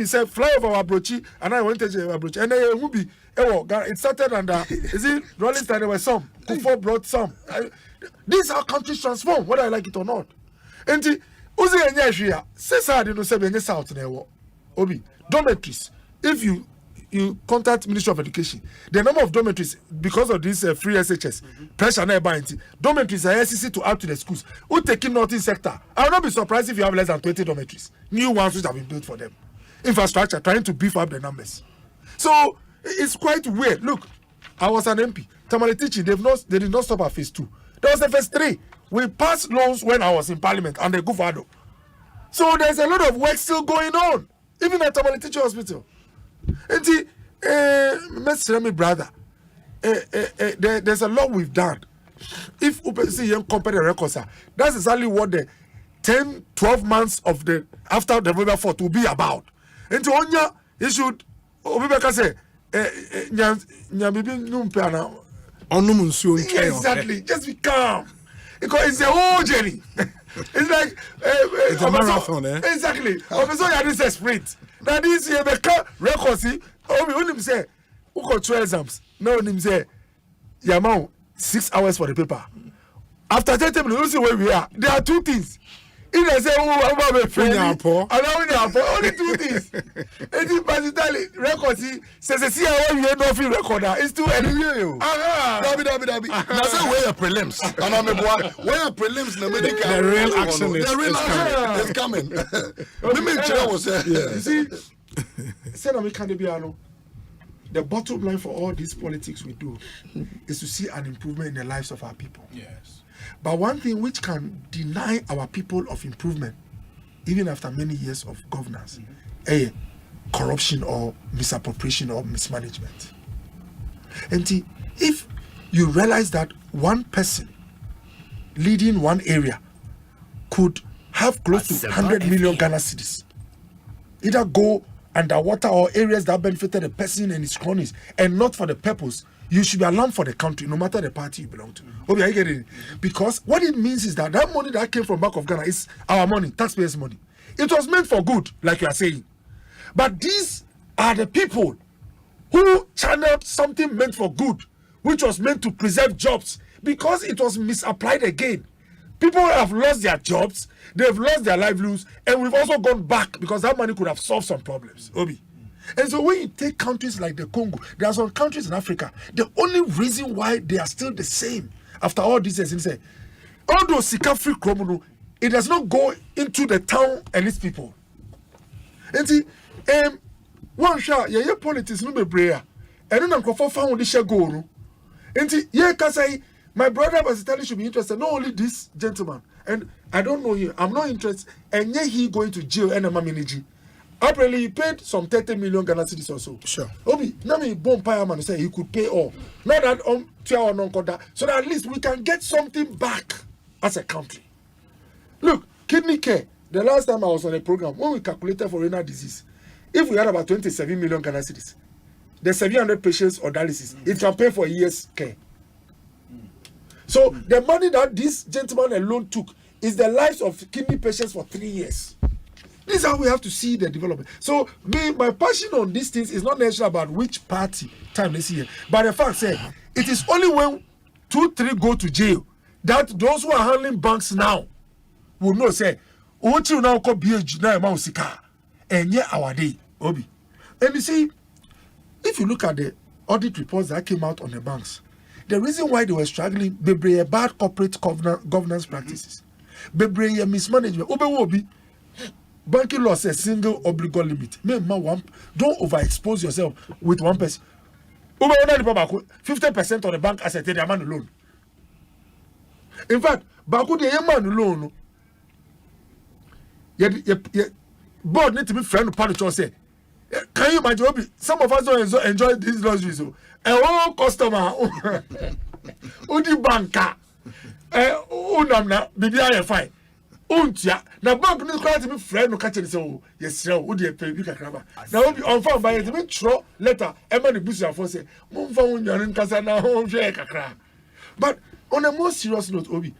said fly over Abrochi, and I went to Abrochi, and then will be. It started under. Is it Rolling Stone? There were some. Kufo brought some. These are countries transform, whether I like it or not. And the Osei and Yashia says I didn't say any south there. Obi dormitories. If you contact Ministry of Education, the number of dormitories because of this free SHS pressure now buying dormitories are SCC to add to the schools. Who taking northern sector? I will not be surprised if you have less than 20 dormitories, new ones which have been built for them. Infrastructure trying to beef up the numbers. So it's quite weird. Look, I was an MP. Tamale teaching, they did not stop at phase 2. There was the phase 3. We passed laws when I was in Parliament and the Gufado. So there's a lot of work still going on, even at Tamale Teaching Hospital. And my brother, there's a lot we've done. If you see young compare the records, that's exactly what the 10-12 months of the after the November 4th will be about. And to Onya, you should say, exactly, just be calm. Because it's a whole journey. It's like it's a marathon, Exactly. Officer, you this a sprint. Now this year the records. Only say, who got 2 exams? No, him say, Yamau 6 hours for the paper. After 30 minutes, you see where we are. There are 2 things. If I say, I'm about to friend, only 2 things. And if basically records says, see how you don't feel recorder. It's too early. Dabi. Now say where your prelims. And I'm a boy. Where your prelims? The real action is coming. Let me tell you see, the bottom line for all these politics we do is to see an improvement in the lives of our people. Yes. But one thing which can deny our people of improvement, even after many years of governance, corruption or misappropriation or mismanagement. And if you realize that one person leading one area could have close to 100 million Ghana cedis, either go underwater or areas that benefited the person and his cronies, and not for the purpose you should be alarmed for the country, no matter the party you belong to. Obi, are you getting it? Because what it means is that money that came from Bank of Ghana is our money, taxpayers' money. It was meant for good, like you are saying. But these are the people who channeled something meant for good, which was meant to preserve jobs, because it was misapplied again. People have lost their jobs, they've lost their livelihoods, and we've also gone back because that money could have solved some problems. Obi. And so when you take countries like the Congo, there are some countries in Africa, the only reason why they are still the same after all this is, although Sika-free criminal, it does not go into the town and its people. And see, one shot, yeah, politics no be prayer. And then I'm going found this go no. And see, yeah, cause my brother was telling should be interested. Not only this gentleman, and I don't know him. I'm not interested. And yeah, he going to jail and a manage. Apparently, he paid some 30 million Ghana cedis or so. Sure. Obi, now me bomb man say he could pay all. Not that so that at least we can get something back as a country. Look, kidney care. The last time I was on a program, when we calculated for renal disease, if we had about 27 million Ghana cedis, the 700 patients or dialysis, it can pay for a year's care. So the money that this gentleman alone took is the lives of kidney patients for 3 years. This is how we have to see the development. So my passion on these things is not necessarily about which party time they see it, but the fact that it is only when 2-3 go to jail that those who are handling banks now will know say Uchi now call BH na ma usika enye our day Obi. And you see, if you look at the audit reports that came out on the banks, the reason why they were struggling, bebree bad corporate governance practices, bebree mismanagement, Obi banking law says single obligor limit. Don't overexpose yourself with one person. 50% of the bank asset they man alone. In fact, Baku the man alone. Board need to be friend of Panicho say. Can you imagine? Some of us don't enjoy these luxuries. So, a whole customer, Udi banker, Unamna, BBI fine. Untia, now bank need to be friend of catching so yes, Udi pay big crabber. Now, will be on fire by the throw letter, Emma the Bush for say, Mumfa Union Casana home share cacra. But on a more serious note, Obi,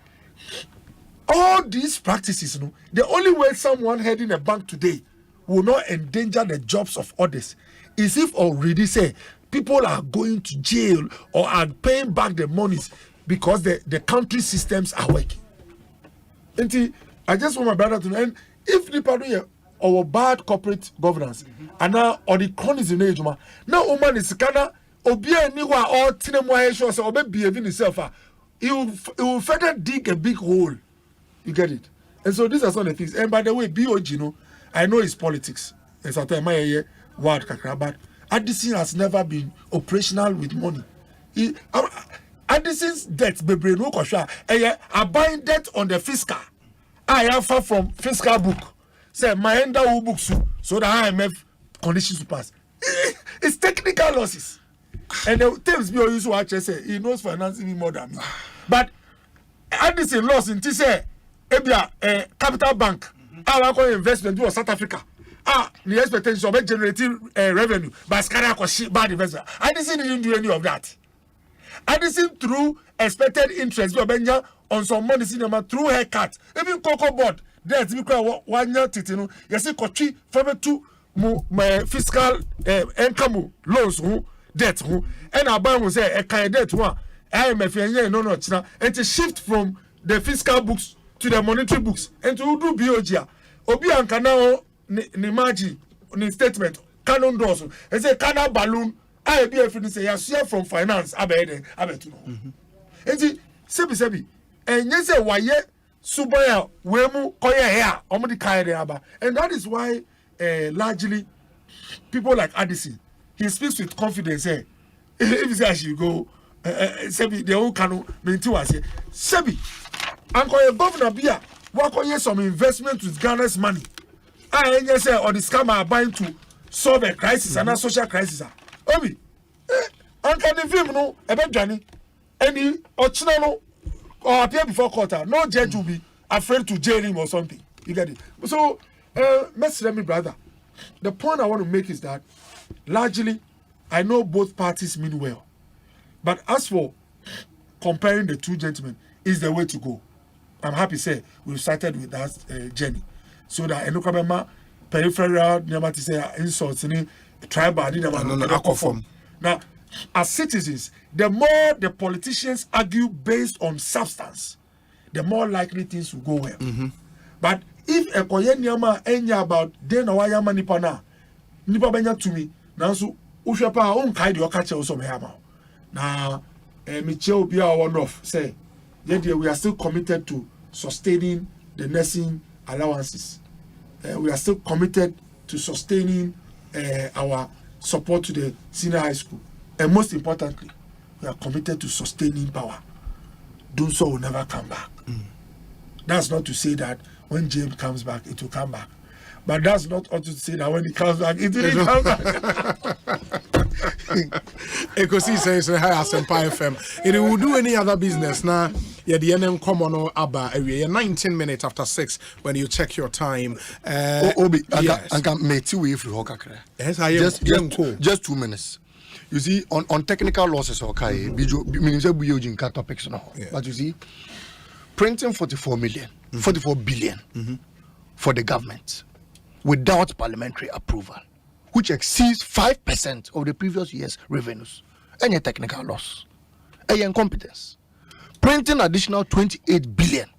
all these practices, the only way someone heading a bank today will not endanger the jobs of others is if already say people are going to jail or are paying back the monies because the country systems are working. And I just want my brother to know, and if the party or bad corporate governance and now or the cronies in age, now woman is kana obia niwa or tinemwa sure so obe behaving himself, he will further dig a big hole. You get it? And so these are some of the things. And by the way, BOG, I know it's politics. And sometimes my word kakra, but Addison has never been operational with money. Addison's debt, baby, no kosha. I buying debt on the fiscal. I have far from fiscal book. Say my enda who books so that IMF conditions to pass. It's technical losses. And the terms BOG used to actually say he knows financing more than me. But Addison lost in say capital bank. Our investment to South Africa. The expectation of generating revenue, but Scania bad investment. Addison didn't do any of that. Addison through expected interest on some money cinema through haircut. Even Cocoa Board, there's 1 year titino. You see, Kochi from to my fiscal income loans debt and our bank will say a kind debt one. IMF and to shift from the fiscal books to the monetary books and to do BOG. Obi anka now ni margin ni statement canon doors and say canal balloon IBF ni say you from finance abetu no. And see sebi and you say why subaya wemu koye here omudi kai aba, and that is why largely people like Addison, he speaks with confidence. If he say I should go sebi the whole cano minti was here sebi anko governor bia wako some investment with Ghana's money. I say or the scammer are buying to solve a crisis and a social crisis. Obi, anka the film no ebe Johnny any ochina or appear before court. No judge will be afraid to jail him or something. You get it? So, let me brother. The point I want to make is that largely I know both parties mean well. But as for comparing the two gentlemen, is the way to go. I'm happy to say we've started with that journey. So that Enukabema peripheral to say insults in tribal now, as citizens, the more the politicians argue based on substance, the more likely things will go well. But if a koyanyama enya about then or yama nipana nipa benya to me now so ushapa on kaidi okache also mehama now Michelle be our one off say yet we are still committed to sustaining the nursing allowances. We are still committed to sustaining our support to the senior high school, and most importantly, we are committed to sustaining power. Doing so will never come back. That's not to say that when James comes back, it will come back. But that's not also to say that when he comes back, it will come back. Ekosiisen says, "Hi, Asempa FM. It will do any other business now. Yeah, the NM common Abba area. 19 minutes after 6 when you check your time. Obi, yes. I can make 2 way free Hokakra. Yes, I am. Just 2 minutes. You see, on technical losses, okay, topics now. But you see, printing 44 billion for the government without parliamentary approval, which exceeds 5% of the previous year's revenues. Any technical loss, any incompetence. Printing additional 28 billion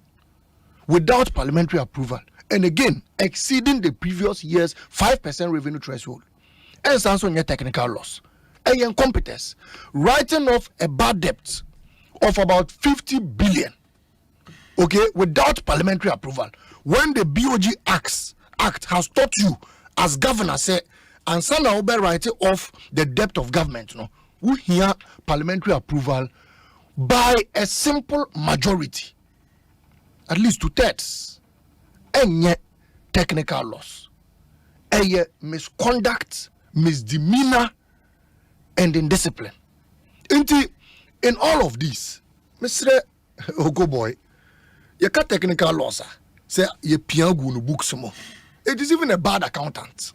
without parliamentary approval, and again exceeding the previous year's 5% revenue threshold. And also any technical loss, any incompetence. Writing off a bad debt of about 50 billion, okay, without parliamentary approval. When the BOG Act has taught you, as governor said, and some are writing off the debt of government, we hear parliamentary approval by a simple majority, at least 2/3, and yet technical loss, and misconduct, misdemeanor, and indiscipline. In all of this, Mr. Ogo boy, you can't technical loss, say you piangu no books more. It is even a bad accountant.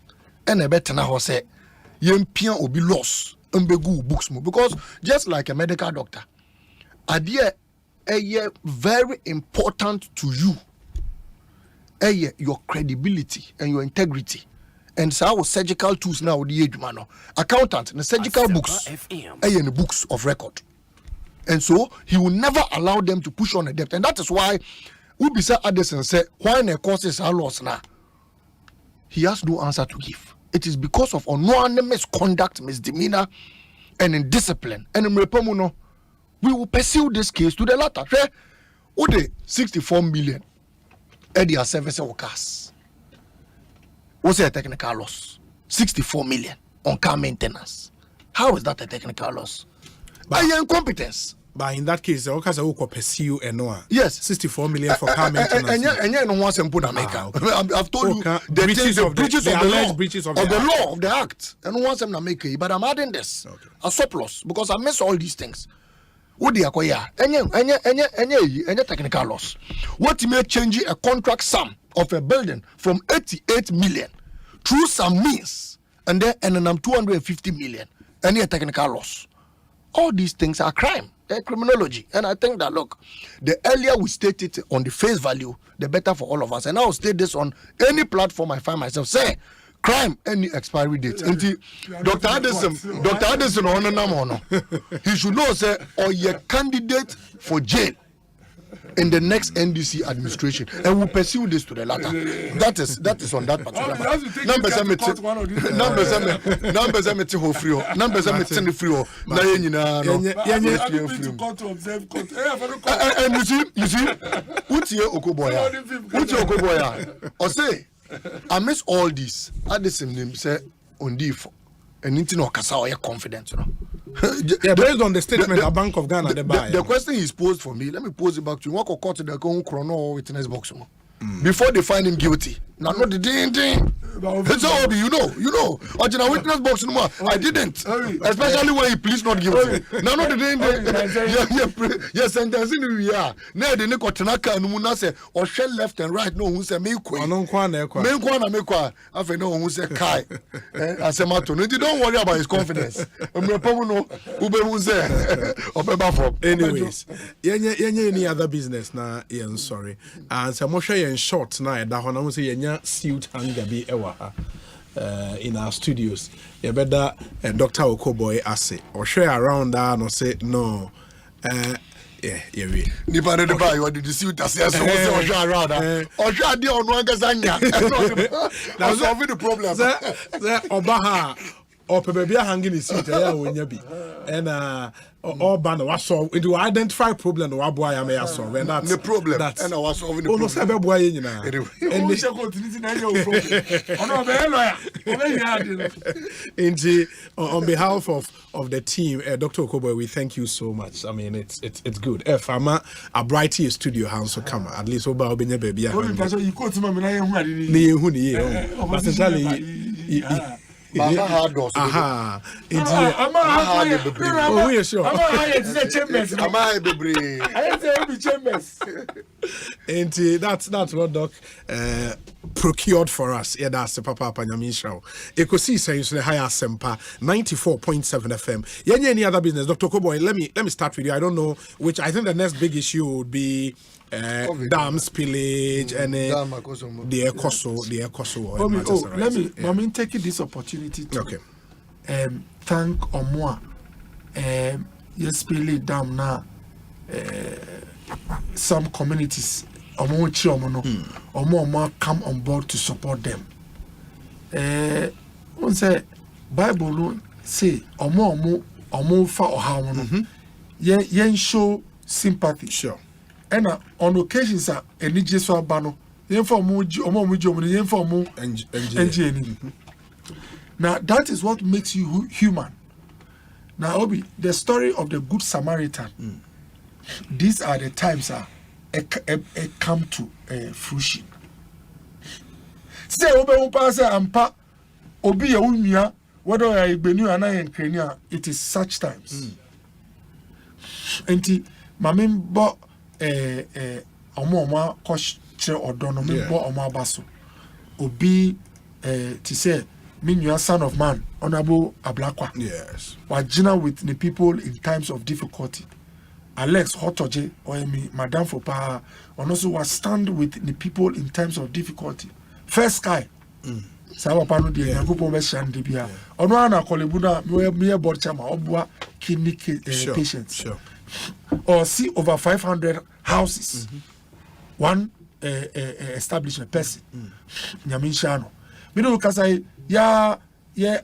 And a better now say you pian will be lost and be good books more. Because just like a medical doctor, idea a very important to you. Your credibility and your integrity. And so our surgical tools now the age man. Accountant, the surgical books and the books of record. And so he will never allow them to push on a debt. And that is why Ubisa Addison said, why the courses are lost now? He has no answer to give. It is because of unknown misconduct, misdemeanor, and indiscipline. And in Repomuno, we will pursue this case to the latter. What the 64 million at their service workers? What's a technical loss? 64 million on car maintenance. How is that a technical loss? By incompetence. But in that case, the workers will pursue and no. Yes, 64 million for car maintenance. And you know what's important. I've told you the breaches of the law of the act. And what's them make it. But I'm adding this a surplus because I miss all these things. What do you acquire? Any technical loss? What may change a contract sum of a building from 88 million through some means, and then 250 million? Any technical loss? All these things are crime. They're criminology. And I think that, look, the earlier we state it on the face value, the better for all of us. And I'll state this on any platform I find myself. Say, crime, any expiry date. Dr. Addison, he should know, say, or you're candidate for jail in the next NDC administration, and we'll pursue this to the latter. That is on that particular matter. And you see, Utie Okoboya, Osei, amidst all this, Addison name say Ondifo. And into no kasa confidence, based on the statement of Bank of Ghana, the question is posed for me. Let me pose it back to you. What court the chrono witness box before they find him guilty? Now not the ding. It's all you know. Original witness box no more. I didn't. Especially when he please not guilty. Now not the ding. Yes, sentencing we are. Now the Nico Tanaka and Muna say or shell left and right. No, who say me kwa. No kwana me kwa. I feel no who say Kai. Asempa. Don't worry about his confidence. Anyways, any other business na yeah, sorry. And so Moshe in short na da ho na mo say yenya suit hanga bi in our studios. You better Dr. Okoboy Ase or share around that no say no. Yeah, we. Nipa de buy what did you see that says or share around or share the on one gazanya. Now solving the problem. Obaha or baby hanging his seat when you be and all band was solved to identify problem or boy I may solve and that's the problem that's and I was solving the problem. And on behalf of the team, Dr. Okoboy, we thank you so much. I mean, it's good. If I'm a brighty studio house come at least over Obenya baby. You quote Mama had those. Aha. Oh, we are sure. And that's what Doc procured for us. Yeah, that's the Papa Panyamin show. Ekosiisen On Asempa 94.7 FM. Yeah, any other business, Dr. Okoboy? Let me start with you. I don't know which. I think the next big issue would be dam spillage and the Ekoso. Let me take this opportunity to thank Omwa. Yes, spillage dam now. Some communities Omo come on board to support them. One say Bible say Omo fa oha yen show sympathy. Sure. And on occasions a enije so abano yen for omo yen for omo. Now that is what makes you human. Now Obi, the story of the Good Samaritan. These are the times it come to fruition. Say obe pass ampa obi ya unya whether I benu ana enkenia, it is such times. Enti mamim bo omo kosh chere odono me bo omo abaso obi to say me son of man honorable Ablakwa. Yes. Wajina with the people in times of difficulty. Alex Hotoje or me, Madame Fopa, and also was stand with the people in times of difficulty. First guy, Sawa Pano de Yakupo Meshan Dibia, or no Anna Kolebuna, mere board chama, Obwa, kidney patients. Sure. Or see over 500 houses, one establishment person, Yamin Shano. We know because yeah,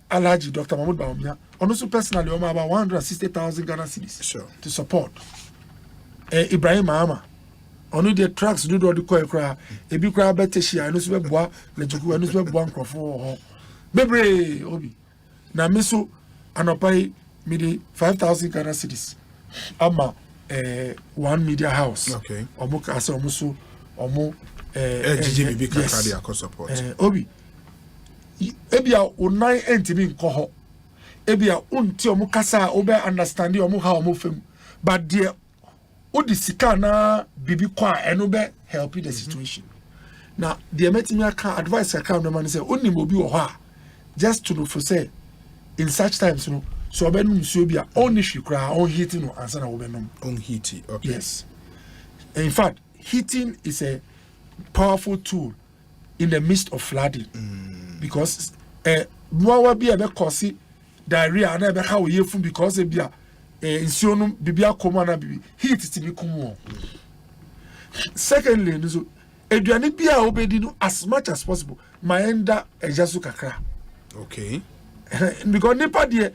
Alaji, Dr. Mahmoud Baumia, and also personally, about 160,000 Ghana cedis to support. Ibrahim Mahama, only the trucks do the coil cry, a big crowd better she, I know so bois, let you go and so one crop for Bebre Obi. Now, Misso, and I pay me 5,000 Ghana cedis. Ama one media house. Okay. Omo Kasa Omusu, Omo GGB cardiac support. Obi. Ebia unai entimi nkoho. Ebia unti omu kasa obe understand omu ha omu fem. But dear odi sika na bibi kwa eno be help the situation. Now the metimi aka advice aka no man say oni mo bi wo ha just to for say in such times no so obe no nsuo bia oni hwikra on heating no answer na obe no on heating. Okay. Yes. In fact, heating is a powerful tool in the midst of flooding. Because more be a cause diarrhea and ever how you from because it be a insuno bibia common bibi heat to be common. Secondly, so eduani bia obedi as much as possible. My enda ejasu kakra. Okay. Because nipa de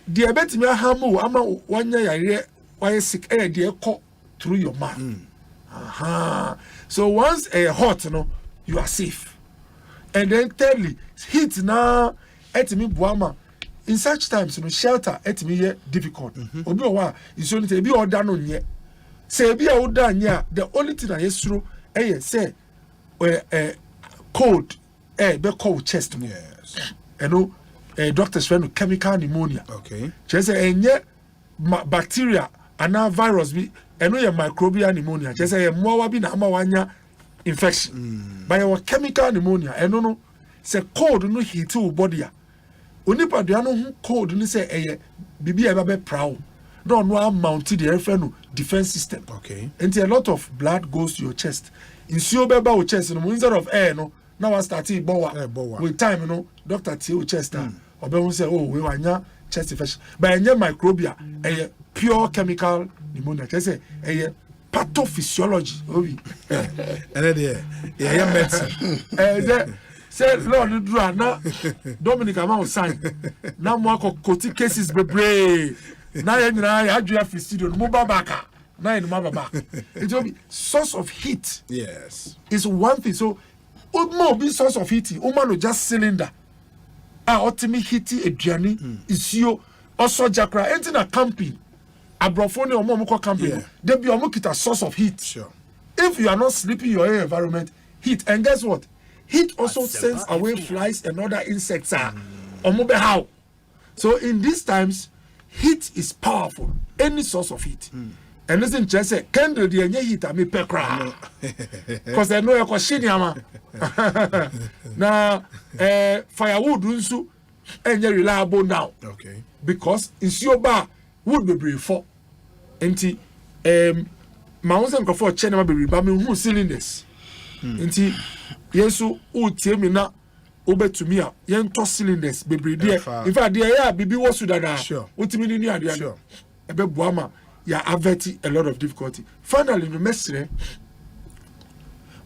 betimi ahamu ama wanya yare why sick de call through your mouth. So once a hot you are safe. And then thirdly, heat now etimi buama. In such times, shelter etimi difficult. Obi owa is only to be order no nye. Say be order nya. The only thing that is true, say cold be called chest mo eno doctors friend chemical pneumonia okay just enye bacteria and virus bi eno ye microbial pneumonia just say mo bi na ama wanya infection by your chemical pneumonia eno no say cold no hit your body a onipa do no cold ni say eye bibi e ba be proud no amount the friend defense system okay and a lot of blood goes to your chest insuo be ba your chest no instead of air no now I start to bowa with time, you know, doctor T.O. chest or be say, oh, we wanya chest infection. But any microbia, a pure chemical pneumonia. Just say a pathophysiology. And then yeah, medicine. Say Lord, you na Dominic amount sign. Now more cotic cases be brave. Now you I do have studio mobile baka. Now in mobile. It will be source of heat. Yes, is one thing. So. Omo be source of heating. Omo no just cylinder. Ultimate heating aduane isio also jakra enti na camping. Abrofo ne omo ko camping. They be omo kita source of heat. Sure. If you are not sleeping your environment, heat and guess what? Heat also sends away flies and other insects. Omo be how. So in these times, heat is powerful. Any source of heat. And listen, just say, candle the any heat I me pekra. Because I know you're question yama. Now, firewood unsu and you're reliable now. Okay. Because it's your bar would be brave for. Empty mountains and for channel be rebamming who cylinders. Empty yesu utie me na obe to me yen to cylinders be brave there. In fact, there bibi was that sure. Ultimately near the sure. Ebe buama. Ya averting a lot of difficulty. Finally, the mestre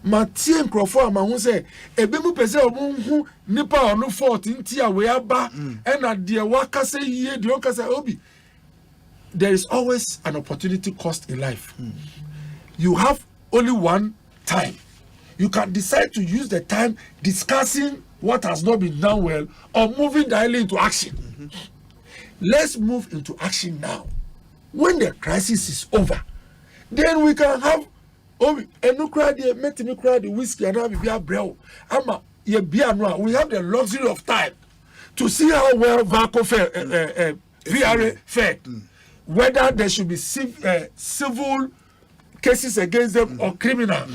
Matien Crawford Mahon say, Ebemu Pese Omu Nipa or no 14 tia we aba and at the waka say ye the oka say obi. There is always an opportunity cost in life. You have only one time. You can decide to use the time discussing what has not been done well or moving directly into action. Let's move into action now. When the crisis is over, then we can have and no cry the met me cry the whiskey and have a brew. Ama ye beer no. We have the luxury of time to see how well VACO VRA fared. Whether there should be civil cases against them or criminal.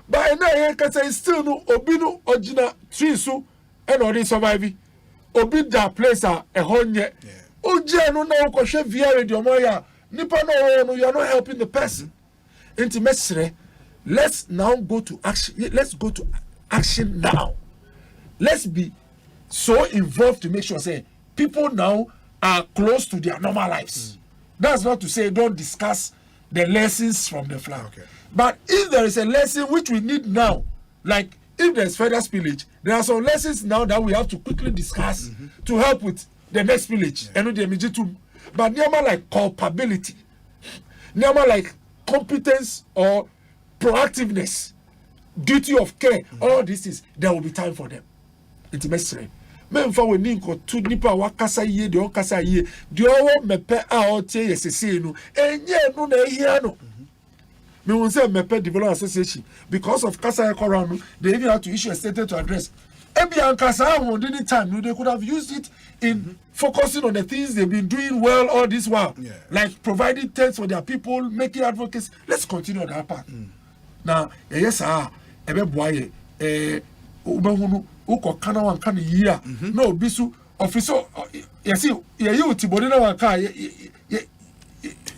But now can say still no obino original trisu and already survive. Obi that place a honye. Oje no na ko hwe VRA the omoya. Nipa no you are not helping the person. Intimacy. Let's now go to action. Let's go to action now. Let's be so involved to make sure say people now are close to their normal lives. That's not to say don't discuss the lessons from the flag. Okay. But if there is a lesson which we need now, like if there's further spillage, there are some lessons now that we have to quickly discuss to help with the next spillage. And the immediate. But never like culpability, never like competence or proactiveness, duty of care, all this is there will be time for them. Intimacy. Men for we need to nipa wakasa ye de okasa ye de owo mepe a o tie yesese no enye no na ehia no. Me won say mepe development association because of kasa ekoran they even have to issue a statement to address. Ebi ankasa won any time they could have used it in focusing on the things they've been doing well all this while, like providing tents for their people, making advocates. Let's continue on that part. Now, yes, sir. Ebe boye ubehunu uko kana wan kana yia no bisu officer yesi you tibodi na wan ka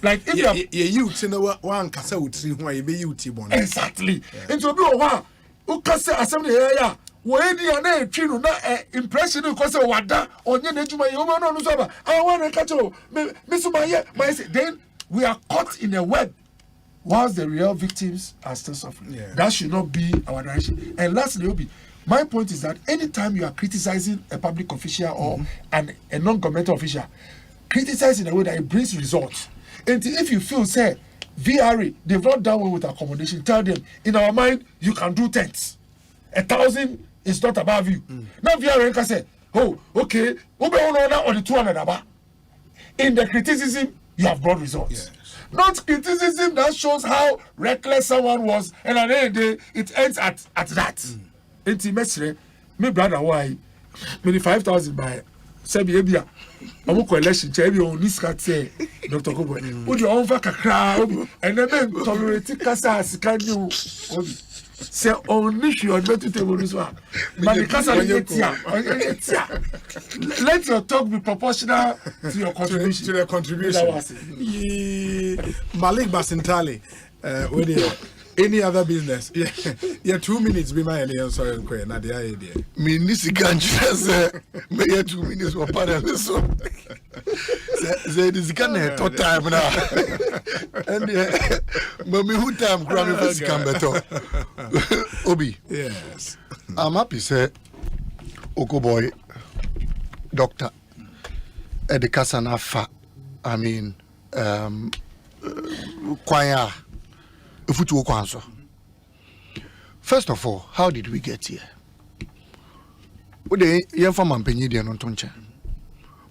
like if you na wan kasa utri ho ye be you tibon exactly into bi o wa ukase assembly ya we di na etwi no na impression ko se wada onye na ejuma ye o no no so ba I want to catch me so my then we are caught in a web whilst the real victims are still suffering. That should not be our direction. And lastly, Obi, my point is that anytime you are criticizing a public official or a non-governmental official, criticize in a way that it brings results. And if you feel, say, VRA, they've not done well with accommodation, tell them, in our mind, you can do tents. 1,000 is not above you. Now VRA can say, oh, okay, or the 200 in the criticism, you have brought results. Not criticism that shows how reckless someone was, and at the end of the day, it ends at that. enti mesre me brother why me 5,000 by sabi ebia omo collection che ebia on niskat say Dr. Kobo o di on va kakra obi eneme tolerate kasa asika ni o obi say on issue on better table this one but the kasa let your talk be proportional to your contribution to the contribution. Malik Basintali with any other business? Yeah, 2 minutes be my alien so and na the idea. Me nisi ganjira se me 2 minutes for panel so. Say this can to time now. And me who time grab me for can better. Obi. Yes. I'm happy say Oko boy doctor Edikasa na fa. I mean kwaya. First of all, how did we get here? We young farmer Penny on Toncha.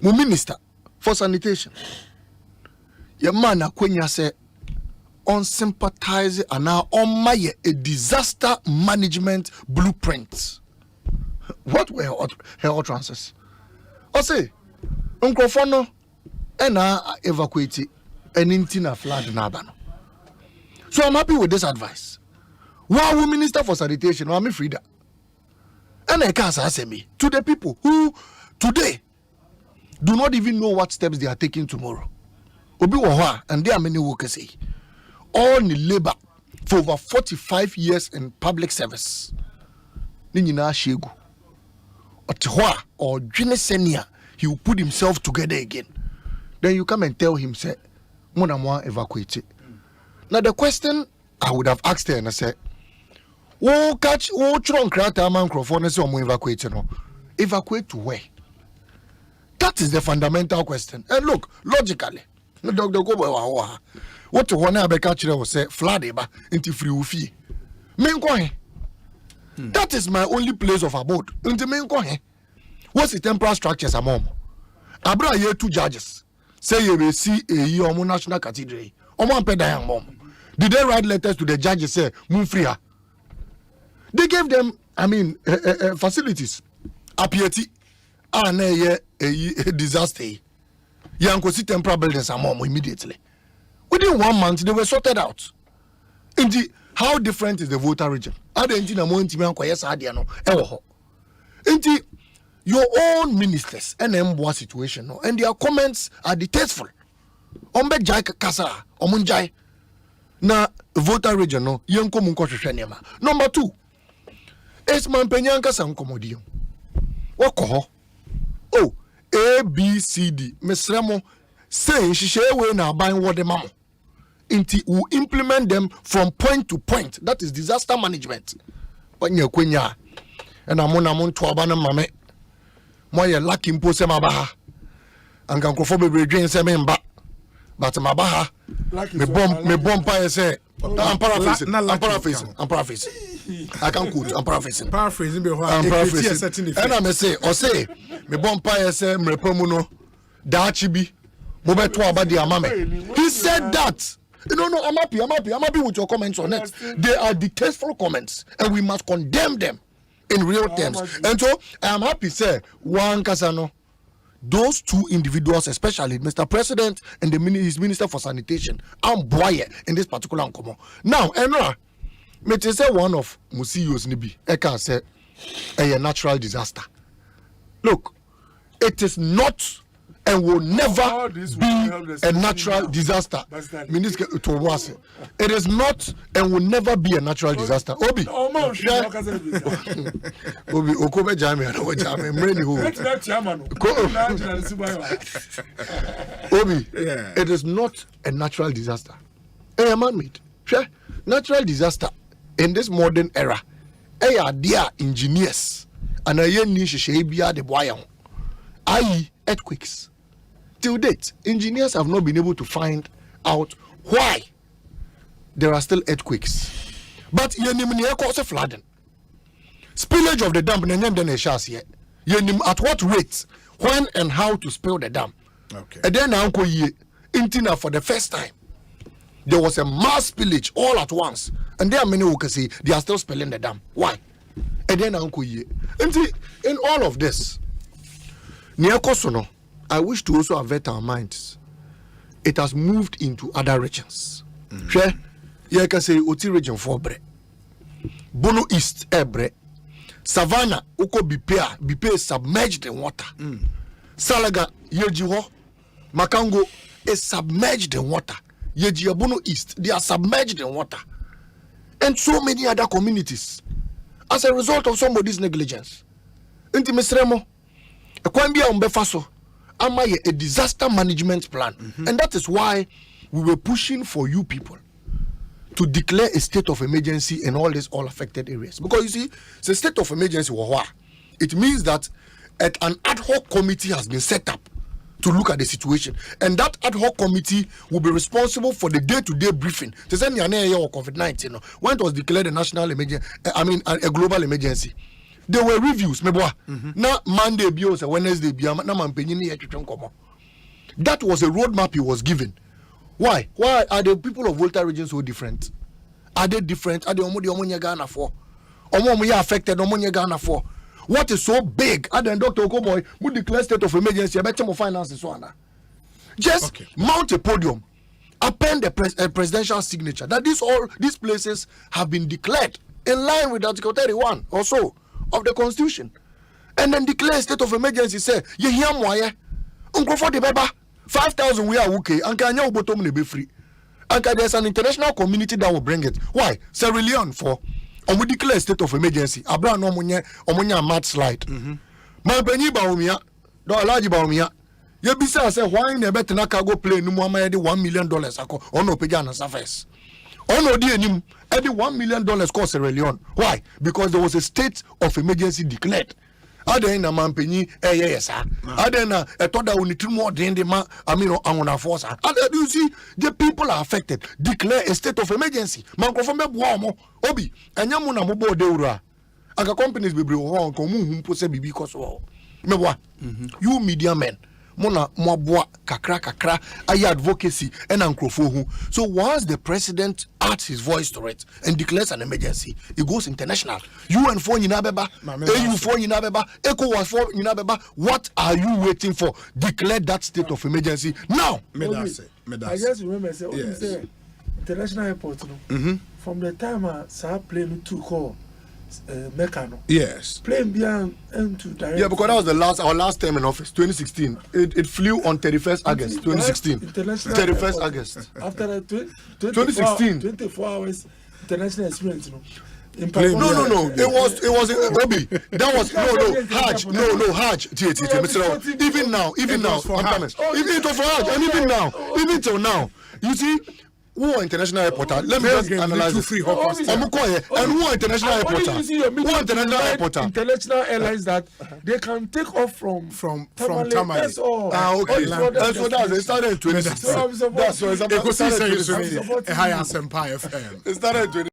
My minister for sanitation. Your man Akwenya say unsympathized and now on my a disaster management blueprint. What were her utterances? Osei, Uncle and I evacuated an intina flood nabano. So I'm happy with this advice. Why we minister for sanitation, I'm Frida. And I can't say me to the people who today do not even know what steps they are taking tomorrow. Obi Wawa, and there are many workers say all the labor for over 45 years in public service. Nina Shegu. Otihwa or Jinesenia, he will put himself together again. Then you come and tell him, say, Monamwa evacuated. Now the question I would have asked her and I said, "Oh, catch, oh, trunk, crata, microphone, and so on, evacuate, no, evacuate to where?" That is the fundamental question. And look, logically, Dr. Gobo, what one I catch was say, floodeba into free ufi. Menkohe. That is my only place of abode. Into Menkohe. What's the temporal structures among? Abra here 2 judges. Say you will see a year national cathedral. Did they write letters to the judges say Munfria? They gave them, facilities. Apieti, a disaster. Yankosi temporary buildings are more immediately. Within 1 month, they were sorted out. Indeed, how different is the voter region? Indeed, your own ministers and Mboa situation, and their comments are distasteful. Ombe jai kasa omunjai na voter region no yenko munko hwehwe Number 2, Esman penyanka sankomodiyo wako ho ABCD mesremo say hihye we na aban wode mamo inti we implement them from point to point. That is disaster management. Wanya kwenya na mona monto abana mame moye lucky impose mabaha anka nkofo bebre dwen se memba. But my baha, me bomb pie say, I'm paraphrasing. I can't quote. I'm paraphrasing. I'm paraphrasing. And I may say, Osei, me bomb pie say, me repomuno, dachibi, mobeto abadi amame. He said that. No, I'm happy with your comments on it. They are distasteful comments, and we must condemn them in real terms. And so I am happy, say, one Kasano. Those 2 individuals, especially Mr. President and his Minister for Sanitation, are boy in this particular uncommon. Now, Enra, me say one of Musiyos Nibi, Eka say a natural disaster. Look, it is not and will never be a natural disaster. It is not and will never be a natural disaster. Obi, Okobe Jami, Obi, it is not a natural disaster. A man-made. Natural disaster in this modern era. Dear engineers and a young niche the boy, i.e., earthquakes. Till date, engineers have not been able to find out why there are still earthquakes. But yenimni cause flooding. Spillage of the dam at what rate, when and how to spill the dam. Okay. And then Intina for the first time. There was a mass spillage all at once. And there are many who can say they are still spilling the dam. Why? And then Uncle Ye. And in all of this, Niakosono, I wish to also avert our minds. It has moved into other regions. Sure? You can say Oti region 4 bre. Bono East ebre. Savannah, Uko Bipe submerged in water. Salaga, Yejiho, Makango is submerged in water. Yejiabono East, they are submerged in water. And so many other communities as a result of somebody's negligence. Inti Mesremo, a Kwambia Umbefaso, Amaye a disaster management plan. And that is why we were pushing for you people to declare a state of emergency in all affected areas. Because you see, the state of emergency, it means that an ad hoc committee has been set up to look at the situation, and that ad hoc committee will be responsible for the day-to-day briefing. COVID-19, when it was declared a national emergency, a global emergency, there were reviews. Now Monday, Wednesday, that was a roadmap he was given. Why are the people of Volta region so different? Are they different? Are they Ghana for? Affected Ghana for? What is so big? And then Dr. Okoboy would declare state of emergency. I bet more finances. Just mount a podium, append a presidential signature that these places have been declared in line with Article 31 or so of the Constitution, and then declare state of emergency. Say, you hear moi? Uncle for the beba 5,000 we are okay. And can you bottom be free? And there's an international community that will bring it. Why? Sierra Leone for. And we declare state of emergency. Abraham omunya mat slide. My penny baumia, do large baumia. You be say why in a better cargo plane no more $1 million ako ono pejana surface. Ono di enim every $1 million cost Sierra Leone. Why? Because there was a state of emergency declared. Ada na mampenyi yes ada na etoda unitrimu more than the man angona force. You see the people are affected. Declare a state of emergency. Man ko fombe boamo obi enyamu na mobo de ura aka companies bebre ho ko mu humpo se bibi koso meboa you media men mona moaboa kakra ayi advocacy and ankrofo hu. So once the president adds his voice to it and declares an emergency, it goes international. UN for Yinabeba, AU for Yinabeba, ECOWAS for Yinabeba. What are you waiting for? Declare that state of emergency now. I just remember say international airport from the time I plane to call Mecano. Yes. Plane beyond into direct. Yeah, because that was our last time in office, 2016. It flew on 31st August, 2016. 31st August. After that, 2016. 24 hours international experience, No. It was Obi. That was Hajj. Even now, I'm coming. Even it was for Hajj, and even till now, you see. Who international airport? Let me just analyze it. And who international airport? International airlines that they can take off from Tamale. Okay. And so it started in 2016. Ekosiisen On Asempa FM. It started in